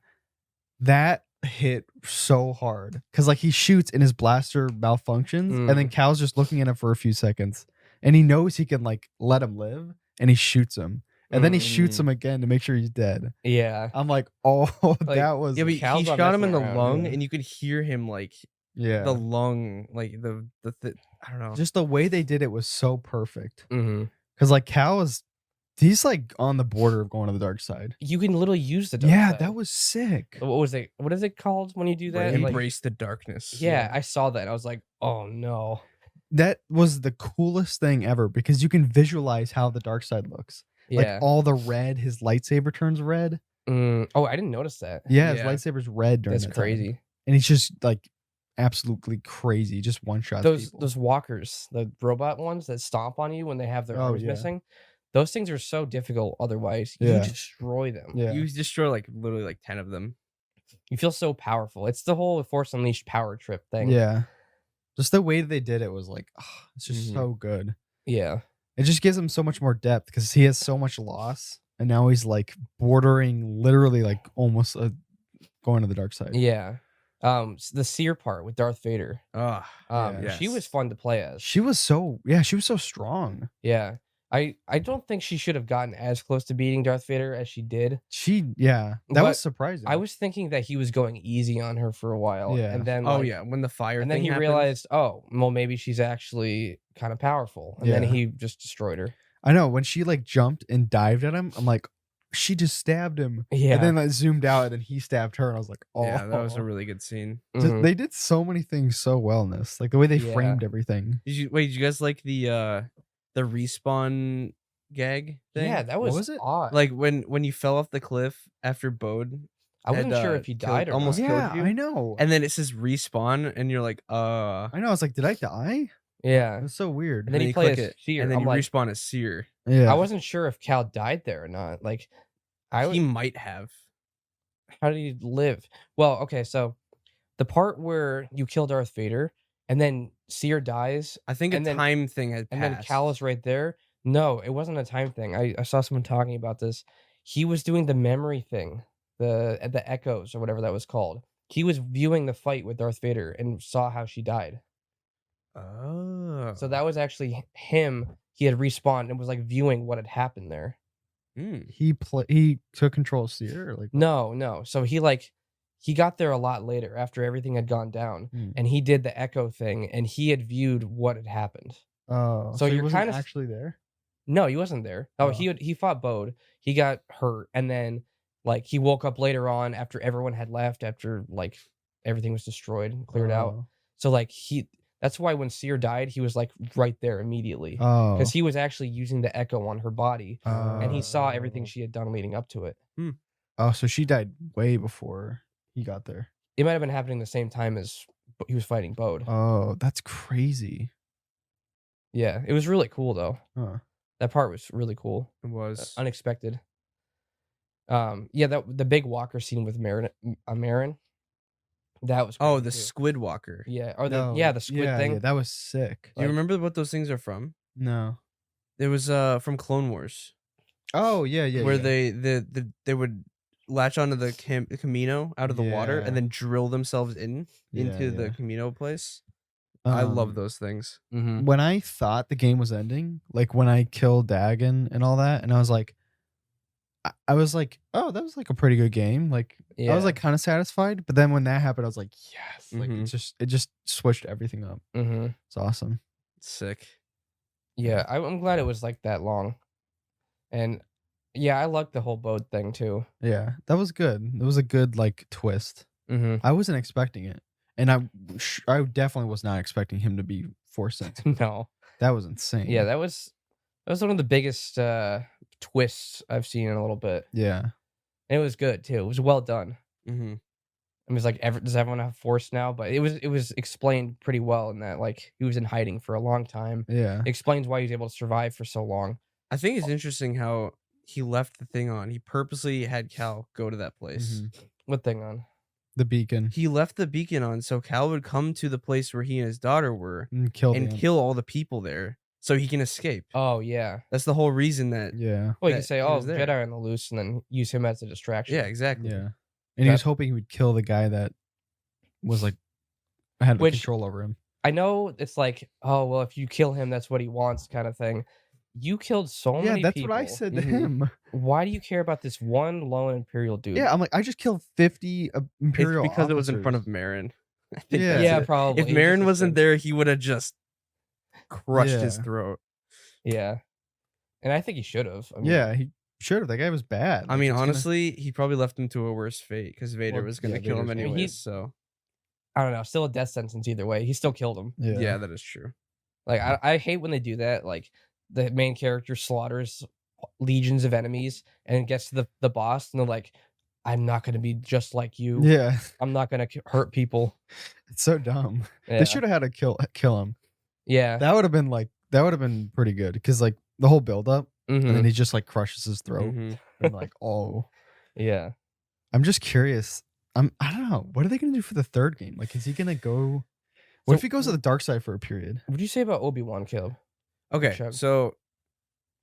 [SPEAKER 3] that hit so hard because like he shoots and his blaster malfunctions, and then Cal's just looking at him for a few seconds, and he knows he can like let him live, and he shoots him, and then he shoots him again to make sure he's dead.
[SPEAKER 2] Yeah.
[SPEAKER 3] I'm like, oh,
[SPEAKER 2] Like,
[SPEAKER 3] that was
[SPEAKER 1] Yeah, but
[SPEAKER 2] Cal's
[SPEAKER 1] he
[SPEAKER 2] not
[SPEAKER 1] shot him in the
[SPEAKER 2] messing around,
[SPEAKER 1] lung,
[SPEAKER 3] yeah.
[SPEAKER 1] and you could hear him like
[SPEAKER 3] yeah.
[SPEAKER 1] the lung, like I don't know.
[SPEAKER 3] Just the way they did it was so perfect.
[SPEAKER 2] Mm-hmm.
[SPEAKER 3] Because like Cal he's like on the border of going to the dark side.
[SPEAKER 2] You can literally use the dark
[SPEAKER 3] Yeah,
[SPEAKER 2] side.
[SPEAKER 3] that was sick.
[SPEAKER 2] What was it? What is it called when you do that? Like,
[SPEAKER 1] Embrace the darkness.
[SPEAKER 2] yeah, I saw that. I was like, oh no.
[SPEAKER 3] That was the coolest thing ever because you can visualize how the dark side looks.
[SPEAKER 2] Yeah.
[SPEAKER 3] Like all the red, his lightsaber turns red.
[SPEAKER 2] Oh, I didn't notice that.
[SPEAKER 3] Yeah, his
[SPEAKER 1] Yeah.
[SPEAKER 3] lightsaber's red during
[SPEAKER 2] That's
[SPEAKER 3] that time.
[SPEAKER 2] crazy.
[SPEAKER 3] And he's just like absolutely crazy. Just one shot.
[SPEAKER 2] Those walkers, the robot ones that stomp on you when they have their
[SPEAKER 3] Oh,
[SPEAKER 2] arms
[SPEAKER 3] yeah.
[SPEAKER 2] missing, those things are so difficult. Otherwise,
[SPEAKER 3] Yeah.
[SPEAKER 2] you destroy them.
[SPEAKER 3] Yeah.
[SPEAKER 1] You destroy like literally like 10 of them.
[SPEAKER 2] You feel so powerful. It's the whole Force Unleashed power trip thing.
[SPEAKER 3] Yeah. Just the way they did it was like, it's just
[SPEAKER 1] Mhm.
[SPEAKER 3] so good.
[SPEAKER 2] Yeah.
[SPEAKER 3] It just gives him so much more depth because he has so much loss, and now he's like bordering, literally like almost going to the dark side.
[SPEAKER 2] Yeah. The seer part with Darth Vader.
[SPEAKER 1] Ah,
[SPEAKER 3] Yeah.
[SPEAKER 2] She was fun to play as.
[SPEAKER 3] She was so strong.
[SPEAKER 2] Yeah. I don't think she should have gotten as close to beating Darth Vader as she did.
[SPEAKER 3] That
[SPEAKER 2] But
[SPEAKER 3] was surprising.
[SPEAKER 2] I was thinking that he was going easy on her for a while.
[SPEAKER 3] Yeah.
[SPEAKER 2] And then
[SPEAKER 1] oh
[SPEAKER 2] like,
[SPEAKER 1] yeah, when the fire
[SPEAKER 2] and then
[SPEAKER 1] thing
[SPEAKER 2] he
[SPEAKER 1] happened.
[SPEAKER 2] realized, oh, well, maybe she's actually kind of powerful. And then
[SPEAKER 3] Yeah.
[SPEAKER 2] he just destroyed her.
[SPEAKER 3] I know when she like jumped and dived at him, I'm like, she just stabbed him.
[SPEAKER 2] Yeah.
[SPEAKER 3] And then like zoomed out, and then he stabbed her, and I was like, oh,
[SPEAKER 1] Yeah, that was a really good scene.
[SPEAKER 2] Mhm.
[SPEAKER 3] They did so many things so well in this, like the way they
[SPEAKER 2] Yeah.
[SPEAKER 3] framed everything.
[SPEAKER 1] Did you guys like the respawn gag thing?
[SPEAKER 2] Yeah, that
[SPEAKER 3] What
[SPEAKER 2] was,
[SPEAKER 3] was it?
[SPEAKER 2] odd.
[SPEAKER 1] like when you fell off the cliff after Bode.
[SPEAKER 2] I wasn't
[SPEAKER 1] had,
[SPEAKER 2] sure if he
[SPEAKER 1] killed-
[SPEAKER 2] died or
[SPEAKER 1] almost
[SPEAKER 2] not.
[SPEAKER 1] killed
[SPEAKER 3] Yeah,
[SPEAKER 1] you?
[SPEAKER 3] I know.
[SPEAKER 1] And then it says respawn, and you're like,
[SPEAKER 3] I know. I was like, did I die?
[SPEAKER 2] Yeah.
[SPEAKER 3] That's so weird.
[SPEAKER 2] And then he
[SPEAKER 1] you
[SPEAKER 2] played
[SPEAKER 1] click
[SPEAKER 2] as
[SPEAKER 1] it,
[SPEAKER 2] Seer.
[SPEAKER 1] and then
[SPEAKER 2] I'm
[SPEAKER 1] you
[SPEAKER 2] like,
[SPEAKER 1] respawn as Seer.
[SPEAKER 3] Yeah.
[SPEAKER 2] I wasn't sure if Cal died there or not. Like,
[SPEAKER 1] He might have.
[SPEAKER 2] how did he live? Well, okay, so the part where you kill Darth Vader and then Seer dies
[SPEAKER 1] I think a
[SPEAKER 2] And then-
[SPEAKER 1] time thing had
[SPEAKER 2] and
[SPEAKER 1] passed.
[SPEAKER 2] then Cal is right there. No, it wasn't a time thing. I saw someone talking about this. He was doing the memory thing, the echoes or whatever that was called. He was viewing the fight with Darth Vader and saw how she died.
[SPEAKER 1] Oh.
[SPEAKER 2] So that was actually him. He had respawned and was like viewing what had happened there.
[SPEAKER 1] Mm.
[SPEAKER 3] He took control of Seer. Like
[SPEAKER 2] No. So he got there a lot later after everything had gone down,
[SPEAKER 3] Hmm.
[SPEAKER 2] and he did the echo thing, and he had viewed what had happened.
[SPEAKER 3] Oh,
[SPEAKER 2] So
[SPEAKER 3] he
[SPEAKER 2] you're
[SPEAKER 3] wasn't
[SPEAKER 2] kinda-
[SPEAKER 3] actually there.
[SPEAKER 2] No, he wasn't there. Oh,
[SPEAKER 3] Oh.
[SPEAKER 2] he fought Bode. He got hurt, and then like he woke up later on after everyone had left, after like everything was destroyed and cleared out.
[SPEAKER 3] Oh.
[SPEAKER 2] So like that's why when Seer died, he was like right there immediately
[SPEAKER 3] Oh.
[SPEAKER 2] because he was actually using the echo on her body, and he saw everything
[SPEAKER 3] Oh.
[SPEAKER 2] she had done leading up to it.
[SPEAKER 3] Oh, so she died way before he got there.
[SPEAKER 2] It might have been happening the same time as he was fighting Bode.
[SPEAKER 3] Oh, that's crazy.
[SPEAKER 2] Yeah, it was really cool though.
[SPEAKER 3] Huh.
[SPEAKER 2] That part was really cool,
[SPEAKER 1] It was.
[SPEAKER 2] unexpected. Yeah, the big walker scene with Marin, that was
[SPEAKER 1] Oh,
[SPEAKER 2] crazy,
[SPEAKER 1] the
[SPEAKER 2] too.
[SPEAKER 1] squid walker.
[SPEAKER 2] Yeah, or
[SPEAKER 3] No,
[SPEAKER 2] the squid thing.
[SPEAKER 3] Yeah, that was sick.
[SPEAKER 1] Do you
[SPEAKER 2] like-
[SPEAKER 1] remember what those things are from?
[SPEAKER 3] No.
[SPEAKER 1] It was from Clone Wars,
[SPEAKER 3] Oh yeah.
[SPEAKER 1] where
[SPEAKER 3] yeah.
[SPEAKER 1] they would latch onto the Camino out of the water
[SPEAKER 3] Yeah.
[SPEAKER 1] and then drill themselves into
[SPEAKER 3] Yeah,
[SPEAKER 1] the
[SPEAKER 3] yeah.
[SPEAKER 1] Camino place. I love those things.
[SPEAKER 2] Mhm.
[SPEAKER 3] When I thought the game was ending, like when I killed Dagon and all that, and I was like, I was like, oh, that was like a pretty good game. Like I was like kind of satisfied, but then when that happened, I was like, yes, like
[SPEAKER 1] Mhm.
[SPEAKER 3] it just switched everything up.
[SPEAKER 2] Mm-hmm.
[SPEAKER 3] It's awesome.
[SPEAKER 1] Sick.
[SPEAKER 2] Yeah, I'm glad it was like that long, and yeah, I liked the whole Bode thing too.
[SPEAKER 3] Yeah, that was good. It was a good like twist.
[SPEAKER 2] Mm-hmm.
[SPEAKER 3] I wasn't expecting it, and I definitely was not expecting him to be Force sensitive.
[SPEAKER 2] No,
[SPEAKER 3] That was insane.
[SPEAKER 2] yeah, that was one of the biggest twists I've seen in a little bit.
[SPEAKER 3] Yeah.
[SPEAKER 2] And it was good too. It was well done.
[SPEAKER 1] Mm-hmm.
[SPEAKER 2] It was like, does everyone have force now? But it was explained pretty well in that like he was in hiding for a long time.
[SPEAKER 3] Yeah.
[SPEAKER 2] It explains why he was able to survive for so long.
[SPEAKER 1] I think it's interesting how he left the thing on. He purposely had Cal go to that place.
[SPEAKER 3] Mhm.
[SPEAKER 2] What thing on?
[SPEAKER 3] The beacon.
[SPEAKER 1] He left the beacon on so Cal would come to the place where he and his daughter were
[SPEAKER 3] And kill
[SPEAKER 1] and
[SPEAKER 3] them.
[SPEAKER 1] kill all the people there so he can escape.
[SPEAKER 2] Oh yeah.
[SPEAKER 1] That's the whole reason that.
[SPEAKER 3] Yeah.
[SPEAKER 2] Well, you
[SPEAKER 1] that
[SPEAKER 2] can say,
[SPEAKER 1] he
[SPEAKER 2] "Oh,
[SPEAKER 1] was there.
[SPEAKER 2] Jedi are on the loose," and then use him as a distraction.
[SPEAKER 1] Yeah, exactly.
[SPEAKER 3] Yeah. And he was hoping he would kill the guy that was like had
[SPEAKER 2] Which-
[SPEAKER 3] control over him.
[SPEAKER 2] I know it's like, oh well, if you kill him, that's what he wants, kind of thing. You killed so many
[SPEAKER 3] That's
[SPEAKER 2] people.
[SPEAKER 3] what I said to
[SPEAKER 1] Mhm.
[SPEAKER 3] him.
[SPEAKER 2] Why do you care about this one lone Imperial dude?
[SPEAKER 3] Yeah, I'm like, I just killed 50 Imperial
[SPEAKER 1] It's because it was in front
[SPEAKER 3] officers.
[SPEAKER 1] of Marin. I think
[SPEAKER 3] Yeah.
[SPEAKER 1] that's
[SPEAKER 2] Yeah,
[SPEAKER 1] it.
[SPEAKER 2] probably.
[SPEAKER 1] If
[SPEAKER 2] He
[SPEAKER 1] Marin
[SPEAKER 2] just
[SPEAKER 1] wasn't
[SPEAKER 2] said-
[SPEAKER 1] there, he would have just crushed his
[SPEAKER 3] Yeah.
[SPEAKER 1] throat.
[SPEAKER 2] Yeah, and I think he should have.
[SPEAKER 3] Yeah, he should have. That guy was bad.
[SPEAKER 1] I
[SPEAKER 3] Like,
[SPEAKER 1] mean,
[SPEAKER 3] he was gonna-
[SPEAKER 1] honestly, he probably left him to a worse fate because Vader
[SPEAKER 3] Well,
[SPEAKER 1] was going to
[SPEAKER 3] yeah,
[SPEAKER 1] kill him
[SPEAKER 3] Vader's
[SPEAKER 2] gonna-
[SPEAKER 1] anyways.
[SPEAKER 2] He-
[SPEAKER 1] So
[SPEAKER 2] I don't know. Still a death sentence either way. He still killed him.
[SPEAKER 1] yeah, that is true.
[SPEAKER 2] Like I hate when they do that. Like the main character slaughters legions of enemies and gets to the boss, and they're like, "I'm not going to be just like you.
[SPEAKER 3] Yeah,
[SPEAKER 2] I'm not going to hurt people."
[SPEAKER 3] it's so dumb.
[SPEAKER 2] Yeah.
[SPEAKER 3] They should have had to kill him.
[SPEAKER 2] Yeah.
[SPEAKER 3] That would have been pretty good because like the whole build up,
[SPEAKER 2] Mhm.
[SPEAKER 3] and then he just like crushes his throat,
[SPEAKER 1] Mhm.
[SPEAKER 3] and like, oh,
[SPEAKER 2] Yeah.
[SPEAKER 3] I'm just curious. I don't know. What are they gonna do for the third game? Like, is he gonna go? What
[SPEAKER 2] So-
[SPEAKER 3] if he goes to the dark side for a period?
[SPEAKER 2] What do you say about Obi-Wan, Caleb?
[SPEAKER 1] Okay,
[SPEAKER 2] Chug.
[SPEAKER 1] so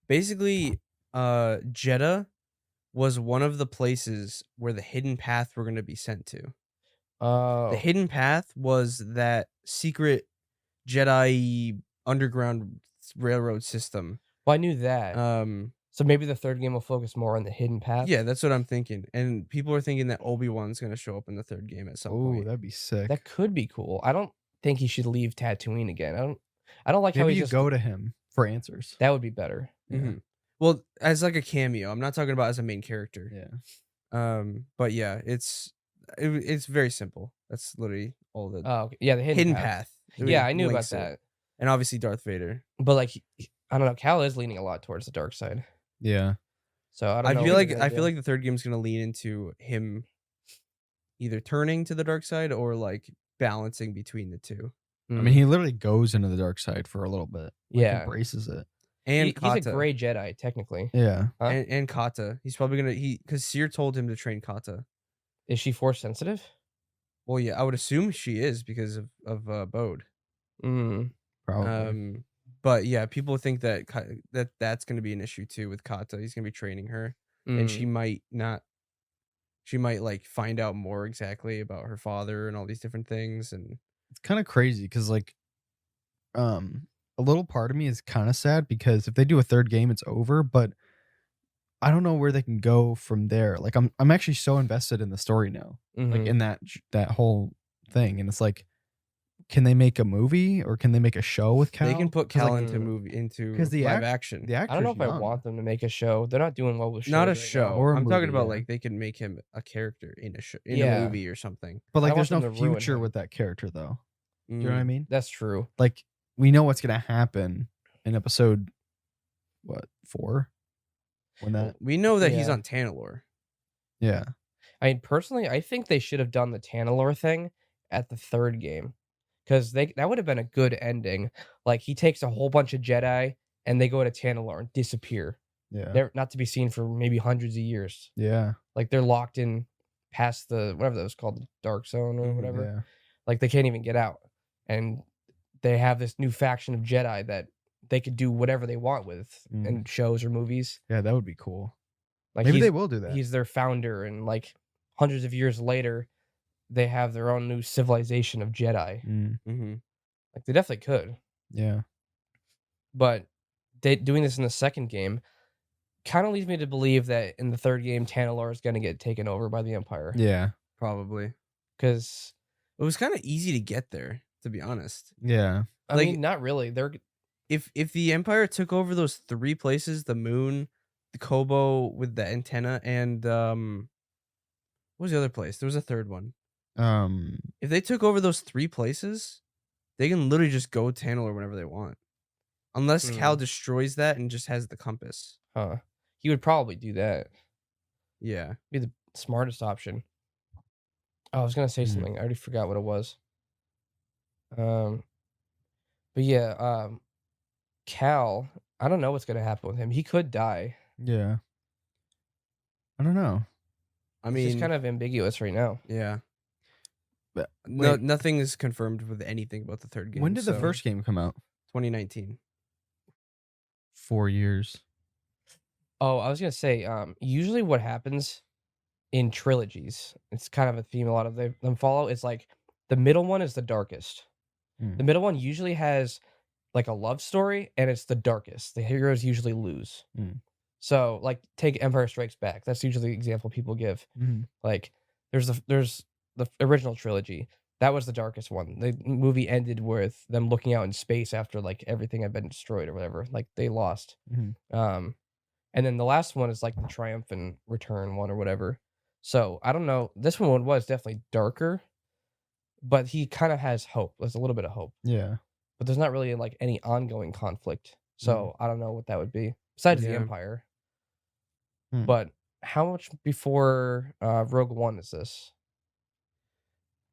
[SPEAKER 1] basically, Jeddah was one of the places where the hidden path were going to be sent to.
[SPEAKER 2] Oh.
[SPEAKER 1] The hidden path was that secret Jedi underground railroad system.
[SPEAKER 2] Well, I knew that. So maybe the third game will focus more on the hidden path.
[SPEAKER 1] Yeah, that's what I'm thinking. And people are thinking that Obi-Wan's going to show up in the third game at some
[SPEAKER 3] Oh,
[SPEAKER 1] point.
[SPEAKER 3] that'd be sick.
[SPEAKER 2] That could be cool. I don't think he should leave Tatooine again. I don't like how
[SPEAKER 3] Maybe
[SPEAKER 2] he
[SPEAKER 3] you
[SPEAKER 2] just
[SPEAKER 3] go to him for answers.
[SPEAKER 2] That would be better.
[SPEAKER 3] Yeah.
[SPEAKER 1] Mhm. Well, as like a cameo. I'm not talking about as a main character.
[SPEAKER 3] Yeah.
[SPEAKER 1] But yeah, it's very simple. That's literally all the
[SPEAKER 2] Oh, okay. Yeah, the
[SPEAKER 1] hidden path. It
[SPEAKER 2] Yeah, I knew about
[SPEAKER 1] links it.
[SPEAKER 2] that.
[SPEAKER 1] And obviously Darth Vader.
[SPEAKER 2] But like, I don't know. Cal is leaning a lot towards the dark side.
[SPEAKER 3] Yeah.
[SPEAKER 2] So I don't
[SPEAKER 1] I
[SPEAKER 2] know.
[SPEAKER 1] feel
[SPEAKER 2] what
[SPEAKER 1] like
[SPEAKER 2] he's
[SPEAKER 1] I
[SPEAKER 2] gonna
[SPEAKER 1] feel
[SPEAKER 2] do.
[SPEAKER 1] like the third game's gonna lean into him either turning to the dark side or like balancing between the two.
[SPEAKER 3] I mean, he literally goes into the dark side for a little bit. Like,
[SPEAKER 2] Yeah.
[SPEAKER 3] embraces it.
[SPEAKER 1] And
[SPEAKER 2] he's
[SPEAKER 1] Kata.
[SPEAKER 2] a gray Jedi technically.
[SPEAKER 3] Yeah.
[SPEAKER 2] Huh?
[SPEAKER 1] and Kata. He's probably gonna because Seer told him to train Kata.
[SPEAKER 2] Is she force sensitive?
[SPEAKER 1] Well, yeah, I would assume she is because of Bode.
[SPEAKER 2] Mm.
[SPEAKER 3] Probably.
[SPEAKER 1] But yeah, people think that that's going to be an issue too with Kata. He's going to be training her, and she might not. She might like find out more exactly about her father and all these different things, and
[SPEAKER 3] It's kind of crazy because like, a little part of me is kind of sad because if they do a third game, it's over. But I don't know where they can go from there. Like, I'm actually so invested in the story now, like
[SPEAKER 2] Mhm.
[SPEAKER 3] in that whole thing, and it's like, can they make a movie or can they make a show with Cal?
[SPEAKER 1] they can put
[SPEAKER 3] 'Cause,
[SPEAKER 1] Cal
[SPEAKER 3] like,
[SPEAKER 1] into movie into
[SPEAKER 3] 'cause the
[SPEAKER 1] live
[SPEAKER 3] act-
[SPEAKER 1] action.
[SPEAKER 3] the
[SPEAKER 2] I don't know if
[SPEAKER 3] actor's
[SPEAKER 2] I
[SPEAKER 3] young.
[SPEAKER 2] want them to make a show. They're not doing well with shows.
[SPEAKER 1] Not a
[SPEAKER 2] right
[SPEAKER 1] show.
[SPEAKER 2] now.
[SPEAKER 3] Or a
[SPEAKER 1] I'm talking
[SPEAKER 3] movie,
[SPEAKER 1] about
[SPEAKER 3] yeah.
[SPEAKER 1] like they can make him a character in a show, in
[SPEAKER 2] Yeah.
[SPEAKER 1] a movie or something.
[SPEAKER 3] But like,
[SPEAKER 2] I
[SPEAKER 3] there's
[SPEAKER 2] want
[SPEAKER 3] no
[SPEAKER 2] them to ruin
[SPEAKER 3] future
[SPEAKER 2] him.
[SPEAKER 3] with that character though. Do you know what I
[SPEAKER 1] Mm.
[SPEAKER 3] mean?
[SPEAKER 2] That's true.
[SPEAKER 3] Like, we know what's gonna happen in episode 4 when that
[SPEAKER 1] We know that he's
[SPEAKER 2] Yeah.
[SPEAKER 1] on Tanalorr.
[SPEAKER 3] yeah.
[SPEAKER 2] I mean, personally, I think they should have done the Tanalorr thing at the third game, because that would have been a good ending. Like he takes a whole bunch of Jedi and they go to Tanalorr and disappear.
[SPEAKER 3] Yeah.
[SPEAKER 2] They're not to be seen for maybe hundreds of years.
[SPEAKER 3] Yeah.
[SPEAKER 2] Like they're locked in past the whatever that was called, the dark zone or
[SPEAKER 1] Mhm,
[SPEAKER 2] whatever.
[SPEAKER 3] Yeah.
[SPEAKER 2] Like they can't even get out, and they have this new faction of Jedi that they could do whatever they want with in shows or movies.
[SPEAKER 3] Yeah, that would be cool.
[SPEAKER 2] Like
[SPEAKER 3] Maybe
[SPEAKER 2] he's,
[SPEAKER 3] they will do that.
[SPEAKER 2] he's their founder, and like hundreds of years later, they have their own new civilization of Jedi.
[SPEAKER 1] Mm-hmm.
[SPEAKER 2] Like they definitely could,
[SPEAKER 3] Yeah.
[SPEAKER 2] but doing this in the second game kind of leads me to believe that in the third game, Tanalorr is going to get taken over by the Empire.
[SPEAKER 3] Yeah.
[SPEAKER 1] Probably.
[SPEAKER 2] Because
[SPEAKER 1] It was kind of easy to get there, to be honest.
[SPEAKER 3] Yeah.
[SPEAKER 2] I
[SPEAKER 1] Like-
[SPEAKER 2] mean, not really. They're
[SPEAKER 1] If the Empire took over those 3 places, the moon, the Kobo with the antenna, and what was the other place? There was a third one. If they took over those 3 places, they can literally just go Tanalorr whenever they want. Unless Cal destroys that and just has the compass.
[SPEAKER 2] He would probably do that.
[SPEAKER 1] Yeah.
[SPEAKER 2] Be the smartest option. Oh, I was gonna say something. I already forgot what it was. But yeah, Cal. I don't know what's gonna happen with him. He could die.
[SPEAKER 3] Yeah. I don't know.
[SPEAKER 1] I
[SPEAKER 2] It's
[SPEAKER 1] mean,
[SPEAKER 2] just kind of ambiguous right now.
[SPEAKER 1] yeah.
[SPEAKER 3] But
[SPEAKER 1] No,
[SPEAKER 3] wait,
[SPEAKER 1] nothing is confirmed with anything about the third game.
[SPEAKER 3] when did the
[SPEAKER 1] so
[SPEAKER 3] first game come out?
[SPEAKER 1] 2019.
[SPEAKER 3] 4 years.
[SPEAKER 2] Oh, I was gonna say, usually what happens in trilogies, it's kind of a theme a lot of them follow. It's like the middle one is the darkest.
[SPEAKER 3] Mm.
[SPEAKER 2] The middle one usually has like a love story, and it's the darkest. The heroes usually lose.
[SPEAKER 3] Mm.
[SPEAKER 2] So, like, take Empire Strikes Back. That's usually the example people give.
[SPEAKER 3] Mhm.
[SPEAKER 2] Like, there's the original trilogy. That was the darkest one. The movie ended with them looking out in space after like everything had been destroyed or whatever. Like they lost.
[SPEAKER 3] Mhm.
[SPEAKER 2] And then the last one is like the triumphant return one or whatever. So I don't know. This one was definitely darker, but he kind of has hope. There's a little bit of hope,
[SPEAKER 3] Yeah.
[SPEAKER 2] but there's not really like any ongoing conflict. So I don't know what that would be besides the
[SPEAKER 1] Yeah.
[SPEAKER 2] Empire.
[SPEAKER 3] Hmm.
[SPEAKER 2] But how much before Rogue One is this?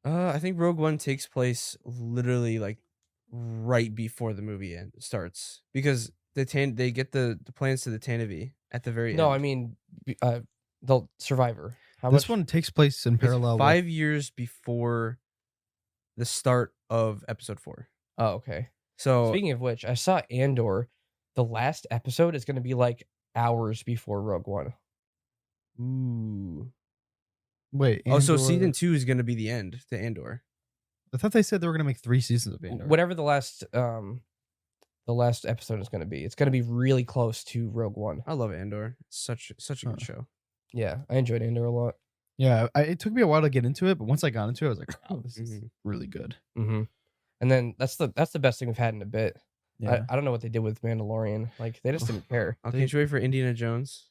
[SPEAKER 1] I think Rogue One takes place literally like right before the movie starts because they get the plans to the Tanavi at the very
[SPEAKER 2] No,
[SPEAKER 1] end.
[SPEAKER 2] I mean the Survivor. How
[SPEAKER 3] This
[SPEAKER 2] much?
[SPEAKER 3] one takes place in
[SPEAKER 1] It's
[SPEAKER 3] parallel
[SPEAKER 1] 5 years before the start of episode 4.
[SPEAKER 2] Oh, okay.
[SPEAKER 1] So
[SPEAKER 2] Speaking of which, I saw Andor. The last episode is going to be like hours before Rogue One.
[SPEAKER 1] ooh.
[SPEAKER 3] Wait,
[SPEAKER 1] Oh, so
[SPEAKER 3] Andor-
[SPEAKER 1] season 2 is going to be the end to Andor.
[SPEAKER 3] I thought they said they were gonna make 3 seasons of Andor.
[SPEAKER 2] Whatever the last episode is going to be, it's going to be really close to Rogue One.
[SPEAKER 1] I love Andor. Such a good show.
[SPEAKER 2] Yeah, I enjoyed Andor a lot.
[SPEAKER 3] Yeah, it took me a while to get into it, but once I got into it, I was like, "Wow, this is
[SPEAKER 1] Mhm.
[SPEAKER 3] really good."
[SPEAKER 2] Mm-hmm. And then that's the best thing we've had in a bit.
[SPEAKER 3] Yeah,
[SPEAKER 2] I don't know what they did with Mandalorian. Like they just didn't care.
[SPEAKER 1] I'll can't you wait for Indiana Jones?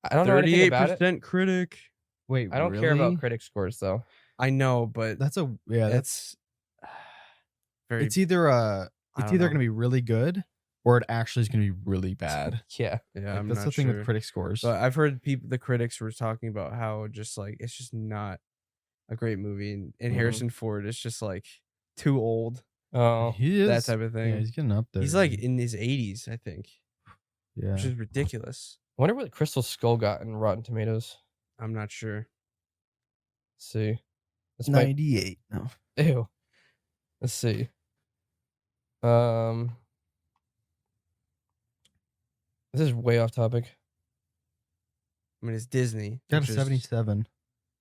[SPEAKER 2] I don't know anything about it.
[SPEAKER 1] 38% critic.
[SPEAKER 3] wait,
[SPEAKER 2] I don't care about critic scores though.
[SPEAKER 1] I know, but
[SPEAKER 3] That's
[SPEAKER 1] that's very.
[SPEAKER 3] it's either
[SPEAKER 1] I
[SPEAKER 3] it's
[SPEAKER 1] don't
[SPEAKER 3] either
[SPEAKER 1] know.
[SPEAKER 3] gonna be really good or it actually is gonna be really bad.
[SPEAKER 2] Yeah.
[SPEAKER 1] Yeah,
[SPEAKER 3] Like,
[SPEAKER 1] I'm
[SPEAKER 3] that's
[SPEAKER 1] not
[SPEAKER 3] the thing
[SPEAKER 1] sure.
[SPEAKER 3] with critic scores.
[SPEAKER 1] But I've heard the critics were talking about how just like it's just not a great movie, and Harrison Ford is just like too old,
[SPEAKER 2] Oh,
[SPEAKER 3] he is
[SPEAKER 1] that type of
[SPEAKER 3] Yeah,
[SPEAKER 1] thing.
[SPEAKER 3] he's getting up there.
[SPEAKER 1] He's like
[SPEAKER 3] man.
[SPEAKER 1] in his 80s, I think,
[SPEAKER 3] yeah.
[SPEAKER 1] which is ridiculous.
[SPEAKER 2] I wonder what Crystal Skull got in Rotten Tomatoes.
[SPEAKER 1] I'm not sure.
[SPEAKER 2] Let's see. This might
[SPEAKER 3] 98. No.
[SPEAKER 2] Ew. Let's see. This is way off topic.
[SPEAKER 1] I mean, it's Disney.
[SPEAKER 3] Got a
[SPEAKER 1] which is-
[SPEAKER 3] 77.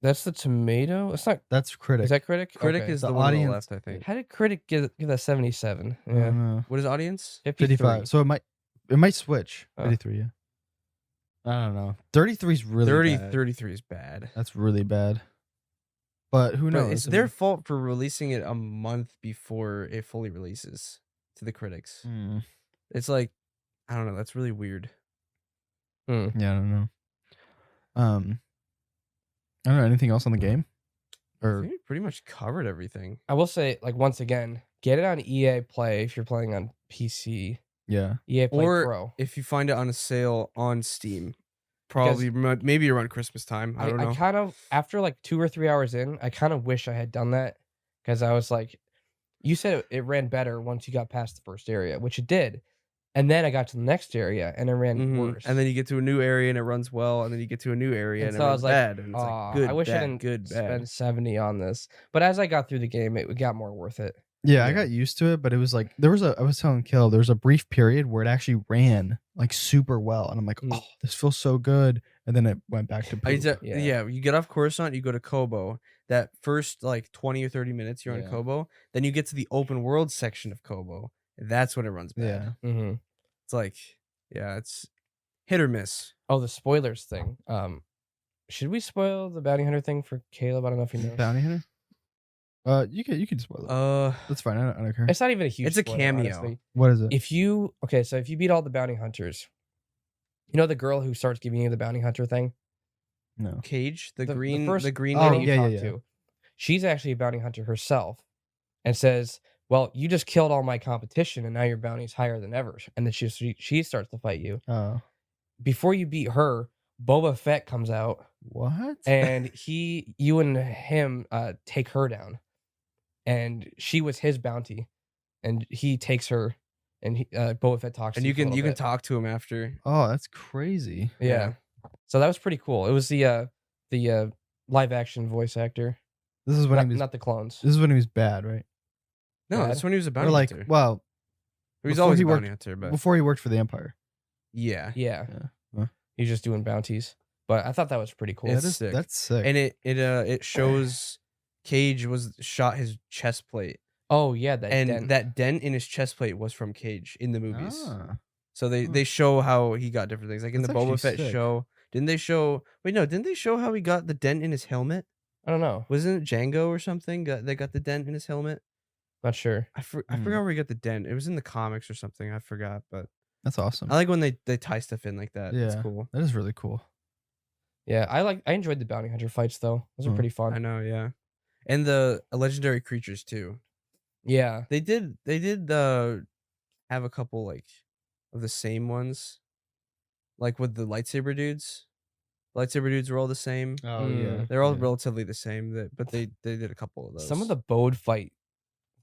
[SPEAKER 2] That's the tomato. It's not.
[SPEAKER 3] That's critic.
[SPEAKER 2] Is that critic?
[SPEAKER 1] Critic
[SPEAKER 2] Okay.
[SPEAKER 1] is
[SPEAKER 3] The
[SPEAKER 1] the one on the
[SPEAKER 3] audience-
[SPEAKER 1] left, I think.
[SPEAKER 2] How did critic give that 77?
[SPEAKER 3] I don't
[SPEAKER 2] Yeah,
[SPEAKER 3] know.
[SPEAKER 1] What is audience?
[SPEAKER 3] 55. So it might switch.
[SPEAKER 2] Oh.
[SPEAKER 3] 53, yeah. I don't know. 33 is really bad.
[SPEAKER 1] 33 is bad.
[SPEAKER 3] That's really bad. But who knows?
[SPEAKER 1] But it's their fault for releasing it a month before it fully releases to the critics.
[SPEAKER 3] Hmm.
[SPEAKER 1] It's like, I don't know. That's really weird.
[SPEAKER 3] Yeah, I don't know. I don't know. Anything else on the game?
[SPEAKER 1] I
[SPEAKER 3] Or
[SPEAKER 1] think we pretty much covered everything.
[SPEAKER 2] I will say, like once again, get it on EA Play if you're playing on PC.
[SPEAKER 3] yeah.
[SPEAKER 2] EA Play
[SPEAKER 1] Or
[SPEAKER 2] Pro.
[SPEAKER 1] if you find it on a sale on Steam, probably maybe around Christmas time. I don't know.
[SPEAKER 2] I kind of after like 2 or 3 hours in, I kind of wish I had done that because I was like, you said it ran better once you got past the first area, which it did, and then I got to the next area and it ran
[SPEAKER 1] Mhm.
[SPEAKER 2] worse.
[SPEAKER 1] And then you get to a new area and it runs well, and then you get to a new area
[SPEAKER 2] And
[SPEAKER 1] and,
[SPEAKER 2] so
[SPEAKER 1] it
[SPEAKER 2] I
[SPEAKER 1] runs
[SPEAKER 2] was like,
[SPEAKER 1] bad. And it's
[SPEAKER 2] "Aw,
[SPEAKER 1] like good,
[SPEAKER 2] I wish
[SPEAKER 1] bad,
[SPEAKER 2] I didn't
[SPEAKER 1] good, bad.
[SPEAKER 2] spend 70 on this." But as I got through the game, it got more worth it.
[SPEAKER 3] Yeah, I
[SPEAKER 1] Yeah.
[SPEAKER 3] got used to it, but it was like I was telling Kel, there was a brief period where it actually ran like super well. And I'm like,
[SPEAKER 2] Mm.
[SPEAKER 3] oh, this feels so good. And then it went back to poop.
[SPEAKER 2] Yeah.
[SPEAKER 1] Yeah, you get off Coruscant, you go to Kobo. That first like 20 or 30 minutes you're on
[SPEAKER 3] Yeah.
[SPEAKER 1] Kobo. Then you get to the open world section of Kobo. And that's when it runs bad.
[SPEAKER 3] Yeah.
[SPEAKER 2] Mm-hmm.
[SPEAKER 1] It's like, yeah, it's hit or miss.
[SPEAKER 2] Oh, the spoilers thing. Should we spoil the bounty hunter thing for Caleb? I don't know if you know.
[SPEAKER 3] Bounty Hunter? You can spoil it. That's fine. I don't care.
[SPEAKER 2] It's not even a huge.
[SPEAKER 1] It's a
[SPEAKER 2] spoiler,
[SPEAKER 1] cameo.
[SPEAKER 2] honestly.
[SPEAKER 3] What is it?
[SPEAKER 2] If you so if you beat all the bounty hunters, you know the girl who starts giving you the bounty hunter thing.
[SPEAKER 3] No.
[SPEAKER 1] Cage, the
[SPEAKER 2] The
[SPEAKER 1] green
[SPEAKER 2] first
[SPEAKER 1] green
[SPEAKER 3] Oh,
[SPEAKER 2] lady
[SPEAKER 1] lady.
[SPEAKER 2] you
[SPEAKER 3] yeah,
[SPEAKER 2] talk
[SPEAKER 3] yeah.
[SPEAKER 2] to, she's actually a bounty hunter herself, and says, "Well, you just killed all my competition, and now your bounty's higher than ever." And then she starts to fight you.
[SPEAKER 3] Oh.
[SPEAKER 2] Before you beat her, Boba Fett comes out,
[SPEAKER 3] What?
[SPEAKER 2] and you and him take her down, and she was his bounty, and he takes her, and Boba Fett talks
[SPEAKER 1] And
[SPEAKER 2] to
[SPEAKER 1] you
[SPEAKER 2] for a
[SPEAKER 1] can
[SPEAKER 2] little bit.
[SPEAKER 1] talk to him after.
[SPEAKER 3] Oh, that's crazy.
[SPEAKER 2] Yeah. So that was pretty cool. It was the live action voice actor,
[SPEAKER 3] This is when he was.
[SPEAKER 2] not the clones.
[SPEAKER 3] This is when he was bad, right?
[SPEAKER 1] No,
[SPEAKER 2] Bad?
[SPEAKER 1] that's when he was a
[SPEAKER 3] Or
[SPEAKER 1] bounty
[SPEAKER 3] like,
[SPEAKER 1] hunter.
[SPEAKER 3] well,
[SPEAKER 1] He was
[SPEAKER 3] before
[SPEAKER 1] always
[SPEAKER 3] he
[SPEAKER 1] a
[SPEAKER 3] worked-
[SPEAKER 1] bounty hunter, but
[SPEAKER 3] before he worked for the Empire.
[SPEAKER 1] yeah,
[SPEAKER 2] Yeah.
[SPEAKER 3] Huh.
[SPEAKER 2] He's just doing bounties. But I thought that was pretty cool.
[SPEAKER 1] It's
[SPEAKER 3] That is
[SPEAKER 1] sick.
[SPEAKER 3] That's sick.
[SPEAKER 1] and it shows Cage was shot his chest plate,
[SPEAKER 2] Oh yeah, that
[SPEAKER 1] and
[SPEAKER 2] dent.
[SPEAKER 1] that dent in his chest plate was from Cage in the movies.
[SPEAKER 3] Ah.
[SPEAKER 1] So
[SPEAKER 3] Huh.
[SPEAKER 1] they show how he got different things, like in
[SPEAKER 3] That's
[SPEAKER 1] the Boba
[SPEAKER 3] actually
[SPEAKER 1] Fett
[SPEAKER 3] sick.
[SPEAKER 1] show. Didn't they show? Wait, no, didn't they show how he got the dent in his helmet?
[SPEAKER 2] I don't know.
[SPEAKER 1] Wasn't it Django or something? They got the dent in his helmet.
[SPEAKER 2] Not sure.
[SPEAKER 1] I
[SPEAKER 3] Hmm.
[SPEAKER 1] forgot where he got the dent. It was in the comics or something. I forgot, but
[SPEAKER 3] That's awesome.
[SPEAKER 1] I like when they tie stuff in like that. It's
[SPEAKER 3] Yeah.
[SPEAKER 1] cool.
[SPEAKER 3] That is really cool.
[SPEAKER 2] Yeah, I enjoyed the bounty hunter fights though. Those are
[SPEAKER 3] Hmm.
[SPEAKER 2] pretty
[SPEAKER 1] I
[SPEAKER 2] fun.
[SPEAKER 1] know, yeah. And the legendary creatures too.
[SPEAKER 2] Yeah.
[SPEAKER 1] They did have a couple like of the same ones. Like with the lightsaber dudes. Lightsaber dudes were all the same.
[SPEAKER 3] Oh
[SPEAKER 2] yeah.
[SPEAKER 1] They're all
[SPEAKER 3] Yeah.
[SPEAKER 1] relatively the same, but they did a couple of those.
[SPEAKER 2] Some of the Bode fight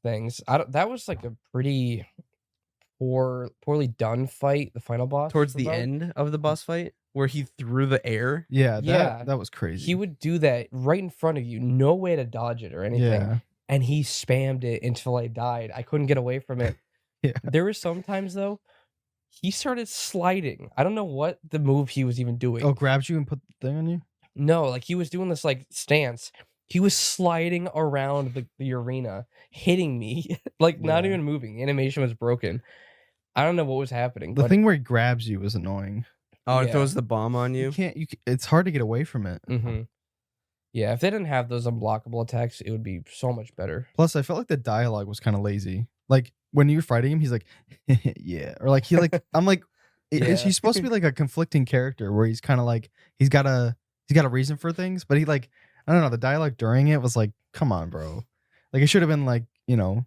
[SPEAKER 2] things. That was like a pretty poorly done fight, the final boss.
[SPEAKER 1] towards
[SPEAKER 2] for
[SPEAKER 1] the
[SPEAKER 2] Bode.
[SPEAKER 1] end of the boss fight where he threw the air.
[SPEAKER 3] Yeah,
[SPEAKER 2] Yeah.
[SPEAKER 3] that was crazy.
[SPEAKER 2] He would do that right in front of you, no way to dodge it or anything.
[SPEAKER 3] Yeah.
[SPEAKER 2] And he spammed it until I died. I couldn't get away from it.
[SPEAKER 3] Yeah.
[SPEAKER 2] There were sometimes though, he started sliding. I don't know what the move he was even doing.
[SPEAKER 3] Oh, grabbed you and put the thing on you?
[SPEAKER 2] No, like he was doing this like stance. He was sliding around the arena, hitting me, like not
[SPEAKER 3] Yeah.
[SPEAKER 2] even moving. The animation was broken. I don't know what was happening.
[SPEAKER 3] The
[SPEAKER 2] but
[SPEAKER 3] thing where he grabs you was annoying.
[SPEAKER 1] Oh, and
[SPEAKER 2] Yeah.
[SPEAKER 1] throws the bomb on you.
[SPEAKER 3] It's hard to get away from it.
[SPEAKER 2] Mhm. Yeah, if they didn't have those unblockable attacks, it would be so much better.
[SPEAKER 3] Plus, I felt like the dialogue was kind of lazy. Like when you're fighting him, he's like, yeah, or like he like I'm like,
[SPEAKER 2] Yeah.
[SPEAKER 3] he's supposed to be like a conflicting character where he's kind of like he's got a reason for things, but he like I don't know, the dialogue during it was like, come on, bro, like it should have been like I don't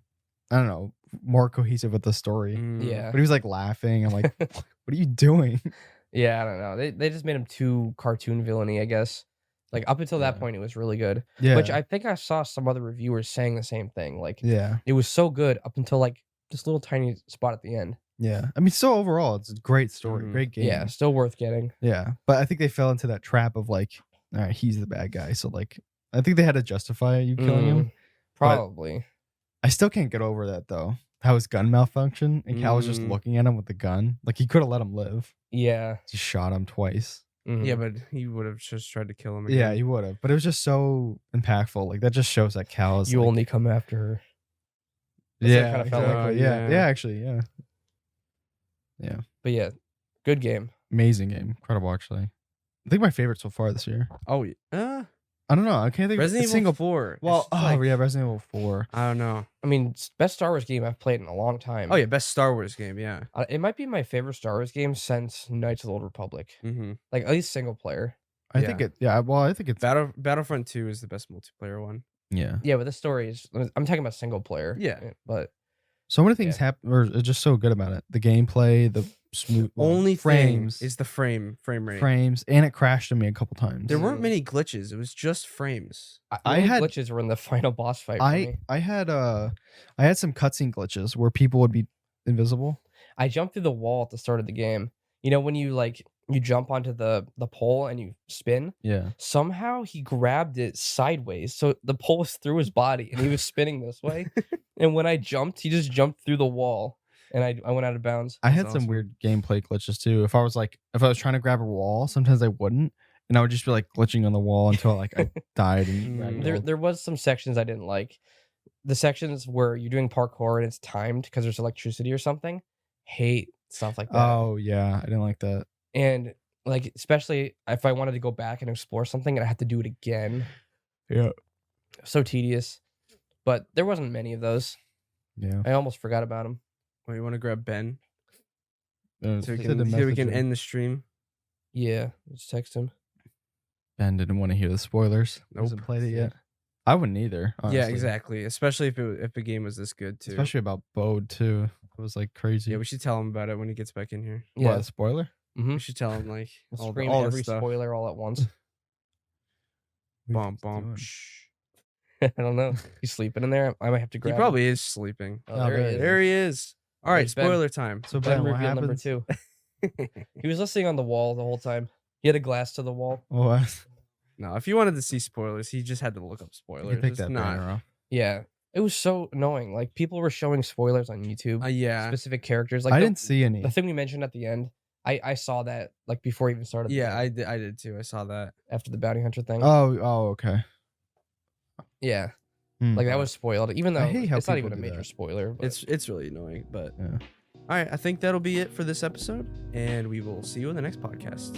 [SPEAKER 3] know, more cohesive with the story.
[SPEAKER 1] Mm.
[SPEAKER 2] Yeah.
[SPEAKER 3] But he was like laughing. I'm like, what are you doing?
[SPEAKER 2] Yeah, I don't know. They just made him too cartoon villainy, I guess. Like up until that
[SPEAKER 3] Yeah.
[SPEAKER 2] point, it was really good.
[SPEAKER 3] Yeah,
[SPEAKER 2] Which I think I saw some other reviewers saying the same thing. Like
[SPEAKER 3] yeah,
[SPEAKER 2] it was so good up until like this little tiny spot at the end.
[SPEAKER 3] yeah. I mean, so overall, it's a great story,
[SPEAKER 1] Mhm.
[SPEAKER 3] great game.
[SPEAKER 2] Yeah, still worth getting.
[SPEAKER 3] Yeah, but I think they fell into that trap of like, all right, he's the bad guy. So like, I think they had to justify you killing him.
[SPEAKER 2] Probably.
[SPEAKER 3] I still can't get over that though. How his gun malfunctioned and Cal was just
[SPEAKER 1] Mm.
[SPEAKER 3] looking at him with the gun. Like he could have let him live.
[SPEAKER 2] Yeah.
[SPEAKER 3] Just shot him twice.
[SPEAKER 2] Mhm.
[SPEAKER 1] Yeah, but he would have just tried to kill him.
[SPEAKER 3] Yeah,
[SPEAKER 1] again.
[SPEAKER 3] he would have. But it was just so impactful. Like that just shows that Cal is
[SPEAKER 2] you
[SPEAKER 3] like,
[SPEAKER 2] only come after her. That's what it
[SPEAKER 3] yeah,
[SPEAKER 2] kinda felt like.
[SPEAKER 3] exactly.
[SPEAKER 1] Yeah.
[SPEAKER 3] Yeah, actually, yeah.
[SPEAKER 2] But yeah, good game.
[SPEAKER 3] Amazing game. Incredible actually. I think my favorite so far this year.
[SPEAKER 1] Oh,
[SPEAKER 3] I don't know. I can't think
[SPEAKER 1] Resident
[SPEAKER 3] of a
[SPEAKER 1] Evil
[SPEAKER 3] single
[SPEAKER 1] 4.
[SPEAKER 3] Well,
[SPEAKER 1] It's just
[SPEAKER 3] yeah, Resident Evil 4.
[SPEAKER 1] I don't know.
[SPEAKER 2] I mean, best Star Wars game I've played in a long time.
[SPEAKER 1] Oh yeah, best Star Wars game. Yeah.
[SPEAKER 2] It might be my favorite Star Wars game since Knights of the Old Republic.
[SPEAKER 1] Mm-hmm.
[SPEAKER 2] Like at least single player.
[SPEAKER 3] I think it I think it's
[SPEAKER 1] Battlefront 2 is the best multiplayer one.
[SPEAKER 3] yeah.
[SPEAKER 2] Yeah, but the story is. I'm talking about single player.
[SPEAKER 1] Yeah.
[SPEAKER 2] But
[SPEAKER 3] So many things happen or are just so good about it. The gameplay, the smooth
[SPEAKER 1] Only
[SPEAKER 3] frames,
[SPEAKER 1] thing is the frame rate.
[SPEAKER 3] frames, and it crashed on me a couple times.
[SPEAKER 1] There weren't
[SPEAKER 2] Mhm.
[SPEAKER 1] many glitches. It was just frames.
[SPEAKER 3] I
[SPEAKER 2] only
[SPEAKER 3] had-
[SPEAKER 2] glitches were in the final boss fight. For me.
[SPEAKER 3] I had some cutscene glitches where people would be invisible.
[SPEAKER 2] I jumped through the wall at the start of the game. You know when you jump onto the pole and you spin.
[SPEAKER 3] Yeah.
[SPEAKER 2] Somehow he grabbed it sideways, so the pole was through his body and he was spinning this way. And when I jumped, he just jumped through the wall, and I went out of bounds.
[SPEAKER 3] I
[SPEAKER 1] That's
[SPEAKER 3] had some
[SPEAKER 1] awesome.
[SPEAKER 3] weird gameplay glitches too. If I was trying to grab a wall, sometimes I wouldn't. And I would just be like glitching on the wall until like I died and
[SPEAKER 1] Mm.
[SPEAKER 2] There was some sections I didn't like. The sections where you're doing parkour and it's timed because there's electricity or something. Hate stuff like that.
[SPEAKER 3] Oh yeah, I didn't like that.
[SPEAKER 2] And like especially if I wanted to go back and explore something and I had to do it again.
[SPEAKER 3] Yeah.
[SPEAKER 2] So tedious. But there wasn't many of those.
[SPEAKER 3] Yeah.
[SPEAKER 2] I almost forgot about them.
[SPEAKER 1] Well, you want to grab Ben so we
[SPEAKER 3] Send a
[SPEAKER 1] can
[SPEAKER 3] message in.
[SPEAKER 1] end the stream.
[SPEAKER 2] Yeah, just text him.
[SPEAKER 3] Ben didn't want to hear the spoilers. Hasn't
[SPEAKER 1] Nope.
[SPEAKER 3] played it yet. I wouldn't either. Honestly.
[SPEAKER 1] Yeah, exactly. Especially if the game was this good too.
[SPEAKER 3] Especially about Bode too. It was like crazy.
[SPEAKER 1] Yeah, we should tell him about it when he gets back in here.
[SPEAKER 2] Yeah.
[SPEAKER 3] What, a spoiler?
[SPEAKER 1] We should tell him like
[SPEAKER 2] We'll
[SPEAKER 1] all,
[SPEAKER 2] scream
[SPEAKER 1] all
[SPEAKER 2] every
[SPEAKER 1] this stuff.
[SPEAKER 2] spoiler all at once.
[SPEAKER 1] Bum bum.
[SPEAKER 2] I don't know. He's sleeping in there. I might have to
[SPEAKER 1] He
[SPEAKER 2] grab.
[SPEAKER 1] probably is sleeping.
[SPEAKER 2] Him. Oh, there he is.
[SPEAKER 1] There he is. All right,
[SPEAKER 2] There's Ben.
[SPEAKER 1] spoiler time.
[SPEAKER 3] So
[SPEAKER 2] Ben
[SPEAKER 3] Ben, what
[SPEAKER 2] reveal number
[SPEAKER 3] happens?
[SPEAKER 2] 2. He was listening on the wall the whole time. He had a glass to the wall.
[SPEAKER 3] What?
[SPEAKER 1] No, if you wanted to see spoilers, he just had to look up
[SPEAKER 3] You
[SPEAKER 1] spoilers.
[SPEAKER 3] can pick
[SPEAKER 1] It's
[SPEAKER 3] that
[SPEAKER 1] not.
[SPEAKER 3] banner off.
[SPEAKER 2] Yeah, it was so annoying. Like people were showing spoilers on YouTube.
[SPEAKER 1] Yeah.
[SPEAKER 2] Specific characters. Like
[SPEAKER 3] I
[SPEAKER 2] the,
[SPEAKER 3] didn't see any.
[SPEAKER 2] the thing we mentioned at the end. I saw that like before we even started. The
[SPEAKER 1] Yeah,
[SPEAKER 2] game,
[SPEAKER 1] I did too. I saw that.
[SPEAKER 2] after the bounty hunter thing.
[SPEAKER 3] Oh, okay.
[SPEAKER 2] Yeah,
[SPEAKER 3] Hmm.
[SPEAKER 2] like that was spoiled. Even though
[SPEAKER 3] hate how
[SPEAKER 2] it's not even
[SPEAKER 3] people
[SPEAKER 2] a
[SPEAKER 3] do
[SPEAKER 2] major
[SPEAKER 3] that.
[SPEAKER 2] spoiler. But
[SPEAKER 1] It's really annoying, but
[SPEAKER 3] Yeah.
[SPEAKER 1] all right, I think that'll be it for this episode, and we will see you in the next podcast.